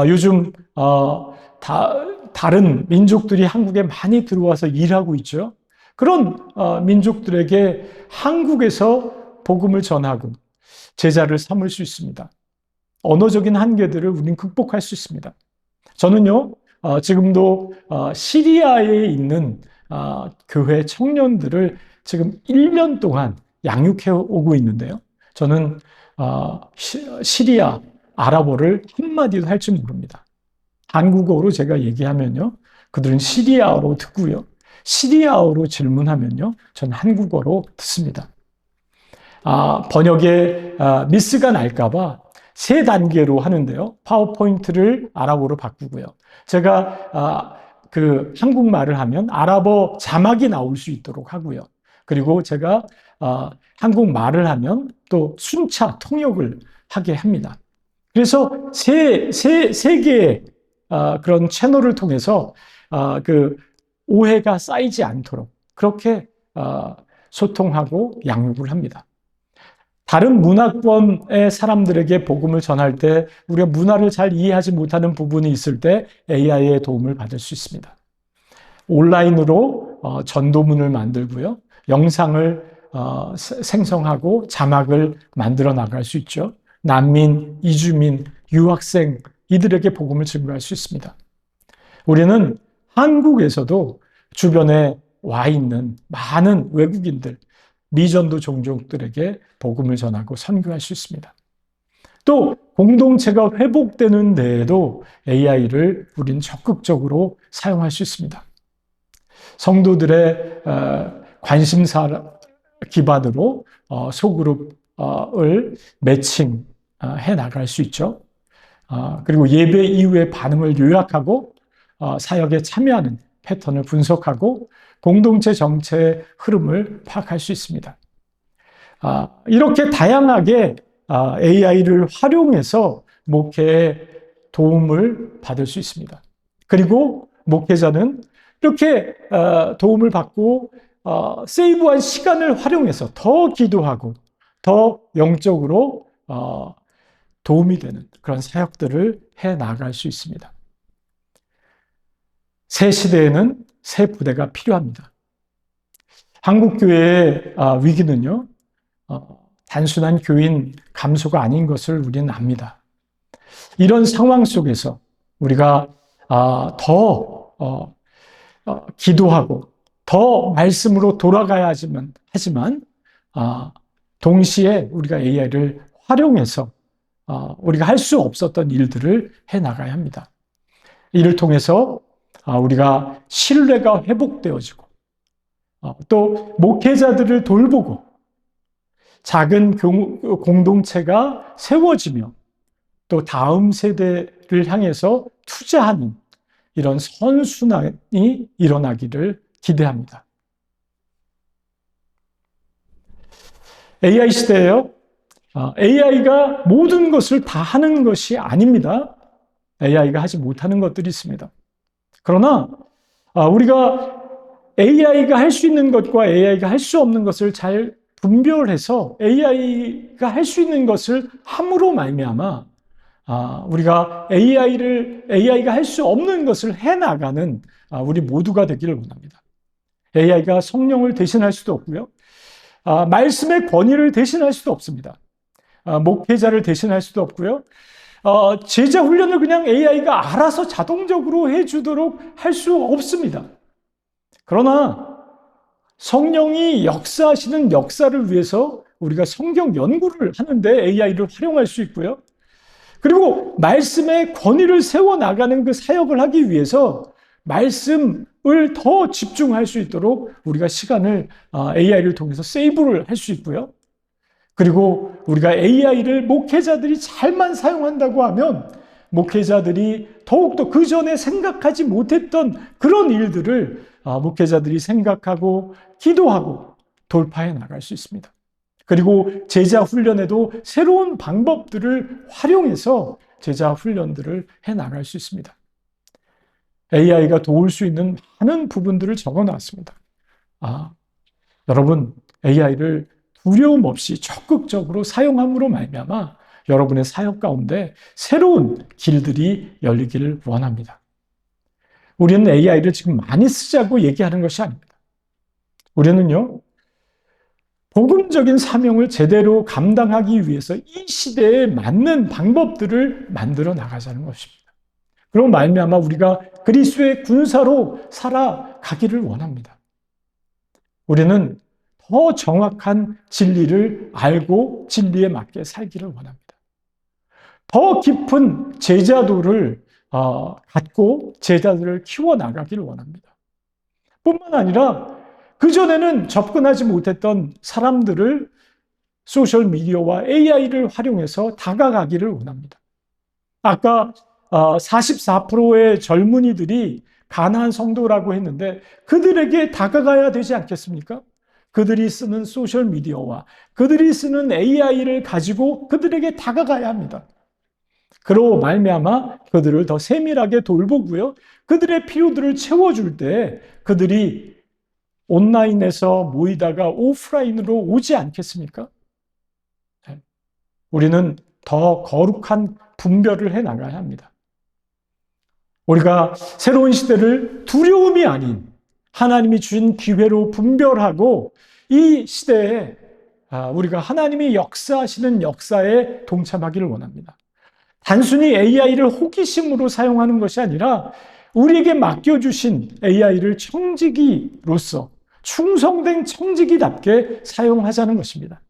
요즘 다른 민족들이 한국에 많이 들어와서 일하고 있죠. 그런 민족들에게 한국에서 복음을 전하고 제자를 삼을 수 있습니다. 언어적인 한계들을 우리는 극복할 수 있습니다. 저는요, 지금도 시리아에 있는 교회 청년들을 지금 1년 동안 양육해 오고 있는데요. 저는 시리아 아랍어를 한마디도 할 줄 모릅니다. 한국어로 제가 얘기하면요, 그들은 시리아어로 듣고요. 시리아어로 질문하면요, 저는 한국어로 듣습니다. 번역에 미스가 날까봐 3단계로 하는데요. 파워포인트를 아랍어로 바꾸고요. 제가 한국말을 하면 아랍어 자막이 나올 수 있도록 하고요. 그리고 제가 한국말을 하면 또 순차 통역을 하게 합니다. 그래서 세 개의 그런 채널을 통해서 오해가 쌓이지 않도록 그렇게 소통하고 양육을 합니다. 다른 문화권의 사람들에게 복음을 전할 때 우리가 문화를 잘 이해하지 못하는 부분이 있을 때 AI의 도움을 받을 수 있습니다. 온라인으로 전도문을 만들고요. 영상을 생성하고 자막을 만들어 나갈 수 있죠. 난민, 이주민, 유학생 이들에게 복음을 증거할 수 있습니다. 우리는 한국에서도 주변에 와 있는 많은 외국인들, 미전도 종족들에게 복음을 전하고 선교할 수 있습니다. 또 공동체가 회복되는 데에도 AI를 우리는 적극적으로 사용할 수 있습니다. 성도들의 관심사 기반으로 소그룹을 매칭해 나갈 수 있죠. 그리고 예배 이후의 반응을 요약하고 사역에 참여하는 패턴을 분석하고 공동체 정체의 흐름을 파악할 수 있습니다. 이렇게 다양하게 AI를 활용해서 목회에 도움을 받을 수 있습니다. 그리고 목회자는 이렇게 도움을 받고 세이브한 시간을 활용해서 더 기도하고 더 영적으로 도움이 되는 그런 사역들을 해 나갈 수 있습니다. 새 시대에는 새 부대가 필요합니다. 한국교회의 위기는요, 단순한 교인 감소가 아닌 것을 우리는 압니다. 이런 상황 속에서 우리가 더 기도하고 더 말씀으로 돌아가야 하지만 동시에 우리가 AI를 활용해서 우리가 할 수 없었던 일들을 해 나가야 합니다. 이를 통해서 우리가 신뢰가 회복되어지고 또 목회자들을 돌보고 작은 공동체가 세워지며 또 다음 세대를 향해서 투자하는 이런 선순환이 일어나기를 기대합니다. AI 시대예요. AI가 모든 것을 다 하는 것이 아닙니다. AI가 하지 못하는 것들이 있습니다. 그러나 우리가 AI가 할 수 있는 것과 AI가 할 수 없는 것을 잘 분별해서 AI가 할 수 있는 것을 함으로 말미암아 우리가 AI가 할 수 없는 것을 해나가는 우리 모두가 되기를 원합니다. AI가 성령을 대신할 수도 없고요. 말씀의 권위를 대신할 수도 없습니다. 목회자를 대신할 수도 없고요. 제자 훈련을 그냥 AI가 알아서 자동적으로 해주도록 할 수 없습니다. 그러나 성령이 역사하시는 역사를 위해서 우리가 성경 연구를 하는데 AI를 활용할 수 있고요. 그리고 말씀의 권위를 세워나가는 그 사역을 하기 위해서 말씀을 더 집중할 수 있도록 우리가 시간을 AI를 통해서 세이브를 할 수 있고요. 그리고 우리가 AI를 목회자들이 잘만 사용한다고 하면 목회자들이 더욱더 그 전에 생각하지 못했던 그런 일들을 목회자들이 생각하고 기도하고 돌파해 나갈 수 있습니다. 그리고 제자 훈련에도 새로운 방법들을 활용해서 제자 훈련들을 해 나갈 수 있습니다. AI가 도울 수 있는 많은 부분들을 적어 놨습니다. 여러분, AI를 두려움 없이 적극적으로 사용함으로 말미암아 여러분의 사역 가운데 새로운 길들이 열리기를 원합니다. 우리는 AI를 지금 많이 쓰자고 얘기하는 것이 아닙니다. 우리는요, 복음적인 사명을 제대로 감당하기 위해서 이 시대에 맞는 방법들을 만들어 나가자는 것입니다. 그럼 말미암아 우리가 그리스도의 군사로 살아가기를 원합니다. 우리는 더 정확한 진리를 알고 진리에 맞게 살기를 원합니다. 더 깊은 제자도를 갖고 제자들을 키워나가기를 원합니다. 뿐만 아니라 그전에는 접근하지 못했던 사람들을 소셜미디어와 AI를 활용해서 다가가기를 원합니다. 아까 44%의 젊은이들이 가나안 성도라고 했는데 그들에게 다가가야 되지 않겠습니까? 그들이 쓰는 소셜미디어와 그들이 쓰는 AI를 가지고 그들에게 다가가야 합니다. 그로 말미암아 그들을 더 세밀하게 돌보고요. 그들의 필요들을 채워줄 때 그들이 온라인에서 모이다가 오프라인으로 오지 않겠습니까? 우리는 더 거룩한 분별을 해 나가야 합니다. 우리가 새로운 시대를 두려움이 아닌 하나님이 주신 기회로 분별하고 이 시대에 우리가 하나님이 역사하시는 역사에 동참하기를 원합니다. 단순히 AI를 호기심으로 사용하는 것이 아니라 우리에게 맡겨주신 AI를 청지기로서 충성된 청지기답게 사용하자는 것입니다.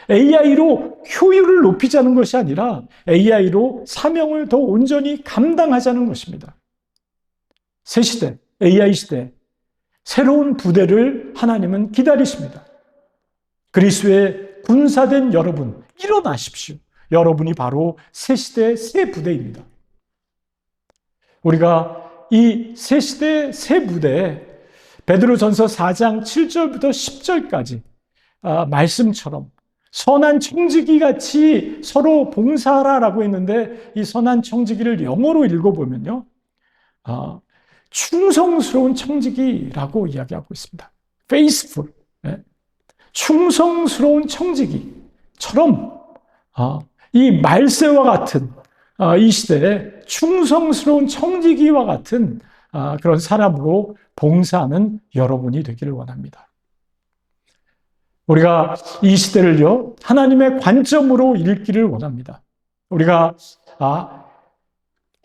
AI로 효율을 높이자는 것이 아니라 AI로 사명을 더 온전히 감당하자는 것입니다. 새 시대, AI 시대, 새로운 부대를 하나님은 기다리십니다. 그리스도의 군사된 여러분, 일어나십시오. 여러분이 바로 새 시대의 새 부대입니다. 우리가 이 새 시대의 새 부대에 베드로전서 4장 7절부터 10절까지 말씀처럼 선한 청지기 같이 서로 봉사하라라고 했는데 이 선한 청지기를 영어로 읽어보면요. 충성스러운 청지기라고 이야기하고 있습니다. faithful. 충성스러운 청지기처럼 이 말세와 같은 이 시대에 충성스러운 청지기와 같은 그런 사람으로 봉사하는 여러분이 되기를 원합니다. 우리가 이 시대를요, 하나님의 관점으로 읽기를 원합니다. 우리가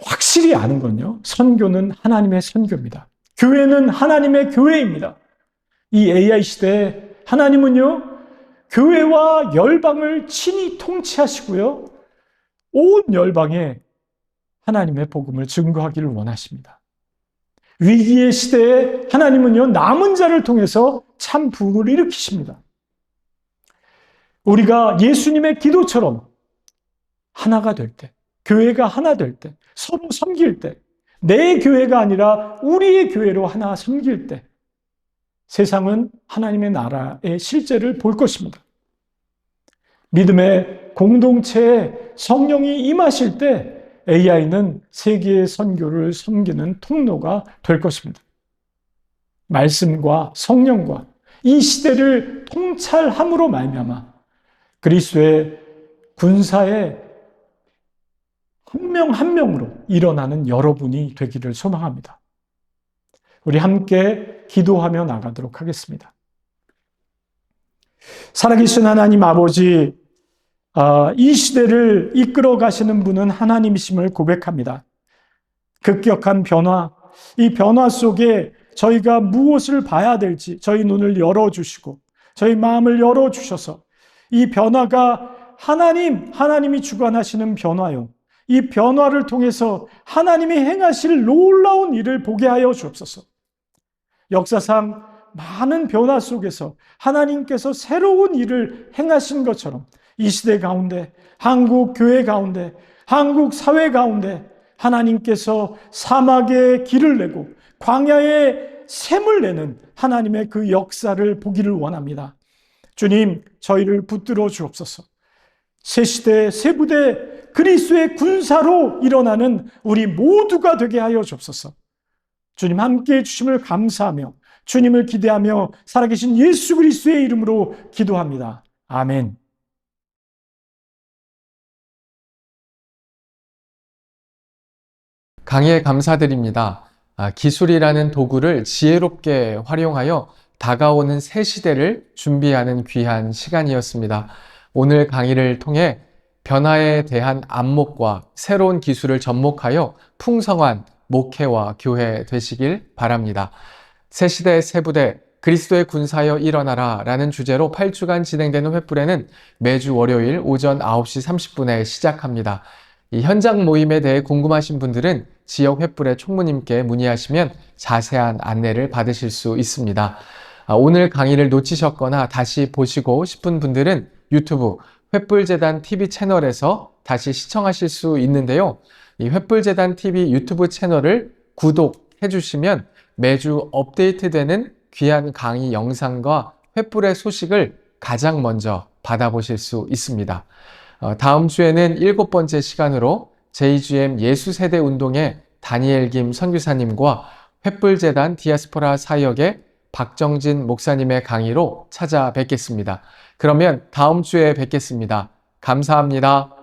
확실히 아는 건요, 선교는 하나님의 선교입니다. 교회는 하나님의 교회입니다. 이 AI 시대에 하나님은요, 교회와 열방을 친히 통치하시고요, 온 열방에 하나님의 복음을 증거하기를 원하십니다. 위기의 시대에 하나님은요, 남은 자를 통해서 참 부흥을 일으키십니다. 우리가 예수님의 기도처럼 하나가 될 때, 교회가 하나 될 때, 서로 섬길 때, 내 교회가 아니라 우리의 교회로 하나 섬길 때, 세상은 하나님의 나라의 실제를 볼 것입니다. 믿음의 공동체에 성령이 임하실 때 AI는 세계의 선교를 섬기는 통로가 될 것입니다. 말씀과 성령과 이 시대를 통찰함으로 말미암아 그리스도의 군사의 한 명 한 명으로 일어나는 여러분이 되기를 소망합니다. 우리 함께 기도하며 나가도록 하겠습니다. 살아계신 하나님 아버지, 이 시대를 이끌어 가시는 분은 하나님이심을 고백합니다. 급격한 변화, 이 변화 속에 저희가 무엇을 봐야 될지 저희 눈을 열어주시고 저희 마음을 열어주셔서 이 변화가 하나님이 주관하시는 변화요. 이 변화를 통해서 하나님이 행하실 놀라운 일을 보게 하여 주옵소서. 역사상 많은 변화 속에서 하나님께서 새로운 일을 행하신 것처럼 이 시대 가운데, 한국 교회 가운데, 한국 사회 가운데 하나님께서 사막에 길을 내고 광야에 샘을 내는 하나님의 그 역사를 보기를 원합니다. 주님, 저희를 붙들어 주옵소서. 새 시대, 새 부대 그리스도의 군사로 일어나는 우리 모두가 되게 하여 주옵소서. 주님 함께해 주심을 감사하며 주님을 기대하며 살아계신 예수 그리스도의 이름으로 기도합니다. 아멘. 강의에 감사드립니다. 기술이라는 도구를 지혜롭게 활용하여 다가오는 새 시대를 준비하는 귀한 시간이었습니다. 오늘 강의를 통해 변화에 대한 안목과 새로운 기술을 접목하여 풍성한 목회와 교회 되시길 바랍니다. 새 시대 새 부대 그리스도의 군사여 일어나라 라는 주제로 8주간 진행되는 횃불에는 매주 월요일 오전 9시 30분에 시작합니다. 이 현장 모임에 대해 궁금하신 분들은 지역 횃불의 총무님께 문의하시면 자세한 안내를 받으실 수 있습니다. 오늘 강의를 놓치셨거나 다시 보시고 싶은 분들은 유튜브 횃불재단 TV 채널에서 다시 시청하실 수 있는데요. 이 횃불재단 TV 유튜브 채널을 구독해 주시면 매주 업데이트되는 귀한 강의 영상과 횃불의 소식을 가장 먼저 받아보실 수 있습니다. 다음 주에는 7번째 시간으로 JGM 예수세대 운동의 다니엘 김 선교사님과 횃불재단 디아스포라 사역의 박정진 목사님의 강의로 찾아뵙겠습니다. 그러면 다음 주에 뵙겠습니다. 감사합니다.